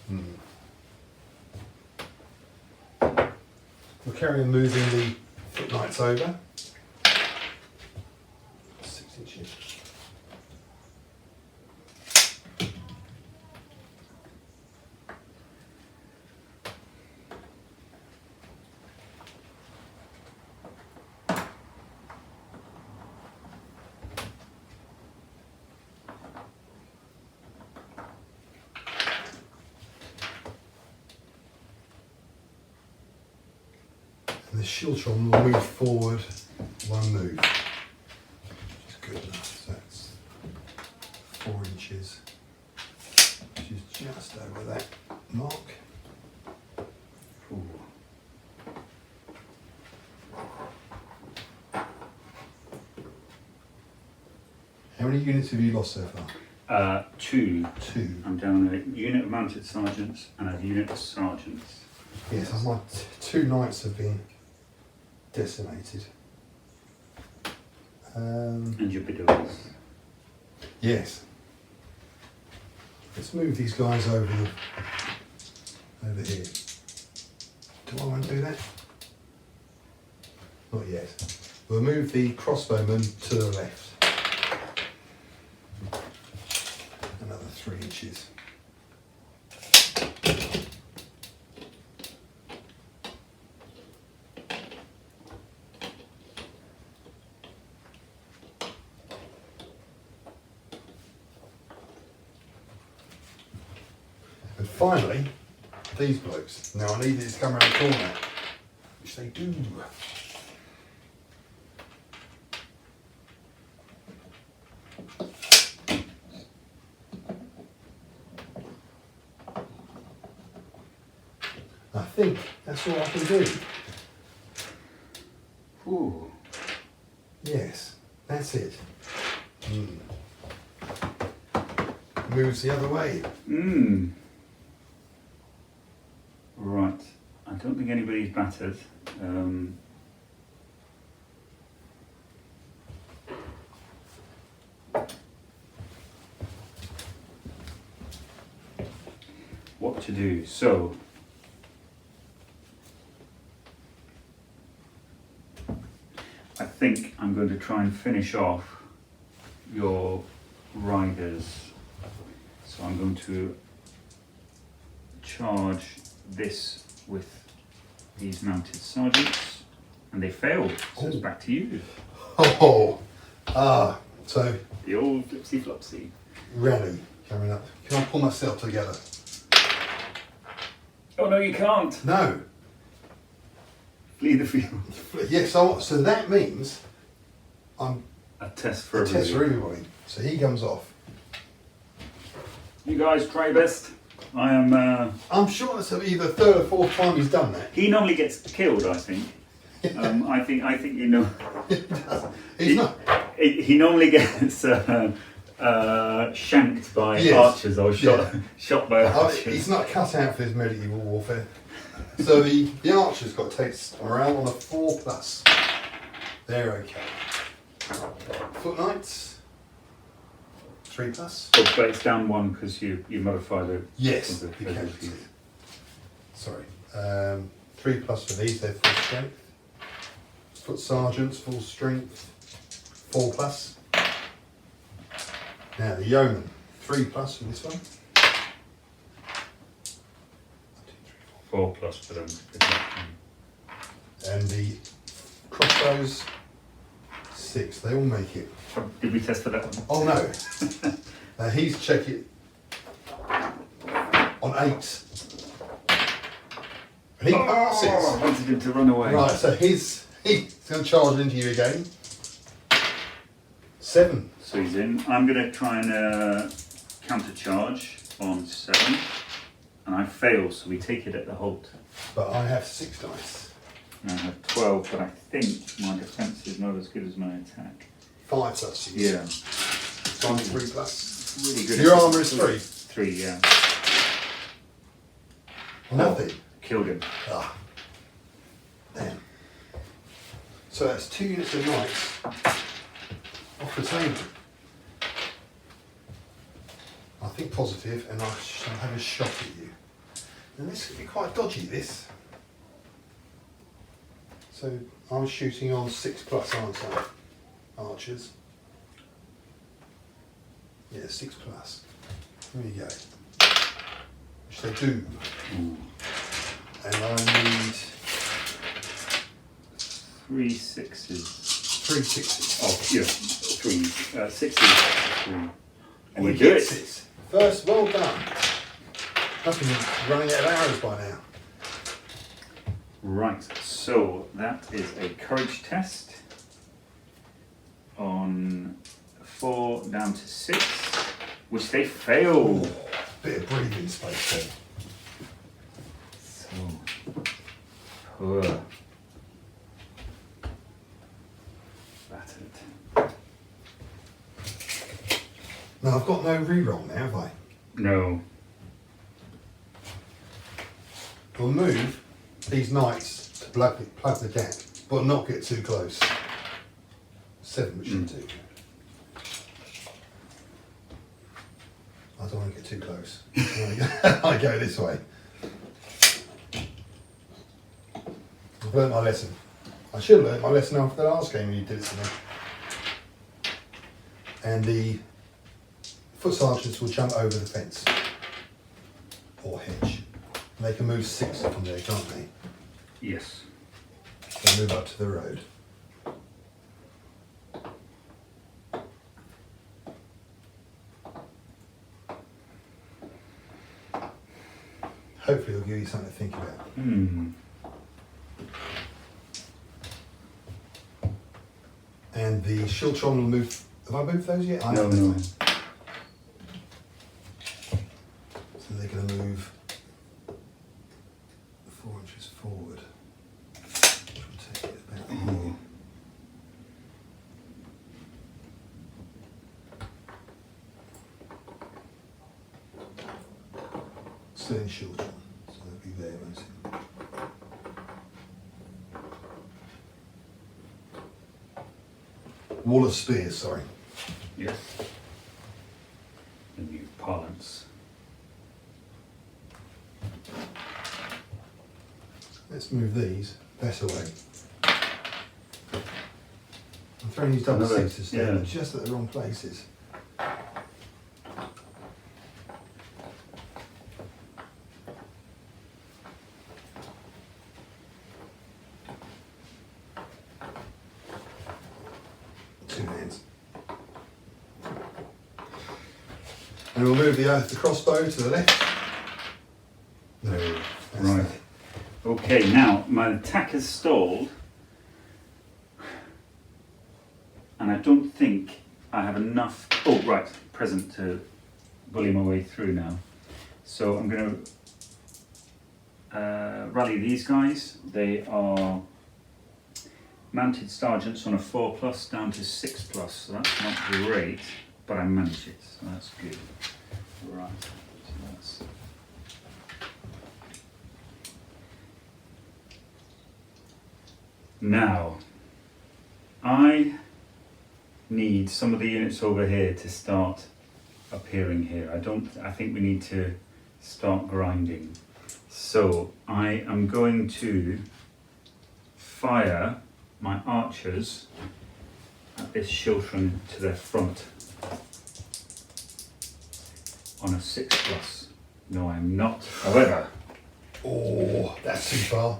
No. We'll carry on moving the foot knights over. 6 inches. The Shiltron will move forward 1 move. Which is good enough. So that's 4 inches. Which is just over that mark. Ooh. How many units have you lost so far? 2. 2. I'm down a unit of mounted sergeants and a unit of sergeants. Yes, my 2 knights have been decimated. And your bidows. Yes. Let's move these guys over here. Do I want to do that? Not yet. We'll move the crossbowmen to the left. Another 3 inches. And finally, these blokes. Now I need these to come around the corner, which they do. I think that's all I can do. Ooh. Yes, that's it. Moves the other way. Right. I don't think anybody's battered. What to do? So think I'm going to try and finish off your riders. So I'm going to charge this with these mounted sergeants, and they failed. So it's back to you. So The old flipsy flopsy. rally coming up. Can I pull myself together? Oh no, you can't. No. Flee the field. Yes. So that means I'm A test for a test for everybody. everybody. So he comes off. You guys try best. I am. I'm sure it's either third or fourth time he's done that. He normally gets killed, I think. I think you know. He's not. He normally gets shanked by Yes. archers or shot by archers. He's not cut out for his medieval warfare. So the archer's got to take morale on a 4+. They're okay. Foot knights, 3+. Oh, but it's down 1 because you modify the. Yes, the you can. casualties. Sorry. 3+ for these, they're full strength. Foot sergeants, full strength, 4+. Now the yeoman, 3+ for this one. 4+ for them. And the crossbows, 6. They all make it. Did we test for that one? Oh no. He's check it on 8. And he passes. Oh, I wanted him to run away. Right, so he's going to charge into you again. 7. So he's in. I'm going to try and counter charge on 7. And I fail, so we take it at the halt. But I have 6 dice. And I have 12, but I think my defense is not as good as my attack. 5 touches. Yeah. So I'm 3+. Really good. Your armour is 3. 3, yeah. Nothing. Killed him. Ah. Damn. So that's 2 units of knights off the table. I think positive, and I shall have a shot at you. And this could be quite dodgy, this. So I'm shooting on 6+, aren't I? Archers. Yeah, 6+. There you go. Which they do. Ooh. And I need 3 6s. 3 6s. Oh, yeah. 3. 6s. 3. And we he do gets it. First, well done. Must be running out of arrows by now. Right, so that is a courage test on 4 down to 6, which they failed. Ooh, bit of breathing space there. So poor. Battered. Now I've got no reroll now, have I? No. We'll move these knights to plug the gap, but not get too close. 7 we should do. I don't want to get too close. I go this way. I've learnt my lesson. I should have learnt my lesson after the last game when you did it to me. And the foot sergeants will jump over the fence or hedge. And they can move 6 from there, can't they? Yes. They move up to the road. Hopefully it'll give you something to think about. And the Shiltron will move. Have I moved those yet? I No, haven't. no. So they're going to move 4 inches forward. Which will take it about here. Still in Shiltron, so they'll be there, won't it? Wall of Spears, sorry. Yes. The new parlance. Let's move these that away. throwing these double Another- sixes down, yeah. just at the wrong places. Two hands. And we'll move the crossbow to the left. No, that's Right. Okay, now my attack has stalled, and I don't think I have enough. Oh, right, present to bully my way through now. So I'm going to rally these guys. They are mounted sergeants on a 4+ down to 6+, so that's not great, but I manage it, so that's good. Right, so that's. Now, I need some of the units over here to start appearing here. I think we need to start grinding. So I am going to fire my archers at this Chiltron to their front on a 6+. No, I'm not. However, Oh, that's too far.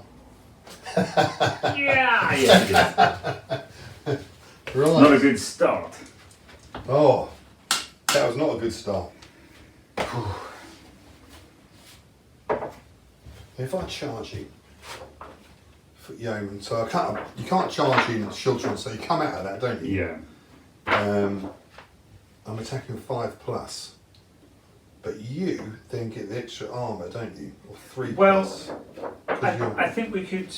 yeah, yes, it is. Right. Not a good start. Oh, that was not a good start. If I charge you, foot yeoman, so you can't charge in Chiltron, so you come out of that, don't you? Yeah. I'm attacking 5+, but you then get the extra armour, don't you? Or 3+. Well, 'Cause you're- I think we could.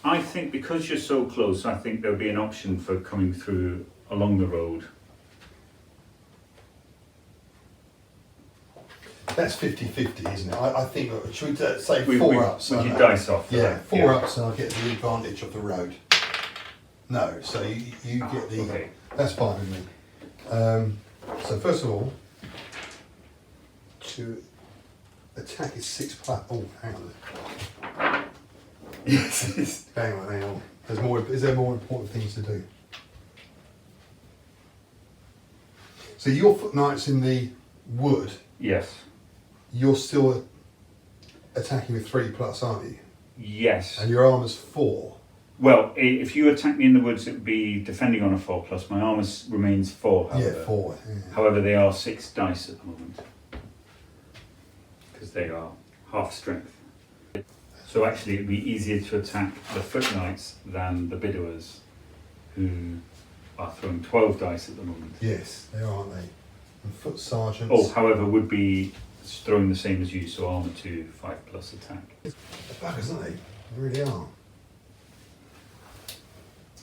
I think because you're so close, I think there'll be an option for coming through along the road. That's 50-50, isn't it? I think, should we say We 4 ups? We I could know. dice off. for Yeah, that, 4 ups and I'll get the advantage of the road. No, so you get the... Okay. That's fine with me. So first of all, to attack is 6+. Oh, hang on. Yes. Hang on. Is there more important things to do? So your foot knights in the wood, Yes. you're still attacking with 3+, aren't you? Yes. And your armour's 4. Well, if you attack me in the woods, it would be defending on a 4+. My armour remains 4. However. Yeah, 4. Yeah. However, they are 6 dice at the moment because they are half strength. So actually, it'd be easier to attack the foot knights than the Bidowers, who are throwing 12 dice at the moment. Yes, they are, aren't they? And foot sergeants. Oh, however, would be throwing the same as you, so armour 2, 5+ attack. They're buggers, aren't they? They really are.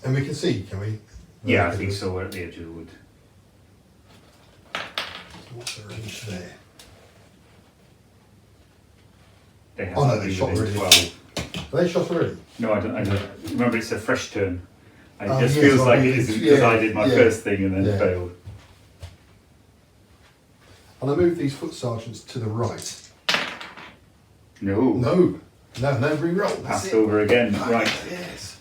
And we can see, can we? Yeah, I think so. We're at the edge of the wood. What's the range there? They have Oh, no, to they be shot within already. 12. Are they shot already? No, I don't. Remember, it's a fresh turn. It Oh, just yes, feels well, like it it's- isn't because I yeah, did my yeah, first thing and then yeah. failed. And I move these foot sergeants to the right. No. No re-roll. That's Passed it. over again. Bugger, Right. Yes.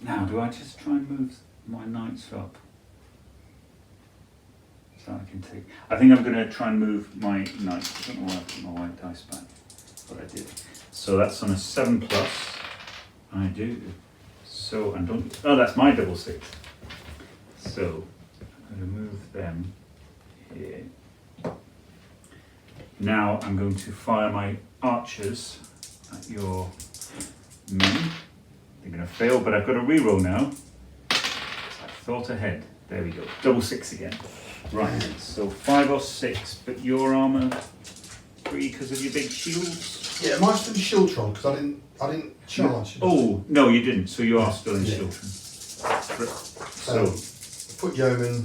Now, do I just try and move my knights up? So I can take. I think I'm going to try and move my knights. I don't know why I put my white dice back, but I did. So that's on a 7+. I do. So and don't. Oh, that's my double 6. So I'm going to move them here. Now I'm going to fire my archers at your men. They're going to fail, but I've got a reroll now. I thought ahead. There we go. Double 6 again. Right. So 5 or 6, but your armour 3 because of your big shields. Yeah, mine's still Chiltron because I didn't charge. Oh no, you didn't. So you are still in Yeah. Chiltron. So foot yeoman,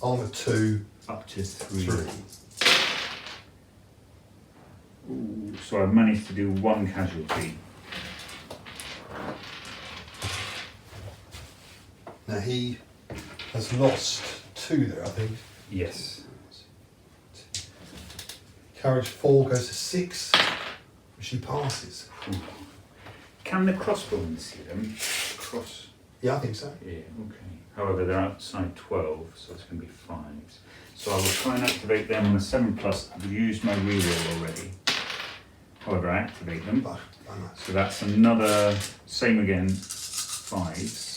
armour 2, up to 3. 3. Ooh, so I've managed to do 1 casualty. Now he has lost 2 there, I think. Yes. Courage 4 goes to 6, which he passes. Can the crossbones see them? cross? Yeah, I think so. Yeah, okay. However, they're outside 12, so it's going to be 5s. So I will try and activate them on a 7+. I've used my reroll already. However, I activate them. But, oh, nice. So that's another, same again, 5s.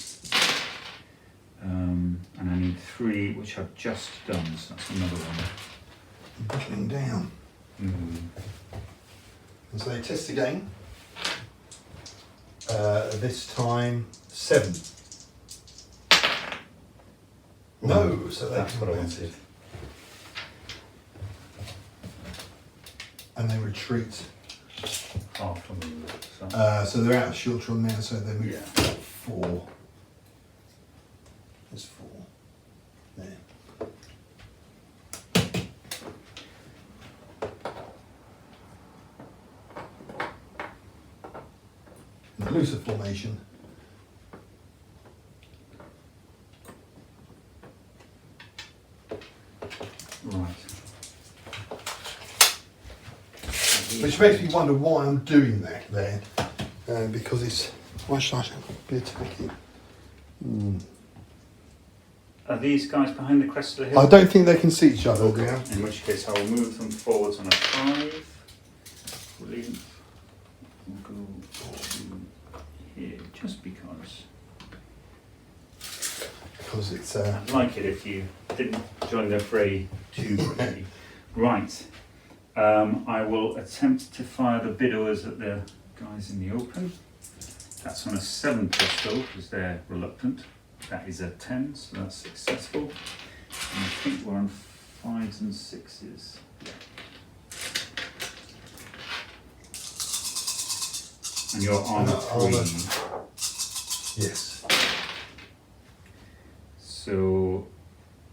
And I need 3, which I've just done, so that's another one. Buckling down. Mm. And so they test again. This time 7. No, so That's what I wanted. And they retreat. Half a move. So they're out of Shiltron now, so they move 4. There's 4. There. In the looser formation, Right. which makes me wonder why I'm doing that there, because it's, why should I be attacking? Are these guys behind the crest of the hill? I don't think they can see each other now. In which case I will move them forwards on a 5. Brilliant. We'll go to here just because. Because it's I'd like it if you didn't join the fray too quickly. Right. I will attempt to fire the Bidowers at the guys in the open. That's on a 7 pistol because they're reluctant. That is a 10, so that's successful. And I think we're on 5s and 6s. And your armor 3. yes. So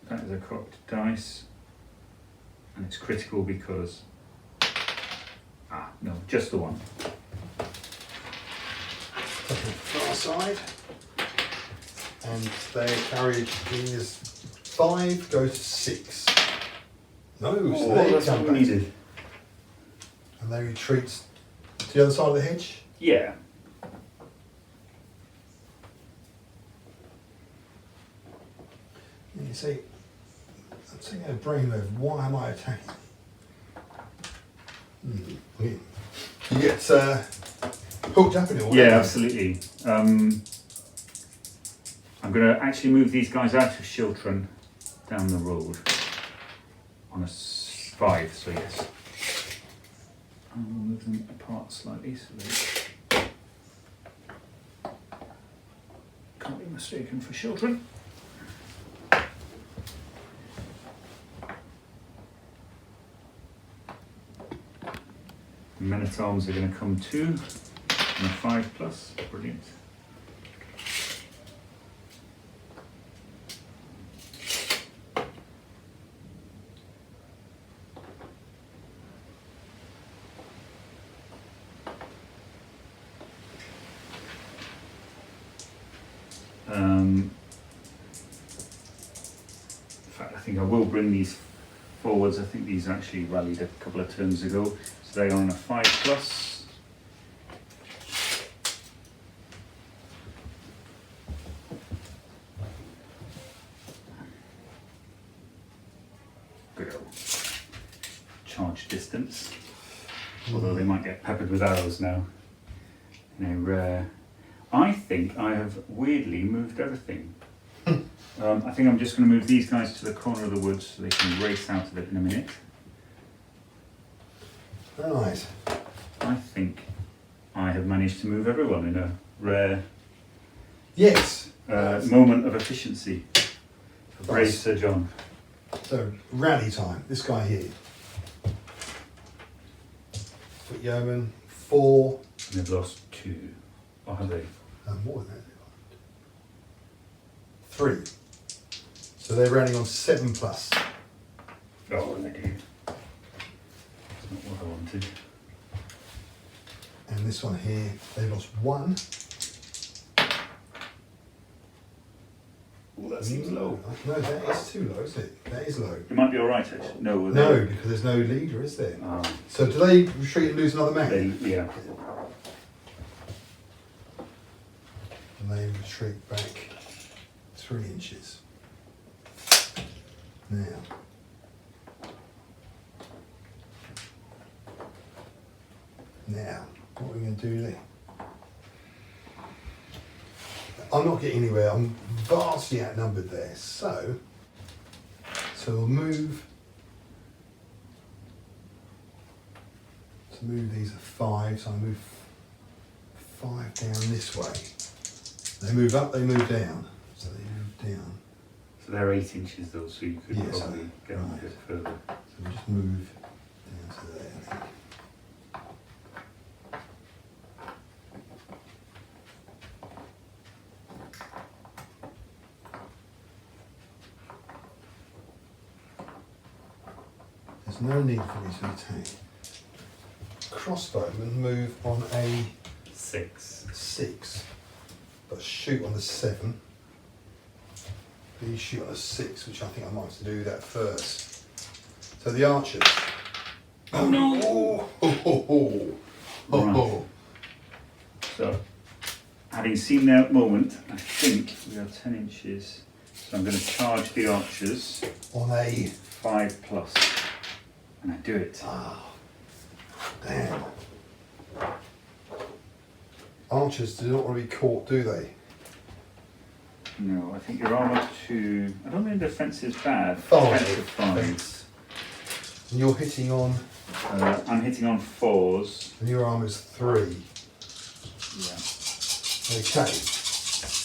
that is a cocked dice. And it's critical because... no, just the one. Far side. And their carriage is 5, goes to 6. No, so they that's come what we back. needed. And they retreat to the other side of the hedge. Yeah. And you see, I'm taking a brainwave. Why am I attacking? You get hooked up in it all. Yeah, don't you? absolutely. I'm going to actually move these guys out of Shiltron down the road on a 5, so yes. I will move them apart slightly so they can't be mistaken for Shiltron. Men-at-Arms are going to come too, on a 5+, brilliant. In fact, I think I will bring these forwards. I think these actually rallied a couple of turns ago. So they are on a 5+. Good old charge distance. Although they might get peppered with arrows now. I think I have weirdly moved everything. I think I'm just going to move these guys to the corner of the woods so they can race out of it in a minute. Right. I think I have managed to move everyone in a rare Yes. moment of efficiency. Brave Sir John. So rally time. This guy here. Foot yeoman 4. And they've lost 2. Or have they? More than that. 3. So they're running on 7+. Oh, they do. That's not what I wanted. And this one here, they lost 1. Oh, that seems low. No, that is too low, isn't it? That is low. It might be alright actually. No, No, because there's no leader, is there? Oh, So do they retreat and lose another man? yeah. and they retreat back 3 inches. Now, what are we going to do there? I'm not getting anywhere. I'm vastly outnumbered there. So we'll move. To move these at 5, so I move 5 down this way. They move up, they move down. So they move down. So they're 8 inches though, so you could Yes, probably get them a bit further. So we just move down to there. I think. There's no need for me to attack. Crossbowmen move on a 6, but shoot on the 7. These shoot on a 6, which I think I might have to do that first. So the archers. Oh no! Oh. So, having seen that moment, I think we are 10 inches. So I'm going to charge the archers On a 5+, and I do it. damn. Archers do not want to be caught, do they? No, I think your armour to. I don't think defence is bad. 5. Defence of 5. And you're hitting on, I'm hitting on 4s. and your armour's 3. Yeah. Okay.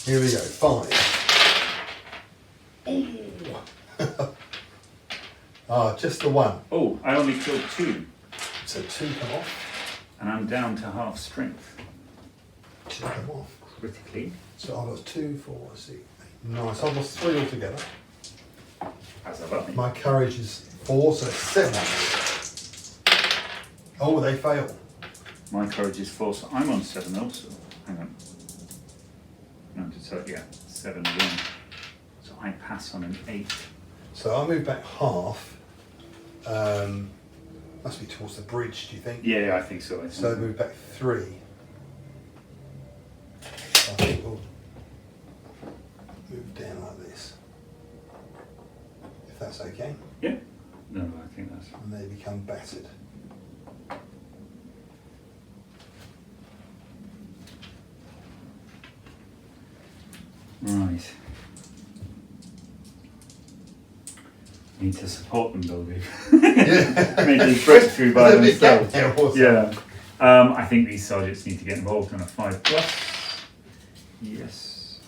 Here we go. 5. Just the 1. Oh, I only killed 2, So 2 come off. and I'm down to half strength. 2 come off. Critically. So I've got 2, 4, 6, 8, 9. So I've lost 3 altogether. As a lucky. My courage is 4, so it's 7. Oh, they fail. My courage is 4, so I'm on 7 also. Hang on. No, so yeah, 7 again. So I pass on an 8. So I move back half. Must be towards the bridge, do you think? Yeah, I think so. So I move back 3. I think we'll move down like this. If that's okay. Yeah. No, I think that's. And they become battered. Right. Need to support them, Bilby. Yeah. Make this breakthrough by There's a big gap themselves. there also. Yeah. I think these sergeants need to get involved on a 5+. Yes.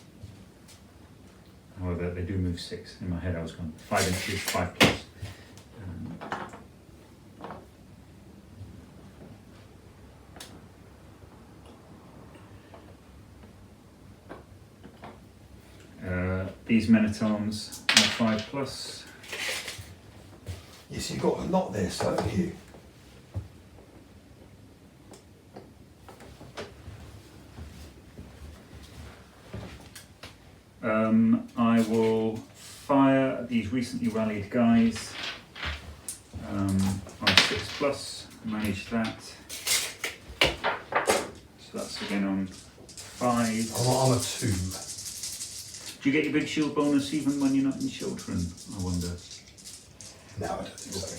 However, they do move 6. In my head, I was going 5 inches, 5+. These men-at-arms are 5+. Yes, you've got a lot there, so have you. I will fire at these recently rallied guys on 6+, manage that. So that's again on 5. I'm a 2. Do you get your big shield bonus even when you're not in children, I wonder? No, I don't think so.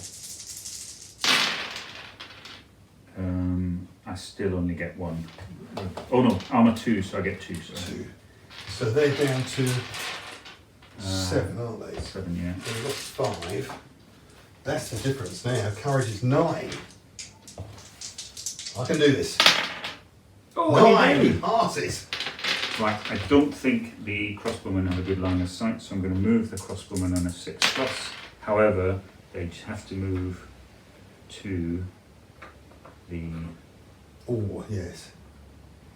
I still only get 1. Oh no, armour 2, so I get 2. Sorry. 2. So they're down to 7, aren't they? 7, yeah. They've got 5. That's the difference now. Courage is 9. I can do this. Oh, 9 passes. Right, I don't think the crossbowmen have a good line of sight, so I'm going to move the crossbowmen on a 6+. However, they just have to move to the. Oh, yes.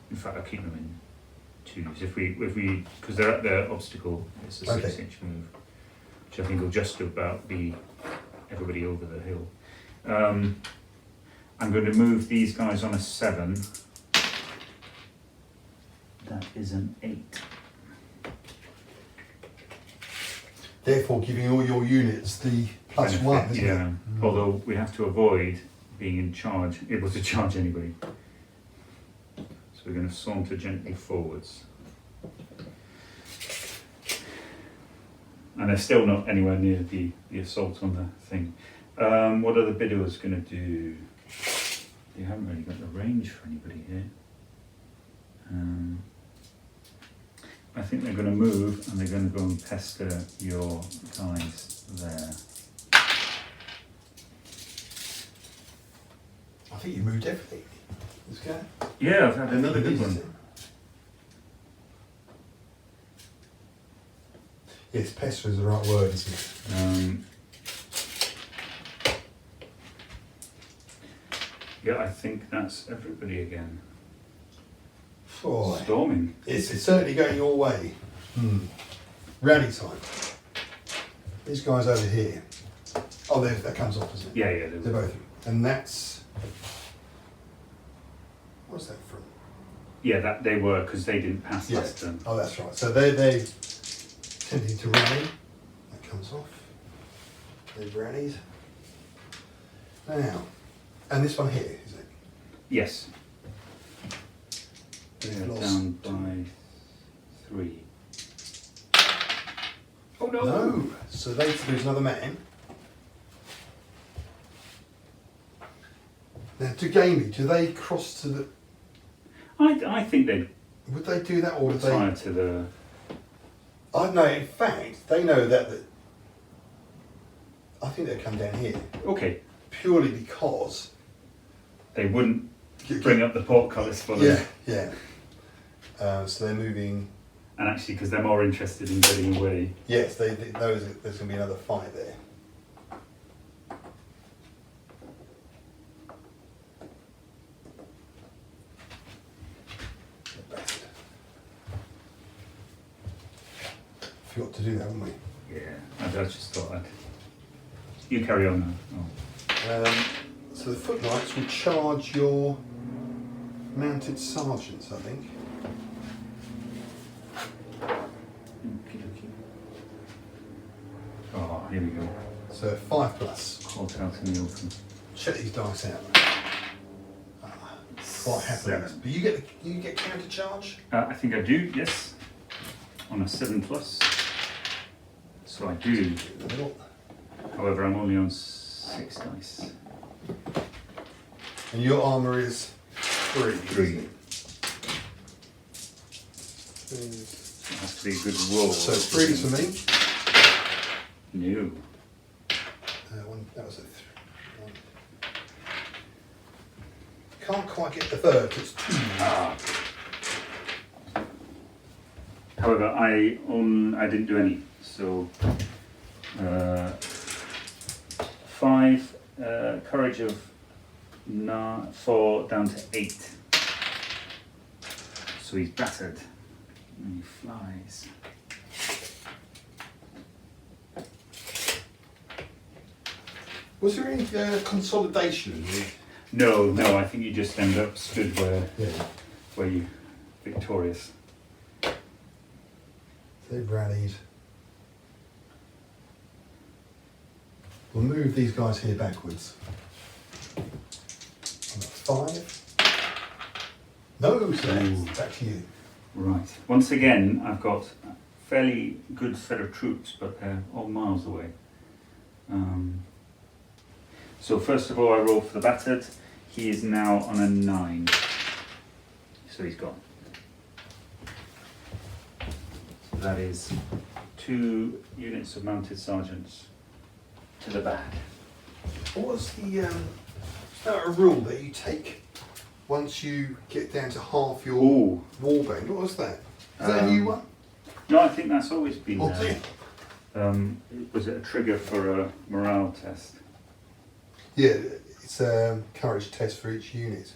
In fact, I'll keep them in 2s. If we, because they're at their obstacle, it's a 6-inch move, which I think will just about be everybody over the hill. I'm going to move these guys on a 7. That is an 8. Therefore, giving all your units the +1, isn't yeah. it? Although we have to avoid being in charge, able to charge anybody. So we're going to saunter gently forwards. And they're still not anywhere near the assault on the thing. What are the Bidors going to do? They haven't really got the range for anybody here. I think they're going to move and they're going to go and pester your guys there. I think you moved everything. Let's go. Yeah, I've had another good one. Yes, pester is the right word, isn't it? Yeah, I think that's everybody again. Boy. Storming. It's certainly going your way. Rally time. These guys over here. Oh, that comes off, isn't it? Yeah, They're both. And that's. What's that from? Yeah, that they were because they didn't pass last turn. Oh, that's right. So they tending to rally. That comes off. They've rallied. Now, and this one here, is it? Yes. They're Lost down by 3. Oh no! No. So they lose another man. Now, to Gamey, do they cross to the? I think they'd Would they do that, or would they? retire to the. I know. In fact, they know that. I think they'd come down here Okay, purely because. they wouldn't bring up the portcullis for them. Yeah. So they're moving. And actually, because they're more interested in getting away. Yes, there's going to be another fight there. Forgot to do that, haven't we? Yeah, I just thought I'd. You carry on now. Oh. So the footlights will charge your mounted sergeants, I think. Okey-dokey. Oh, here we go. So 5+. Caught out in the open. Check these dice out. Quite happy. 7. But you get counter charge. I think I do, yes. On a 7+. So I do. However, I'm only on 6 dice. And your armour is 3. 3. It has to be a good roll. So 3's for me. No. That was a 3. Can't quite get the third. It's 2. However, I didn't do any. So 5, courage of 4 down to 8. So he's battered and he flies. Was there any consolidation? No, I think you just end up stood where you victorious. They've rallied. We'll move these guys here backwards. 5. No, so back to you. Right. Once again, I've got a fairly good set of troops, but they're all miles away. So first of all, I roll for the battered. He is now on a 9. So he's gone. So that is 2 units of mounted sergeants to the bad. What was the, is that a rule that you take once you get down to half your warband? What was that? Is that a new one? No, I think that's always been there. Yeah. Was it a trigger for a morale test? Yeah, it's a courage test for each unit.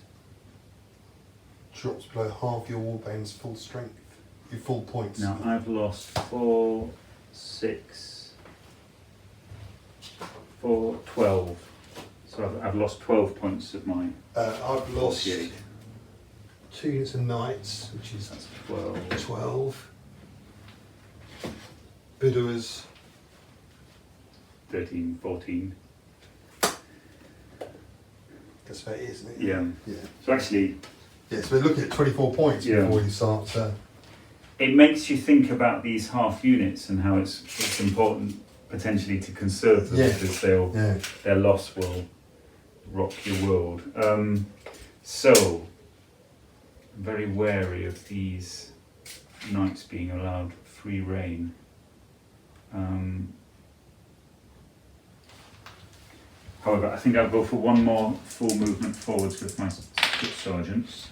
Drops below half your warband's full strength, your full points. Now I've lost 4, 6, 4, 12. So I've lost 12 points of mine. I've lost 48. 2 units of knights, which is That's 12. 12. Bidors. 13, 14. That's about it, isn't it? Yeah. Yeah. So actually, Yeah, so we're looking at 24 points Yeah. before you start. it makes you think about these half units and how it's important potentially to conserve them, Yeah. because Yeah. their loss will rock your world. So, I'm very wary of these knights being allowed free rein. However, I think I'll go for one more full movement forwards with my foot sergeants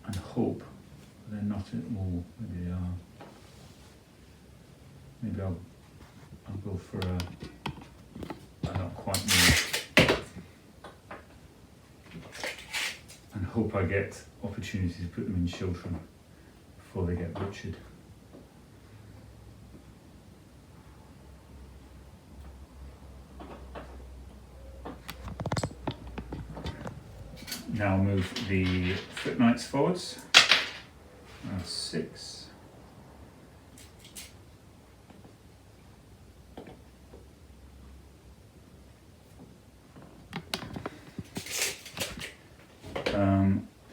and hope they're not at all. Maybe they are. Maybe I'll go for a not quite move and hope I get opportunity to put them in children before they get butchered. Now move the foot knights forwards. 6.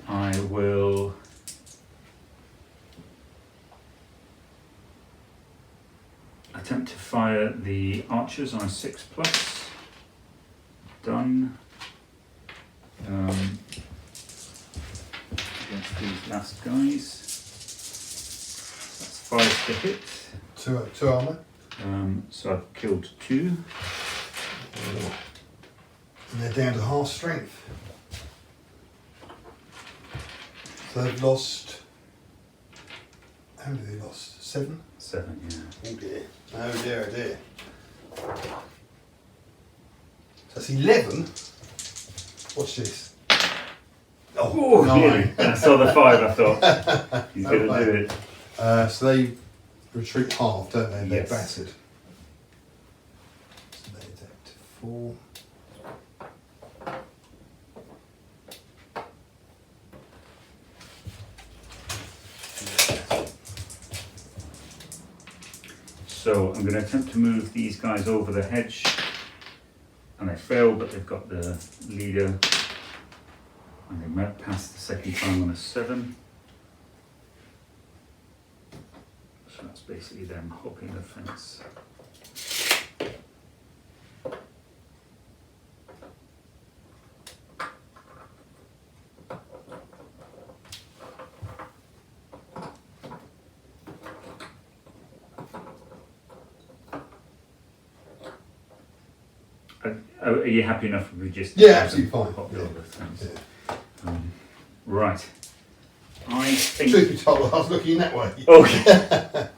I will attempt to fire the archers on a 6+. Done. Against these last guys. That's 5 to hit. 2 armour. So I've killed 2. And they're down to half strength. So they've lost. How many have they lost? 7? 7, yeah. Oh dear. Oh dear, oh dear. So that's 11. Watch this. Oh, 9. really? I saw the 5, I thought. He's going to do it. So they retreat half, don't they? They're Yes. battered. So they're down to 4. So I'm going to attempt to move these guys over the hedge, and they fail, but they've got the leader, and they might pass the second time on a 7. So that's basically them hopping the fence. Are you happy enough if we just Yeah, absolutely fine. hop Yeah. over the fence? Yeah. Right. I think. Truth be told, I was looking that way. Okay.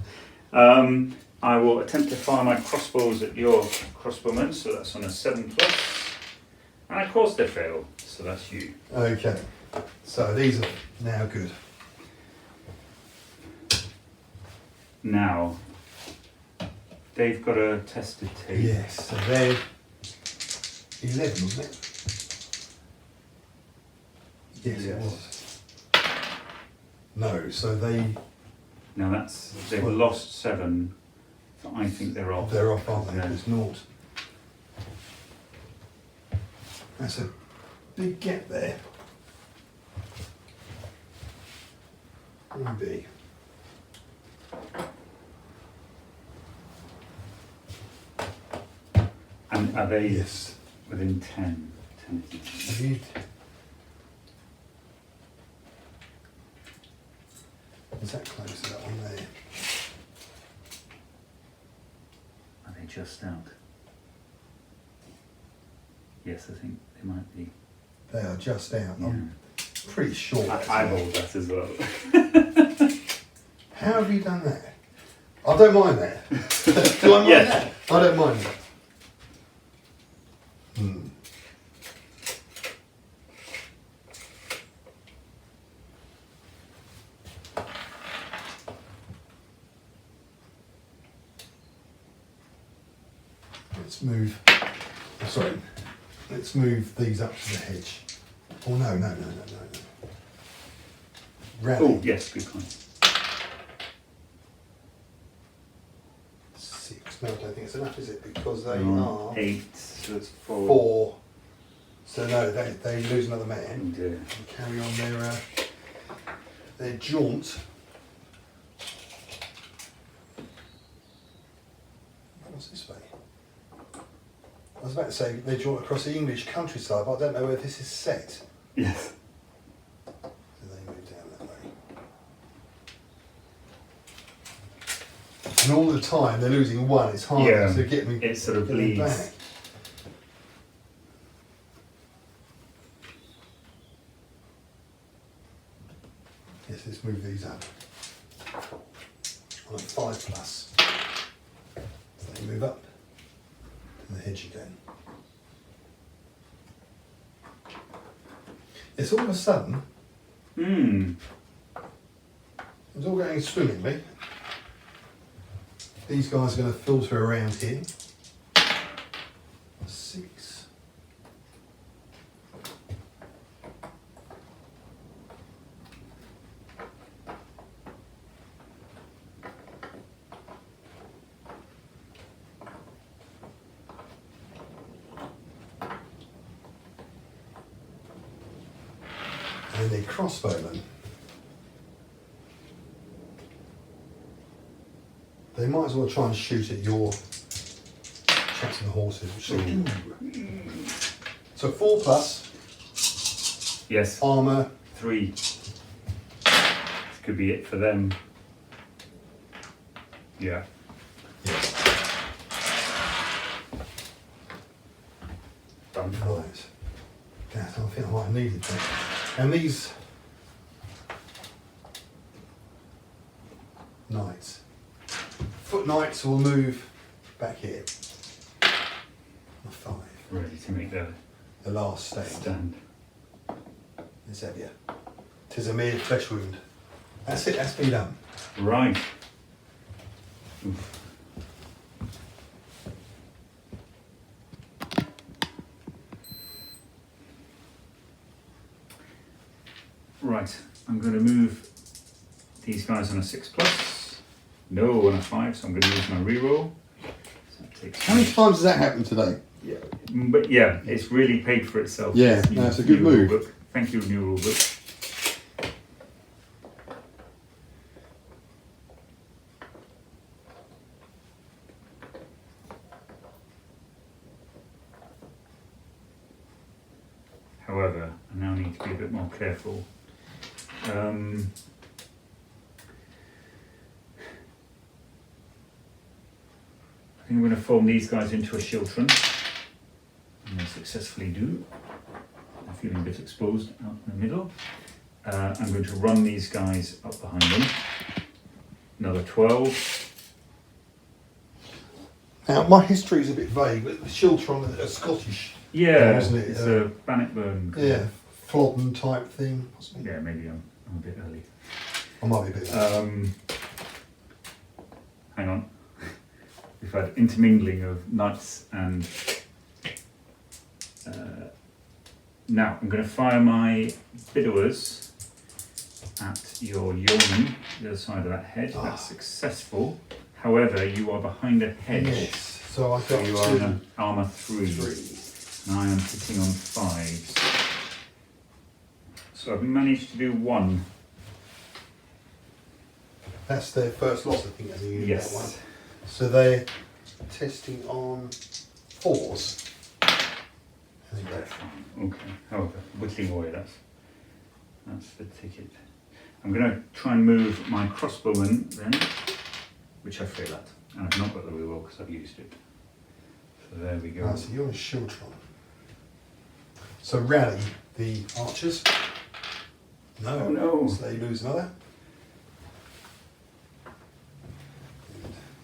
I will attempt to fire my crossbows at your crossbowmen, so that's on a 7+. And I caused a fail, so that's you. Okay. So these are now good. Now, they've got a tested tape. Yes, so they're 11, wasn't it? Yes, it was. No, so they... Now they've lost 7, so I think they're off. They're off, aren't they? Yeah. It's naught. That's a big gap there. Maybe. And are they Yes. within 10? 10 Have you... Is that close to that one there? Are they just out? Yes, I think they might be. They are just out. Yeah. I'm pretty sure. I eyeballed that as well. How have you done that? I don't mind that. Do I mind Yes. that? I don't mind that. Let's move. Oh, sorry. Let's move these up to the hedge. Oh no, no, no, no, no, no. Rally. Oh, yes, good point. 6. No, I don't think it's enough, is it? Because they Oh, are 8, so it's 4. 4. So no, they lose another man. And, And carry on their jaunt. I was about to say they draw across the English countryside, but I don't know where this is set. Yes. So they move down that way. And all the time they're losing one, it's harder to get me it sort of get them bleeds. back. Yes, let's move these up. On a 5+. So they move up and the hedge again. It's all of a sudden, it's all going swimmingly. These guys are going to filter around here. 6. And the crossbowmen, they might as well try and shoot at your chaps and horses, which they do. So 4+, Yes. armour, 3. This could be it for them. Yeah. Done. right. God, I think I might have needed that. And these knights, foot knights will move back here. A 5. Ready to make the The last stand. stand. Is that yeah? 'Tis a mere flesh wound. That's it. That's me done. Right. Oof. Right, I'm going to move these guys on a 6+. No, on a 5, so I'm going to use my reroll. So that takes How many times has that happened today? Yeah, but yeah, it's really paid for itself. Yeah, This no, it's a good new move. rulebook. Thank you, new rulebook. However, I now need to be a bit more careful. I think I'm going to form these guys into a Shiltron, and they successfully do. I'm feeling a bit exposed out in the middle. I'm going to run these guys up behind them. Another 12. Now my history is a bit vague, but the Shiltron are Scottish. Yeah, Wasn't it? it's a Bannockburn. Yeah, Flodden type thing. Possibly. Yeah, maybe I'm a bit early. I might be a bit. Hang on. We've had intermingling of knights and... now, I'm going to fire my Bidowers at your yeoman, the other side of that hedge. That's successful. However, you are behind a hedge. Yes. So I So got you are on an armour 3. And I am sitting on 5s. So I've managed to do 1. That's their first loss, I think, as a unit. Yes. That one. So they're testing on 4s. There you go. Okay, however, Whittling Warrior, that's the ticket. I'm going to try and move my crossbowman then, which I fail at. And I've not got the reroll because I've used it. So there we go. Right, so you're a Shiltron. So rally the archers. No. Oh, no. So they lose another.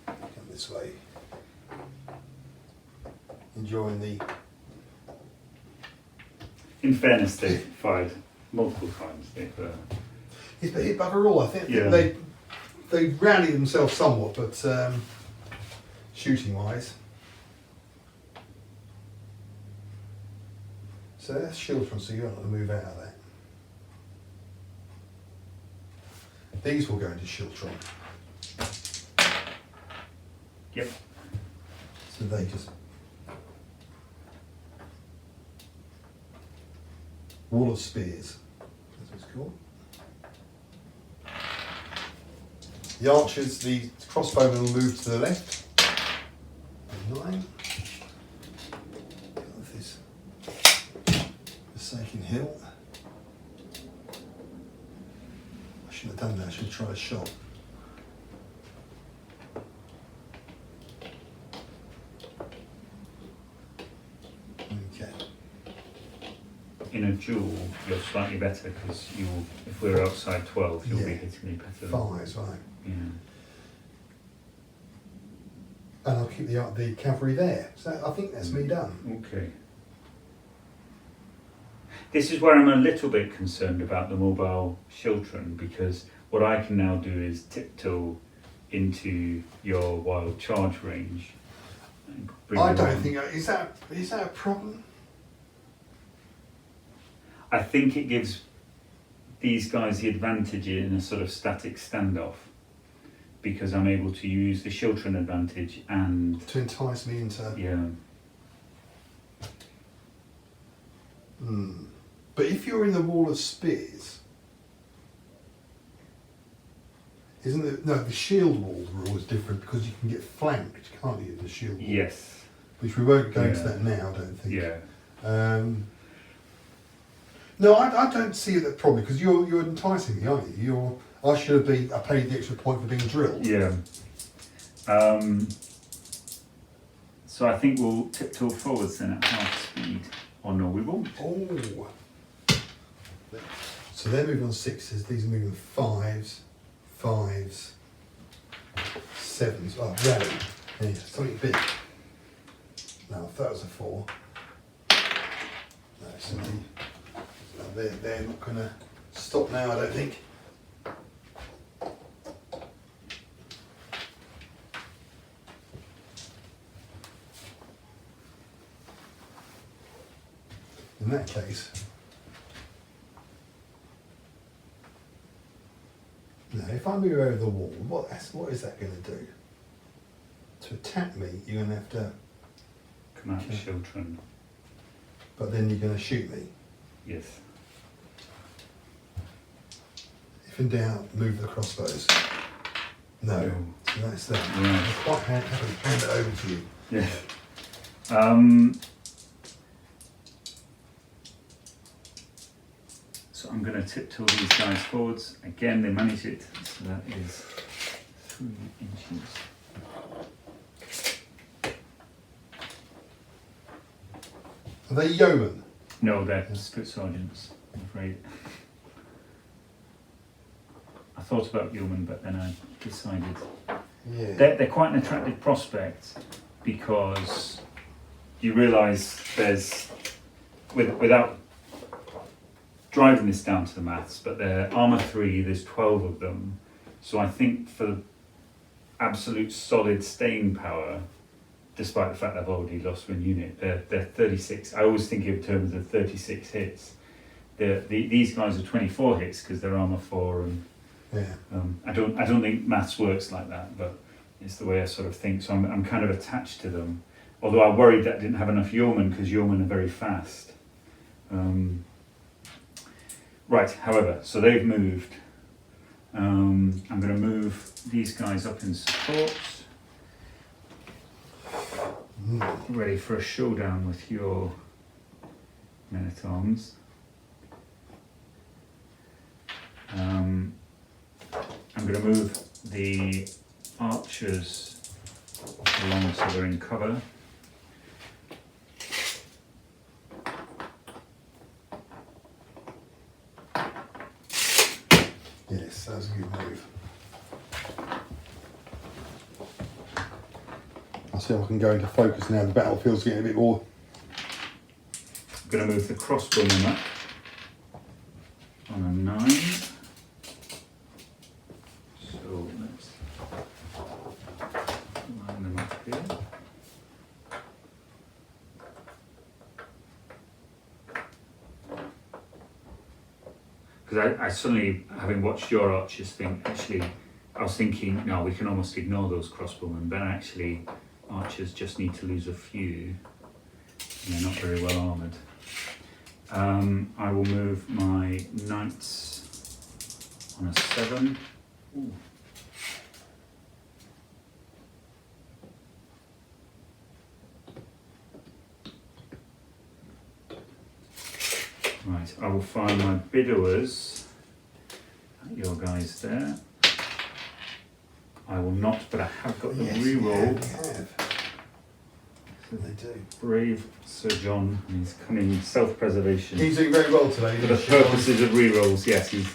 And come this way. Enjoying the... In fairness, they've fired multiple times. It's a hit bugger all, I think. Yeah. They rally themselves somewhat, but shooting wise. So that's Shiltron, so you're not going to move out of that. These will go into Shiltron. Yep. So they just... Wall of Spears, that's what it's called. The archers, the crossbowmen will move to the left. 9. Got this forsaken hill. I shouldn't have done that, I should have tried a shot. Okay. In a duel, you're slightly better because you'll, if we're outside 12, you'll be hitting me better. 5, right. Yeah. And I'll keep the cavalry there. So I think that's me done. Okay. This is where I'm a little bit concerned about the mobile Shiltron, because what I can now do is tiptoe into your wild charge range. I don't think is that a problem? I think it gives these guys the advantage in a sort of static standoff, because I'm able to use the Shiltron advantage and To entice me into. yeah. But if you're in the wall of spears, isn't it? No, the shield walls are always different because you can get flanked, can't you? The shield wall. Yes. Which we won't go into that now, I don't think. Yeah. No, I don't see the problem because you're enticing me, aren't you? I should have I paid the extra point for being drilled. Yeah. So I think we'll tiptoe forwards then at half speed. Or no, we won't. Oh. So they're moving on 6s, these are moving 5s, 5s, 7s. Oh, rally. Yeah, something big. No, I thought it was a 4. No, so they're not going to stop now, I don't think. In that case, now if I move over the wall, what is that going to do? To attack me, you're going to have to, Come out, Shiltron. but then you're going to shoot me. Yes. If in doubt, move the crossbows. No, No. so that's that. Yeah. I'm quite happy to hand it over to you. Yeah. So I'm going to tiptoe these guys forwards. Again, they manage it, so that is 3 inches. Are they yeomen? No, they're split sergeants, I'm afraid. I thought about yeomen, but then I decided Yeah. they're quite an attractive prospect because you realise there's, without driving this down to the maths, but they're armour 3, there's 12 of them. So I think for absolute solid staying power, despite the fact they've already lost 1 unit, they're 36. I always think in terms of 36 hits. These guys are 24 hits because they're armour 4, and Yeah. I don't think maths works like that, but it's the way I sort of think. So I'm kind of attached to them. Although I worried that I didn't have enough yeomen because yeomen are very fast. Right, however, so they've moved. I'm going to move these guys up in support. Ready for a showdown with your men-at-arms. I'm going to move the archers along so they're in cover. Yes, that was a good move. I'll see if I can go into focus now. The battlefield's getting a bit more. I'm going to move the crossbowmen up on a 9. So let's line them up here. Because I suddenly, having watched your archers, I was thinking, no, we can almost ignore those crossbowmen, but actually archers just need to lose a few, and they're not very well armoured. I will move my knights on a 7. Ooh. Right, I will find my bidowers. Your guys there. I will not, but I have got the reroll. We have. They do. Brave Sir John, and he's coming self-preservation. He's doing very well today. For the purposes of rerolls, yes, he's.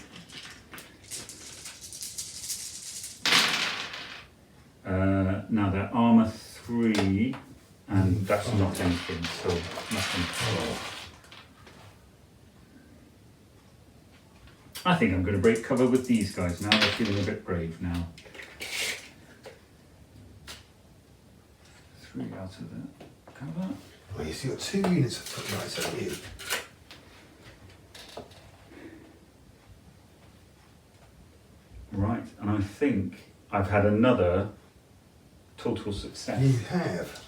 Now they're armour 3, and that's not anything, so nothing. I think I'm going to break cover with these guys now. They're feeling a bit brave now. 3 out of the cover. Oh, yes, you've got 2 units of footlights, haven't you? Right, and I think I've had another total success. You have.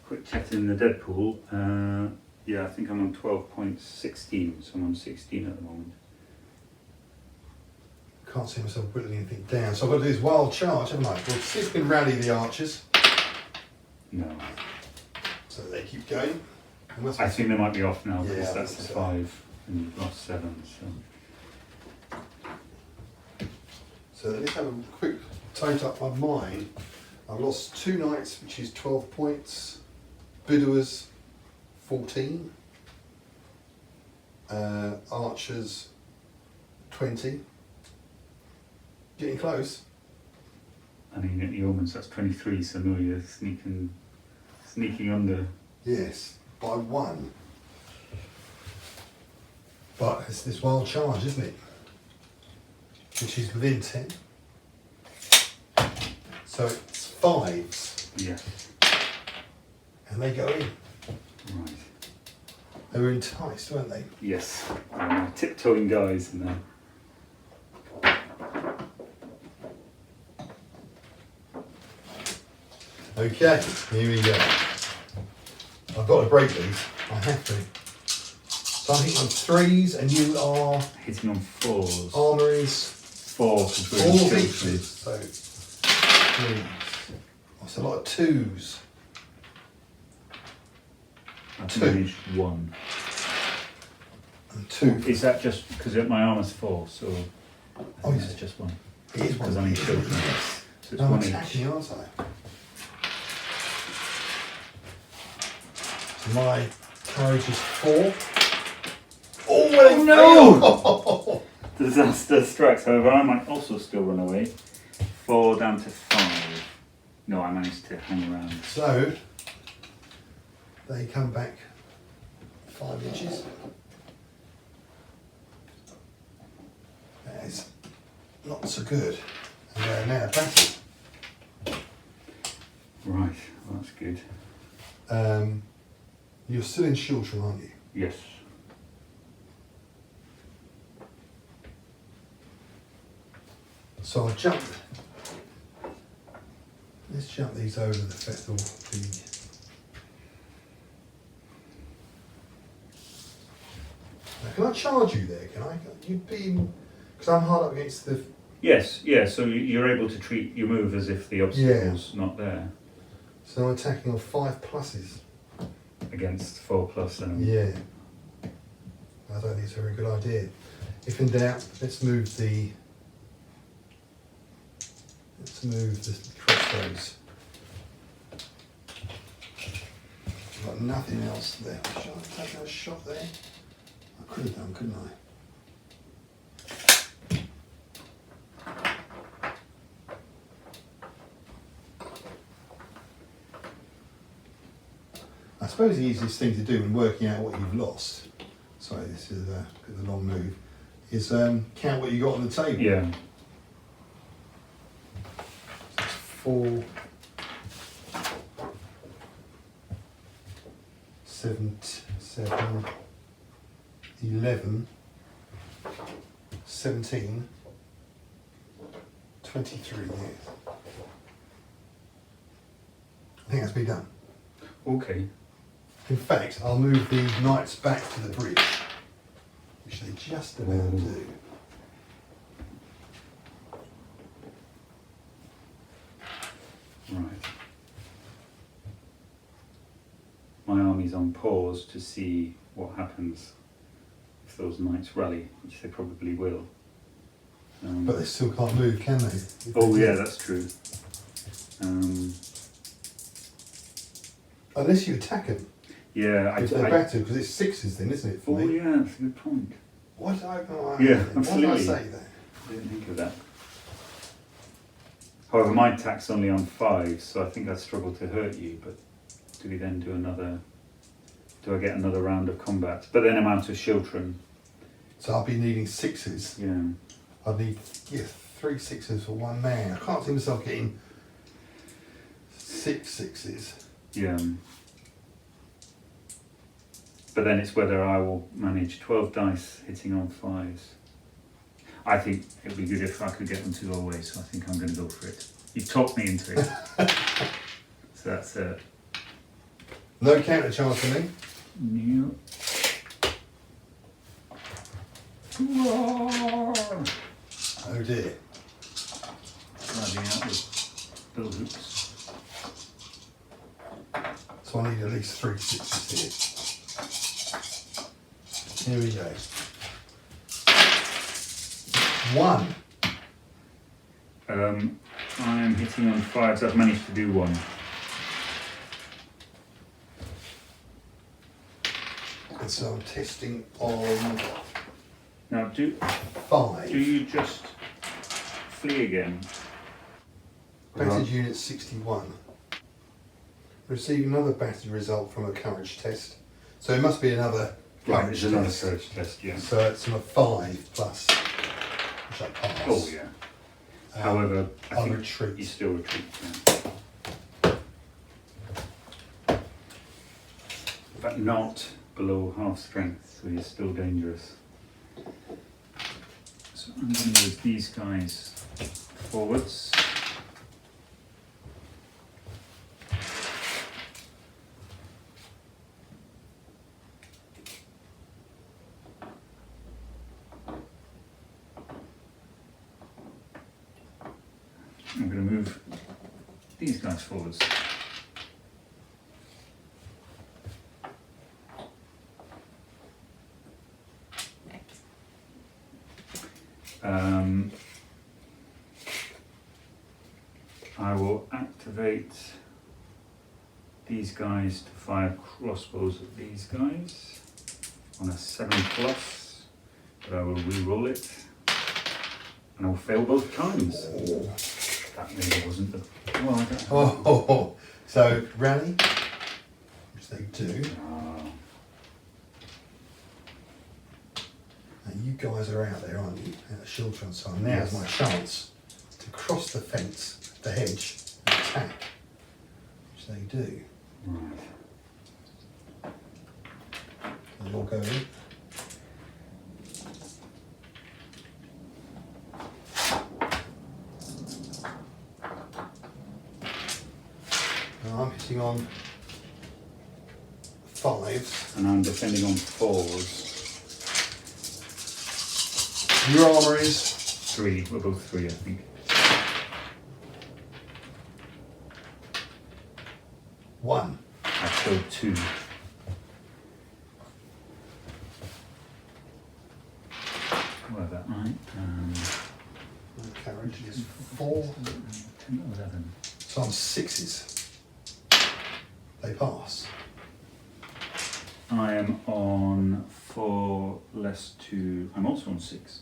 Quick check in the Deadpool. Yeah, I think I'm on 12.16, so I'm on 16 at the moment. Can't see myself putting anything down, so I've got to do this wild charge, haven't I? Well, see if we can rally the archers, No. so they keep going. I think they might be off now because Yeah, I that's think the so. 5 and you've lost 7. So let's have a quick total up my mine. I've lost 2 knights, which is 12 points. Bidowers, 14. Archers, 20. Getting close. I mean, at the omens that's 23, so no, you're sneaking under. Yes, by 1. But it's this wild charge, isn't it? Which is within 10. So it's 5s, Yes. and they go in. Right. They were enticed, weren't they? Yes. Tiptoeing guys in there. Okay, here we go. I've got to break these. I have to. So I think I'm 3s, and you are Hitting on 4s. armories. 4 because we're in 4 infantry. features. So 3s. That's a lot of 2s. I've 2. managed 1. And 2. Is that just because my armour's 4, so Oh, this yes. is just 1? It is Because 1. I'm in children. Yes. So it's I'm 1 attacking, each. aren't I? So my courage is 4. Oh, Oh, no! Disaster strikes. However, I might also still run away. 4 down to 5. No, I managed to hang around. So they come back 5 inches. That is not so good. And they're now battered. Right, well, that's good. You're still in Shiltram, aren't you? Yes. So I'll jump. Let's jump these over the Fethel. Now, can I charge you there? Can I? You'd be, because I'm hard up against the. Yes, yeah, so you're able to treat your move as if the obstacle's not there So I'm attacking on 5 pluses. against 4 plus. Yeah. I don't think it's a very good idea. If in doubt, let's move the crossbows. I've got nothing else there. Should I take a shot there? I could have done, couldn't I? I suppose the easiest thing to do when working out what you've lost, sorry, this is a long move, is count what you got on the table. Yeah. So it's 4, 7, 11, 17, 23 years. I think that's me done. Okay. In fact, I'll move the knights back to the bridge, which they just about do. Right. My army's on pause to see what happens if those knights rally, which they probably will. But they still can't move, can they? Oh yeah, that's true. Unless you attack them. Yeah, If they're battered, because it's sixes then, isn't it? For oh me? yeah, that's a good point. Why did I? Yeah, Why did I absolutely. say that? I didn't think of that. However, my attack's only on 5, so I think I'd struggle to hurt you, but do we then do another... Do I get another round of combat? But then I'm out of Shiltron. So I'll be needing sixes. Yeah. I'd need 3 sixes for one man. I can't see myself getting 6 sixes. Yeah. But then it's whether I will manage 12 dice hitting on 5s. I think it would be good if I could get them to go away, so I think I'm going to go for it. You've talked me into it. So that's No counter charge for me. new. Oh dear. Driving out with bill hoops. So I need at least 3 sixes here. Here we go. 1. I'm hitting on 5s. I've managed to do 1. And so I'm testing on Now, do 5. you just flee again? Battered unit 61. Receive another battered result from a courage test. So it must be another Right, courage it's another test. courage test, yeah. So it's on a 5 plus, which I pass. Oh, yeah. However, I I'll think retreat. you still retreat. Yeah. But not below half strength, so you're still dangerous. So I'm going to move these guys forwards. I'm going to move these guys forwards. I will activate these guys to fire crossbows at these guys on a 7+, but I will re-roll it and I'll fail both times. That maybe wasn't the... Well, I don't know. Oh, so rally, which they do. Now you guys are out there, aren't you? Out of Shiltron, so now's my chance to cross the fence, the hedge, and attack, which they do. Right. They all go in. Now I'm hitting on 5s. And I'm defending on 4s. Your armour is 3, we're both 3 I think. 1. I killed 2. Well, that right. My carriage is 4. 10, 11. So I'm 6s. They pass. I am on 4 less 2. I'm also on 6.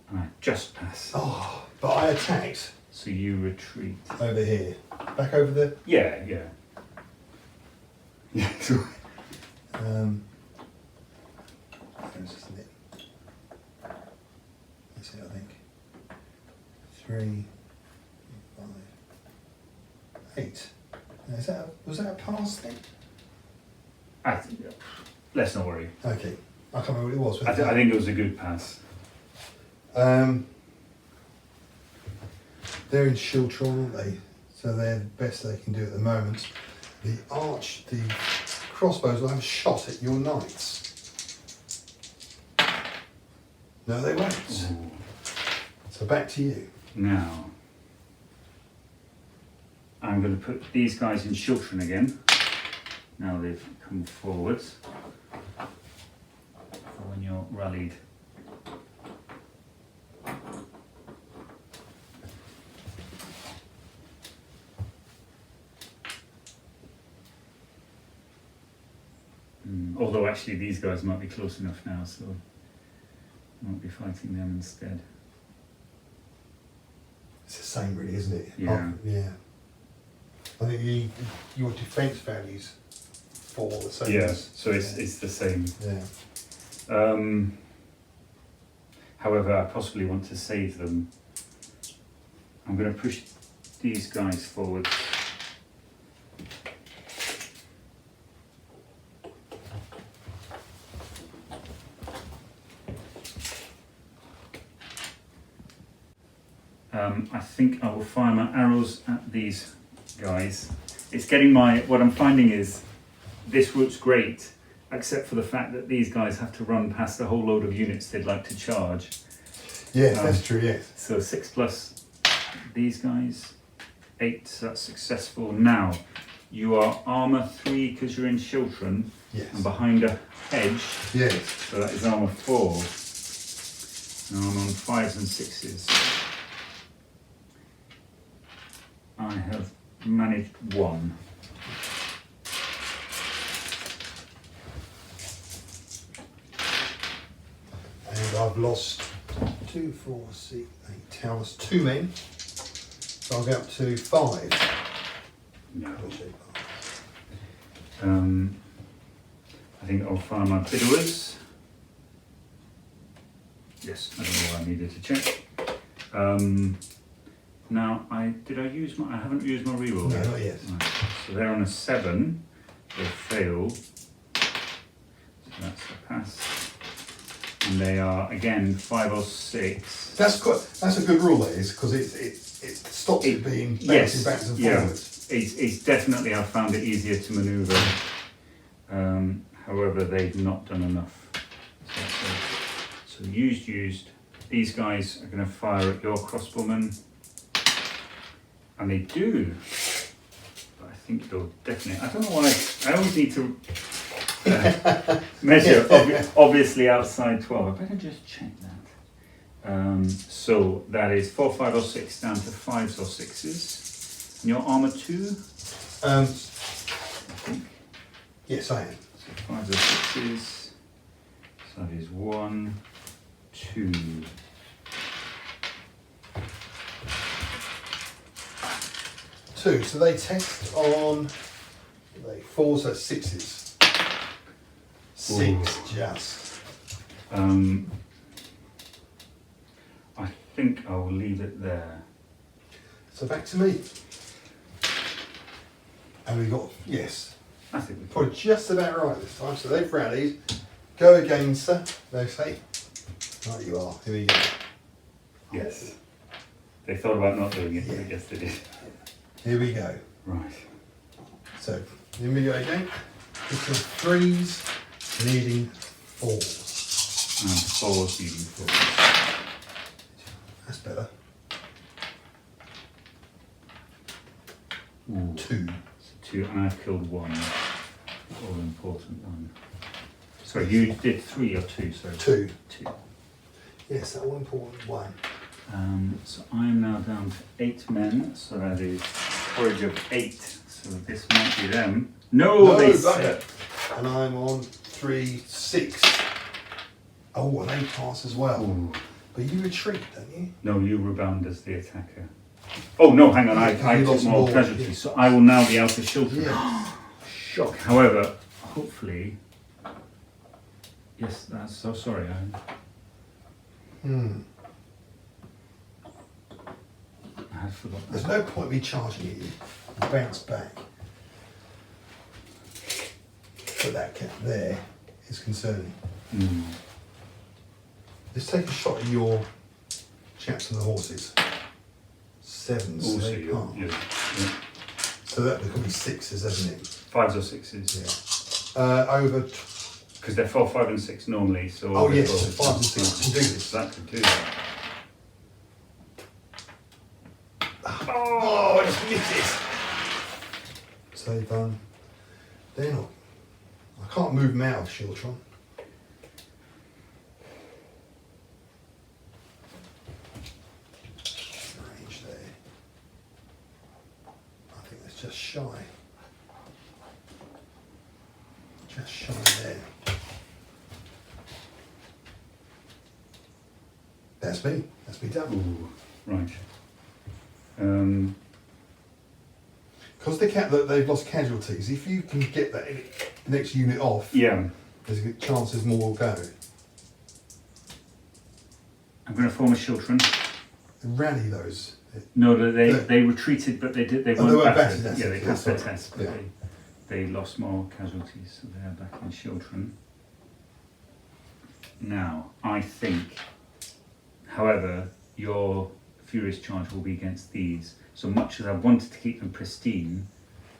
And I just pass. Oh, but I attacked So you retreat. over here. Back over the... Yeah, yeah. Yeah, so isn't it? That's it, I think. 3, 5, 8. Now, was that a pass then? I think, let's not worry. Okay. I can't remember what it was. I think it was a good pass. They're in Shiltron, aren't they? So they're the best they can do at the moment. The crossbows will have a shot at your knights. No, they won't. Ooh. So back to you. Now, I'm going to put these guys in Shiltron again. Now they've come forwards for when you're rallied. Although actually these guys might be close enough now, so I won't be fighting them instead. It's the same really, isn't it? Yeah. Yeah. I think your defence values for the same. Yeah, so it's the same. Yeah. However, I possibly want to save them. I'm going to push these guys forward. I think I will fire my arrows at these guys. It's getting what I'm finding is this route's great, except for the fact that these guys have to run past a whole load of units they'd like to charge. Yeah, that's true, yes. So 6 plus these guys, 8, so that's successful. Now, you are armour 3 because you're in Chiltern, Yes. and behind a hedge, Yes. so that is armour 4. Now I'm on 5s and 6s. I have managed 1. And I've lost 2, 4, 6, 8 towers, 2 men. So I'll go up to 5. No. I think I'll fire my Bidderers. Yes, I don't know why I needed to check. Now, I haven't used my reroll No, yet. not yet. Right. So they're on a 7, they fail. So that's a pass. And they are, again, 5 or 6. That's a good rule, that is, because it stops it being bouncing backwards and forwards. It's definitely, I've found it easier to manoeuvre. However, they've not done enough. So used. These guys are going to fire at your crossbowmen. And they do. But I think they'll definitely, I don't know why, I always need to measure, obviously outside 12. I better just check that. So that is 4, 5 or 6 down to 5s or 6s. And your armour 2? I think. Yes, I am. So 5s or 6s. So that is 1, 2. So they test on 4s, so 6s. 6 Ooh. just. I think I will leave it there. So back to me. And we got, yes, I think we probably just about right this time. So they've rallied. Go again, sir, they say. Right, you are. Here we go. Yes. They thought about not doing it, Yeah. but yes they did. Here we go. Right. So, here we go again. This is 3s leading 4s. And 4s leading 4s. That's better. Ooh. 2. So 2, and I've killed 1. All important one. Sorry, you did 3 or 2, sorry. 2. 2. Yes, that all important 1. So I am now down to 8 men, so that is courage of 8. So this might be them. No, they said. And I'm on 3, 6. Oh, and they pass as well. Ooh. But you retreat, don't you? No, you rebound as the attacker. Oh no, hang on, I you took lost more more, casualties, yes. so I will now be out of Chiltern. Yes. Shock. However, hopefully, yes, that's so sorry. I had forgotten. There's no point me charging at you. You bounce back. But that cat there is concerning. Mm. Let's take a shot at your chaps and the horses. 7s, so Also, they can't. yeah. So that could be 6s, hasn't it? 5s or 6s. Yeah. Over. Because they're 4, 5 and 6 normally, so... Oh yes, so 5s and 6s can do this. So that could do that. Oh, I just missed it. So they've done They're not. I can't move them out of Shieldtron. Range there. I think that's just shy. Just shy there. That's me. That's me done. Ooh, right. Because they've lost casualties, if you can get that next unit off, Yeah. there's a good chances more will go. I'm going to form a Shiltron. Rally those. No, they retreated, but they weren't they weren't battered. battered, Yeah, they passed their sorry. test, but Yeah. they lost more casualties, so they're back in Shiltron. Now, I think, however, your Furious Charge will be against these. So much as I wanted to keep them pristine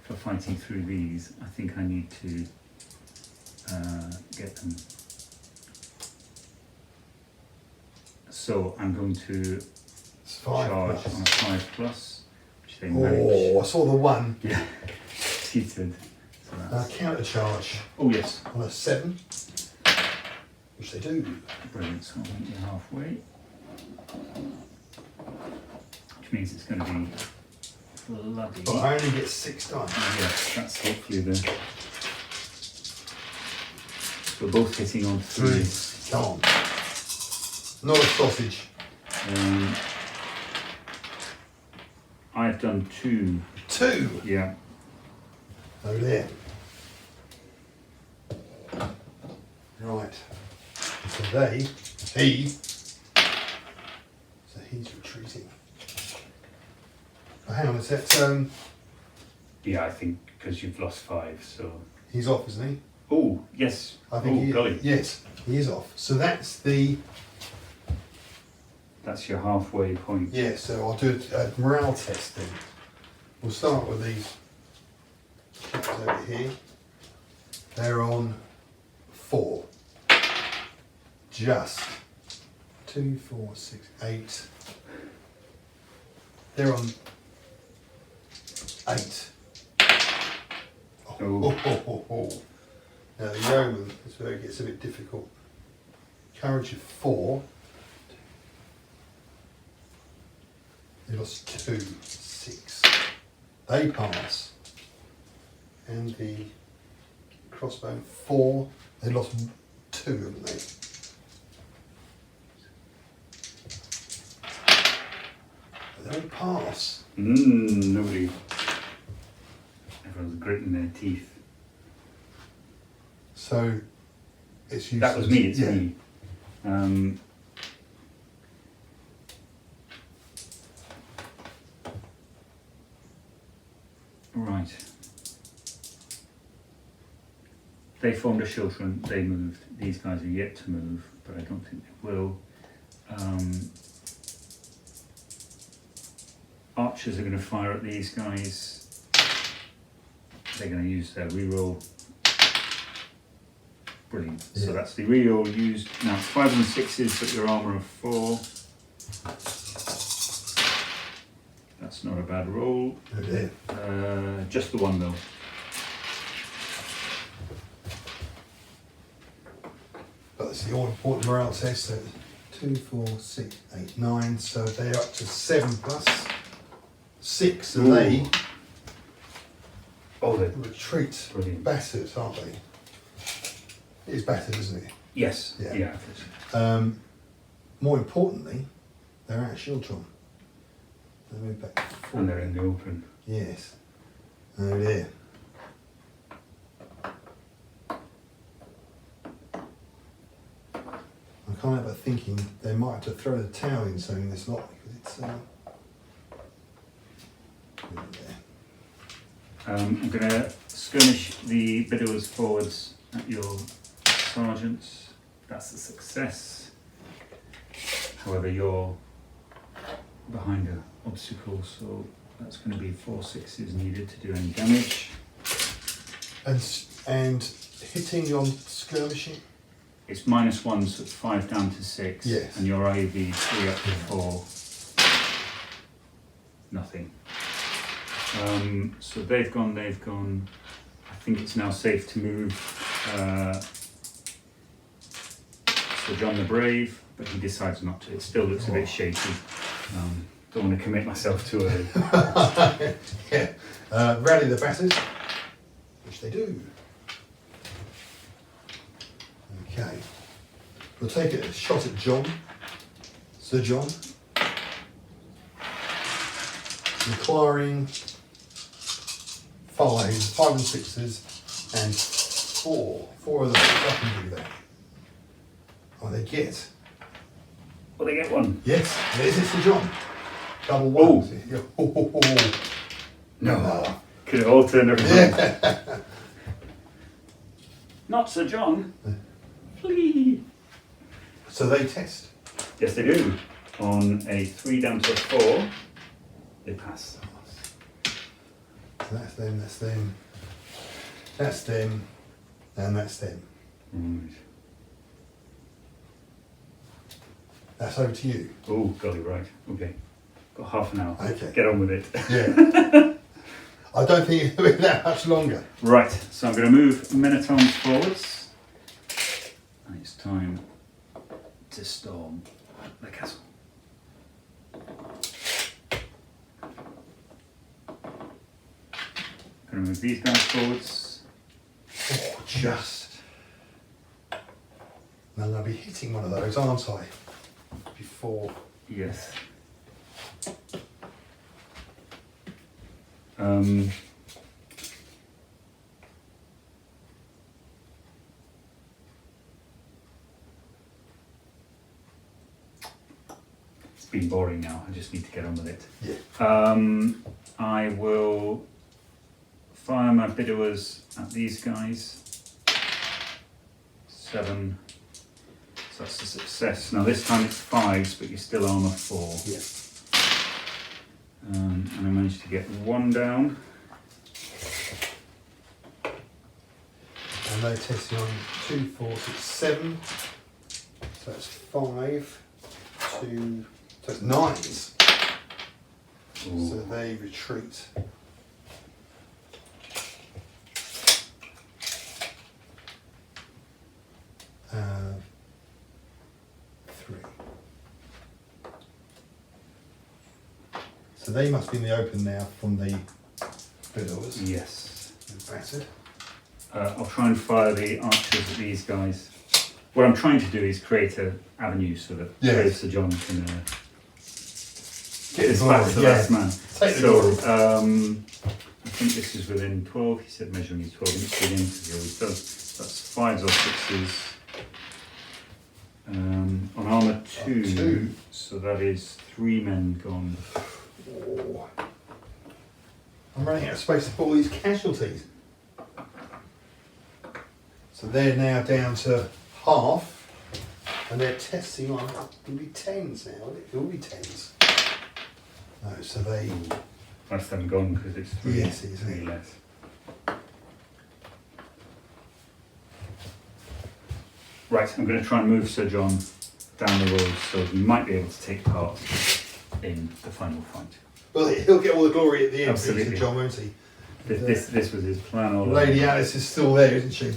for fighting through these, I think I need to get them. So I'm going to It's 5 charge plus. on a 5+, which they manage. Oh, I saw the 1. Yeah, cheated. So that's, Counter charge oh yes, on a 7, which they do. brilliant. So I'll meet you halfway, which means it's going to be bloody. But I only get 6 dice. Yes, that's hopefully the. We're both hitting on 3. 3. Come on. Not a sausage. I've done 2. 2. Yeah. Over there. Right. So he's retreating. Oh, hang on, is that, Yeah, I think because you've lost 5, so. he's off, isn't he? Oh yes. I think he golly. Yes, he is off. So that's That's your halfway point. yeah, so I'll do a morale test then. We'll start with these chaps over here. They're on 4. Just 2, 4, 6, 8. They're on 8. Oh. Now the yeoman is where it gets a bit difficult. Courage of 4. They lost 2, 6. They pass. And the crossbow 4. They lost 2, haven't they? They don't pass. Nobody. Everyone's gritting their teeth. So it's useless. That was me. It's me. Right. They formed a Shiltron, they moved. These guys are yet to move, but I don't think they will. Archers are going to fire at these guys. They're going to use their reroll. Brilliant. Yeah. So that's the reroll used. Now it's 5s and 6s, but your armour of 4. That's not a bad roll. Oh dear. Just the 1 though. But it's the all important morale test. So 2, 4, 6, 8, 9. So they're up to 7 plus 6. So Ooh. they Oh, they retreat brilliant. battered, aren't they? It is battered, isn't it? Yes. Yeah. Yeah. More importantly, they're out of Shieldtron. They move back forward. And they're in the open. Yes. Oh dear. I can't help but thinking they might have to throw the towel in soon this lot because it's there. I'm going to skirmish the Bidowers forwards at your sergeants. That's a success. However, you're behind an obstacle, so that's going to be 4 6s needed to do any damage. And hitting on skirmishing. It's -1, so it's 5 down to 6. Yes. And your IV 3 up to 4. Nothing. So they've gone. I think it's now safe to move Sir John the Brave, but he decides not to. It still looks a bit shaky. Don't want to commit myself too early. Yeah. Rally the battered, which they do. Okay. We'll take a shot at John. Sir John. Requiring 5 and 6s, and 4. 4 of them. I can do that. Oh, they get. Well, they get one. Yes, there's it, Sir John. Double ones. Oh. No. Could have all turned around. Yeah. Not Sir John. Flee. So they test. Yes, they do. On a 3 down to a 4, they pass. So that's them, that's them. That's them, and that's them. Right. That's over to you. Oh, golly, right. Okay. Got half an hour. Okay. Get on with it. Yeah. I don't think it'll be that much longer. Right, so I'm going to move men at arms forwards. And it's time to storm the castle. Going to move these guys forwards. Oh, just. And I'll be hitting one of those, aren't I? Before. Yes. It's been boring now. I just need to get on with it. Yeah. I will fire my bidowers at these guys. 7. So that's a success. Now this time it's 5s, but you're still armour 4. Yeah. And I managed to get 1 down. And they're testing on 2, 4, 6, 7. So it's 5, 2, so it's 9s. Ooh. So they retreat. Uh, 3. So they must be in the open now from the Bidors. Yes. Battered. I'll try and fire the archers at these guys. What I'm trying to do is create an avenue so that Yes. Sir John can Get the dispatch the glory, last man. Take the So glory. I think this is within 12. He said measuring is 12 inches within, because he always does. That's 5s or 6s. On armour 2, 2. so that is 3 men gone. Oh. I'm running out of space to put all these casualties. So they're now down to half, and they're testing on. It'll be 10s now. It will be 10s. No, so they. That's them gone because it's 3, Yes, it is. 3 less. Right, I'm going to try and move Sir John down the road so he might be able to take part in the final fight. Well, he'll get all the glory at the end, Absolutely. Mr. John, won't he? This was his plan all along. Lady Alice is still there, isn't she?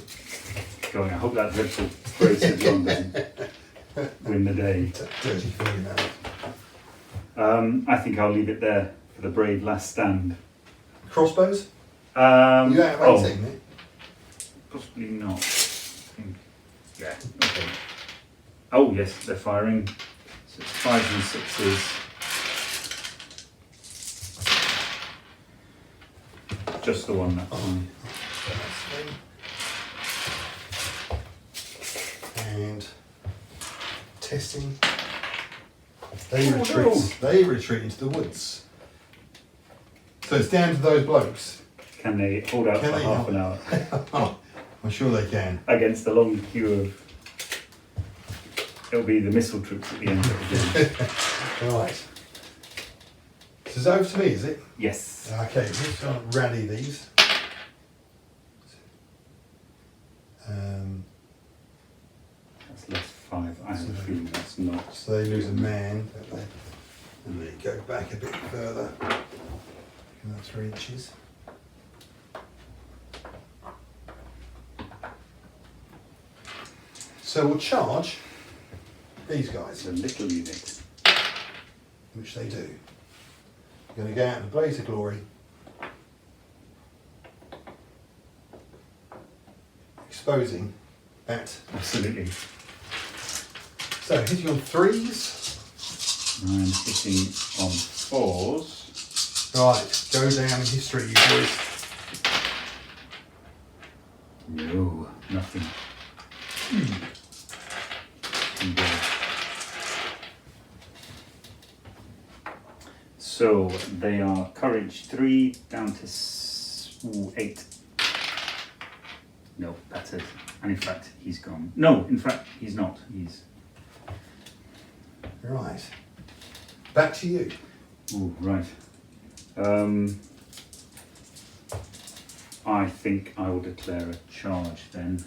Going, I hope that dreadful brave Sir John doesn't win the day. Dirty feeling, Alice. I think I'll leave it there for the brave last stand. Crossbows? You Oh, have 18, mate. possibly not. I think, yeah, okay. Oh yes, they're firing. So it's 5s and 6s. Just the one, that's fine. And testing. They retreat into the woods. So it's down to those blokes. Can they hold out Can for they half not? an hour Oh, I'm sure they can. against the long queue of... It'll be the missile troops at the end of the game. Right. So it's over to me, is it? Yes. Okay, let's try and rally these. That's less 5. I have a feeling that's not. So they lose a man, don't they? And they go back a bit further. Another 3 inches. So we'll charge these guys, It's a little unit. which they do. You're going to go out in a blaze of glory. Exposing that. Absolutely. So hitting on 3s. I'm hitting on 4s. Right, go down in history, you boys. No, nothing. And, so they are courage 3 down to 8. No, battered. And in fact, he's gone. No, in fact, he's not. He's. Right. Back to you. Ooh, right. I think I will declare a charge then.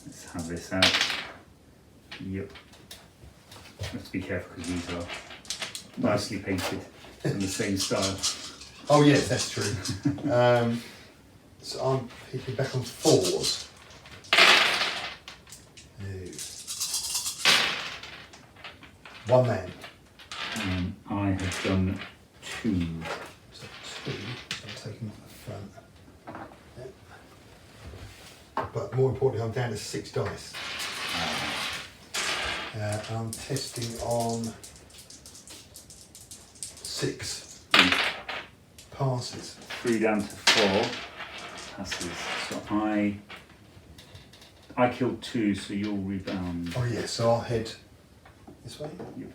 Let's have this out. Yep. I have to be careful because these are nicely painted in the same style. Oh yes, that's true. So I'm picking back on 4s. One man. I have done 2. So 2, I'm taking the front. Yep. But more importantly, I'm down to 6 dice. I'm testing on 6 passes. 3 down to 4 passes. So I killed 2, so you'll rebound. Oh yes, so I'll head this way. Yep. Do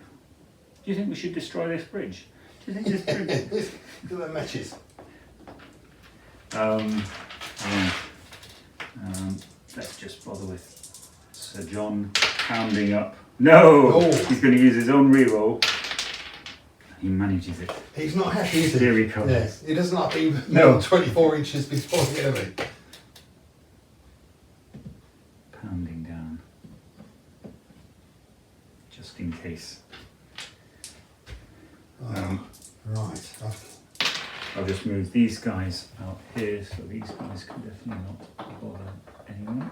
you think we should destroy this bridge? Do you think this bridge? Look at that matches. Right. Let's just bother with Sir John pounding up. No! Oh. He's going to use his own reroll. He manages it. He's not happy, is he? Here he comes. Yes, he doesn't like being No. 24 inches before the enemy. Pounding down. Just in case. Right. I'll just move these guys out here so these guys can definitely not bother anyone.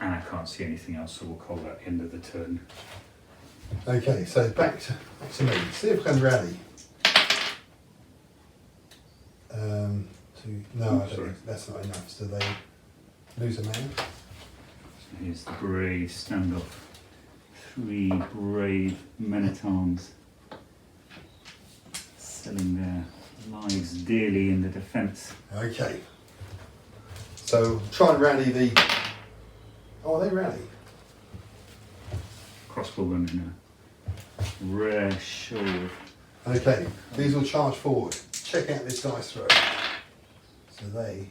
And I can't see anything else, so we'll call that end of the turn. Okay, so back to me. See if I can rally. No, I don't Sorry. think that's not enough. So they lose a man. So here's the brave standoff. 3 brave men-at-arms selling their lives dearly in the defence. Okay. So try and rally the. Oh, they rally. Crossbowmen in a rare show. Okay, these will charge forward. Check out this dice throw. So they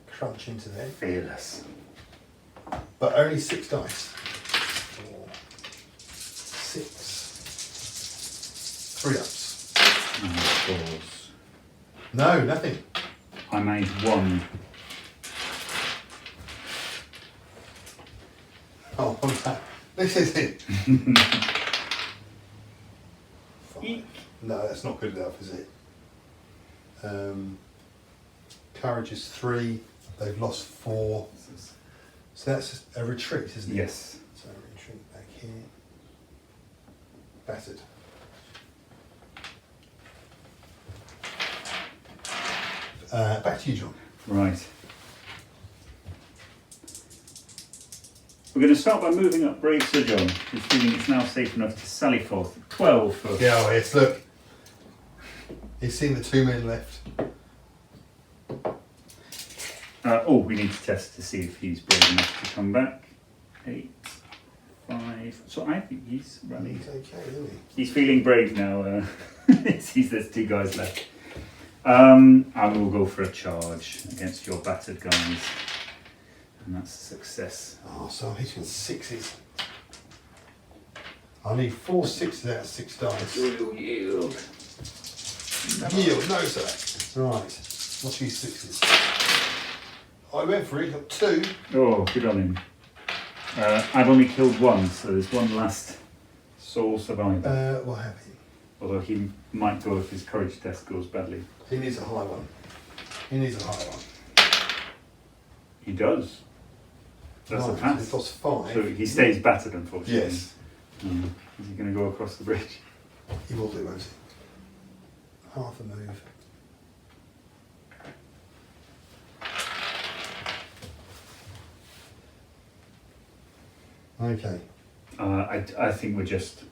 crunch into there, Fearless. but only 6 dice. 4, 6, 3 ups. And 4s. No, nothing. I made 1. Oh, what's that? This is it. Eek. No, that's not good enough, is it? Courage is 3. They've lost 4. So that's a retreat, isn't it? Yes. So retreat back here. Battered. Back to you, John. Right. We're going to start by moving up Brave Sir John, who's feeling it's now safe enough to sally forth. 12 for. Yeah, oh, yes, look. He's seen the 2 men left. We need to test to see if he's brave enough to come back. 8, 5. So I think he's rallied. He's okay, isn't he? He's feeling brave now. There's 2 guys left. And we'll go for a charge against your battered guys. And that's a success. Oh, so I'm hitting 6s. I need 4 6s out of 6 dice. Yield. Yield, no sir. Right, what's these 6s? I went for it, got 2. Oh, good on him. I've only killed 1, so there's 1 last sole survivor. We'll have him. Although he might go if his courage test goes badly. He needs a high one. He needs a high one. He does. That's a Right, pass. so he costs 5. So he stays battered, unfortunately. Yes. Is he going to go across the bridge? He will do, won't he? Half a move. Okay. I think we're just.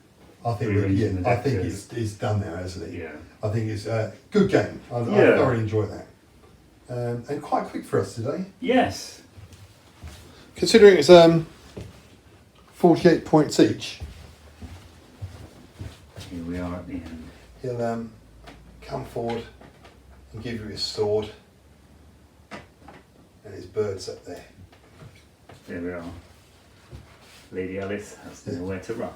I think Rearranging the I deck think is- it's done now, hasn't it? Yeah. I think it's a good game. I Yeah. thoroughly enjoyed that. And quite quick for us today. Yes. Considering it's 48 points each, Here we are at the end. he'll come forward and give you his sword and his birds up there. There we are. Lady Alice has nowhere to run.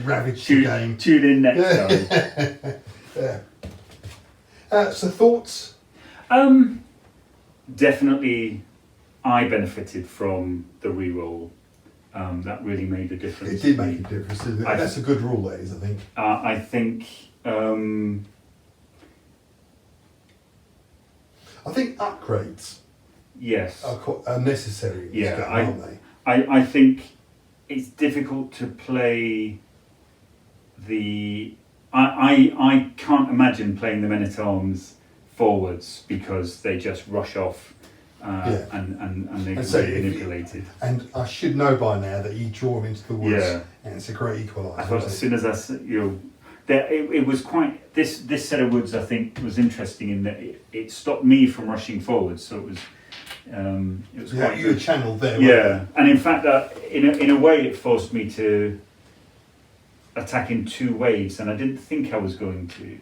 Ravage the game. Tune in next time. Yeah. So thoughts? Definitely, I benefited from the reroll. That really made a difference. It did make a difference, didn't it? I- That's a good rule, that is, I think. I think. I think upgrades Yes. are necessary in this Yeah, game, I- aren't they? I think it's difficult to play the. I can't imagine playing the Men-at-Arms forwards because they just rush off Yeah. and they And can so be if you- manipulated. And I should know by now that you draw them into the woods, Yeah. and it's a great equaliser. I thought as soon as it was quite this set of woods. I think was interesting in that it stopped me from rushing forward, so it was Yeah, quite you were good. channeled there. Yeah, and in fact, in a way, it forced me to attack in 2 waves, and I didn't think I was going to.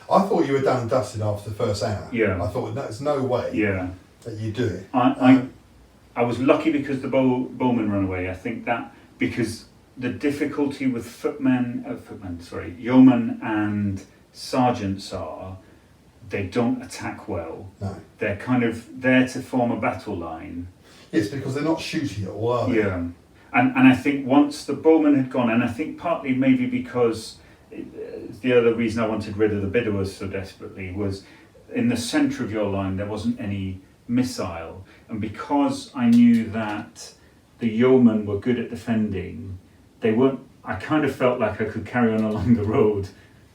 I thought you were done and dusted after the first hour. Yeah. I thought there's no way Yeah, that you do it. I was lucky because the bowman ran away. I think that because the difficulty with yeomen and sergeants are they don't attack well. No. They're kind of there to form a battle line. Yes, because they're not shooting at all, are they? Yeah, and I think once the bowman had gone, and I think partly maybe because the other reason I wanted rid of the Bidowers so desperately was in the centre of your line there wasn't any missile, and because I knew that the yeomen were good at defending, they weren't. I kind of felt like I could carry on along the road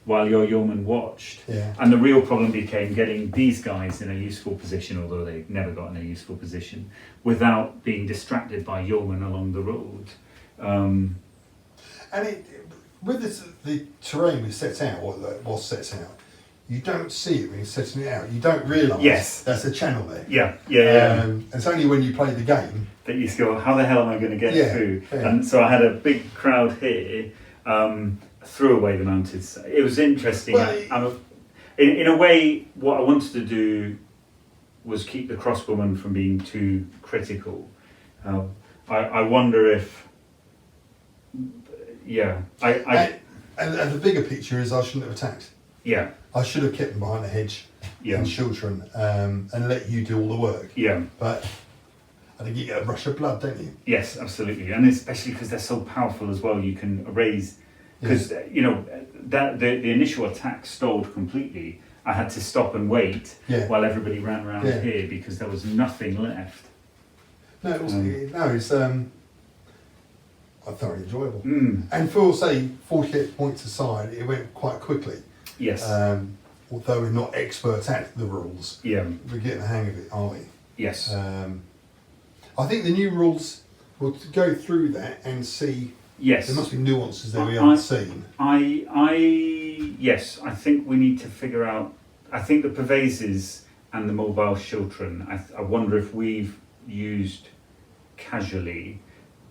while your yeomen watched. Yeah. And the real problem became getting these guys in a useful position, although they never got in a useful position, without being distracted by yeomen along the road. And with the terrain we set out, or that was set out, you don't see it when you're setting it out. You don't realise Yes. that's a channel there. Yeah. It's only when you play the game. That you go, how the hell am I going to get Yeah, through? yeah. And so I had a big crowd here, threw away the mounted. It was interesting. Well, In a way, what I wanted to do was keep the crossbowmen from being too critical. I wonder if, And the bigger picture is I shouldn't have attacked. yeah, I should have kept them behind the hedge yeah, and children and let you do all the work. yeah. But I think you get a rush of blood, don't you? Yes, absolutely, and especially because they're so powerful as well. You can erase because that the initial attack stalled completely. I had to stop and wait Yeah. while everybody ran around Yeah. here because there was nothing left. No, it wasn't. No, it's thoroughly enjoyable. Mm. And for say 48 points aside, it went quite quickly. Yes. Although we're not experts at the rules, Yeah. we're getting the hang of it, aren't we? Yes. I think the new rules will go through that and see. Yes. There must be nuances that we haven't seen. Yes, I think we need to figure out. I think the pervases and the mobile children. I wonder if we've used casually.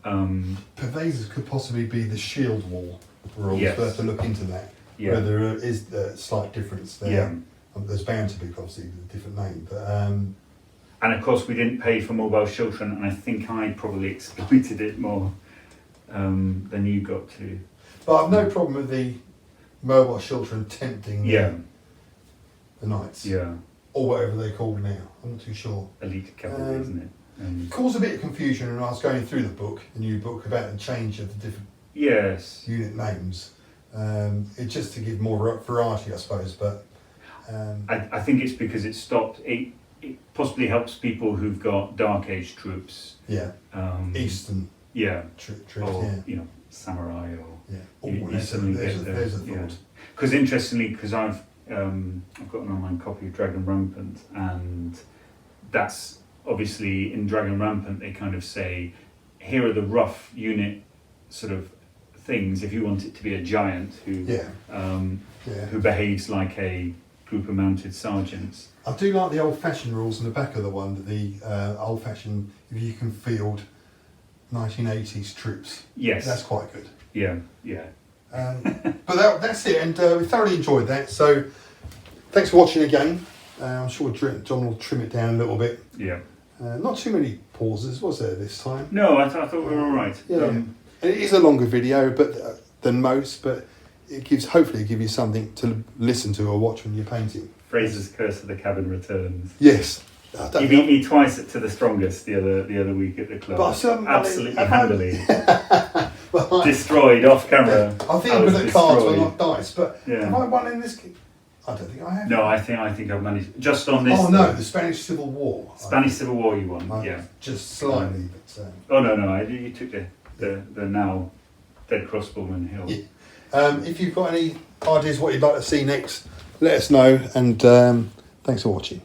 Pervasers could possibly be the shield wall rules. Yes. We'll have to look into that. Yeah. Whether there is a slight difference there. Yeah. There's bound to be, obviously, a different name. But And of course, we didn't pay for mobile children, and I think I probably exploited it more than you got to. But I've no problem with the mobile children tempting Yeah. the knights. Yeah. Or whatever they're called now. I'm not too sure. Elite cavalry, isn't it? It caused a bit of confusion when I was going through the book, the new book, about the change of the different Yes. unit names. It's just to give more variety, I suppose. But I think it's because it stopped. it possibly helps people who've got Dark Age troops. Yeah. Eastern Yeah. troops. Or Yeah. you know, samurai or Yeah. you suddenly get the, there's a thought. Because interestingly, because I've got an online copy of Dragon Rampant, and that's obviously in Dragon Rampant they kind of say, here are the rough unit sort of things if you want it to be a giant who who behaves like a group of mounted sergeants. I do like the old-fashioned rules in the back of the one. The old-fashioned, if you can field 1980s troops. Yes, that's quite good. Yeah, yeah. But that's it, and we thoroughly enjoyed that. So thanks for watching again. I'm sure John will trim it down a little bit. Yeah. Not too many pauses, was there this time? No, I thought we were all right. Yeah. And it is a longer video, but than most, but it hopefully give you something to listen to or watch when you're painting. Fraser's Curse of the Cabin returns. Yes. You beat me twice to the strongest the other week at the club. But absolutely handily. Well, destroyed off camera. I think I'm good at cards, but not dice. But have I won in this game? I don't think I have. No, I think I've managed just on this. Oh no, the Spanish Civil War. Spanish Civil War, you won. Yeah, just slightly. But, oh no, you took the now dead crossbowman hill. Yeah. If you've got any ideas what you'd like to see next, let us know. And thanks for watching.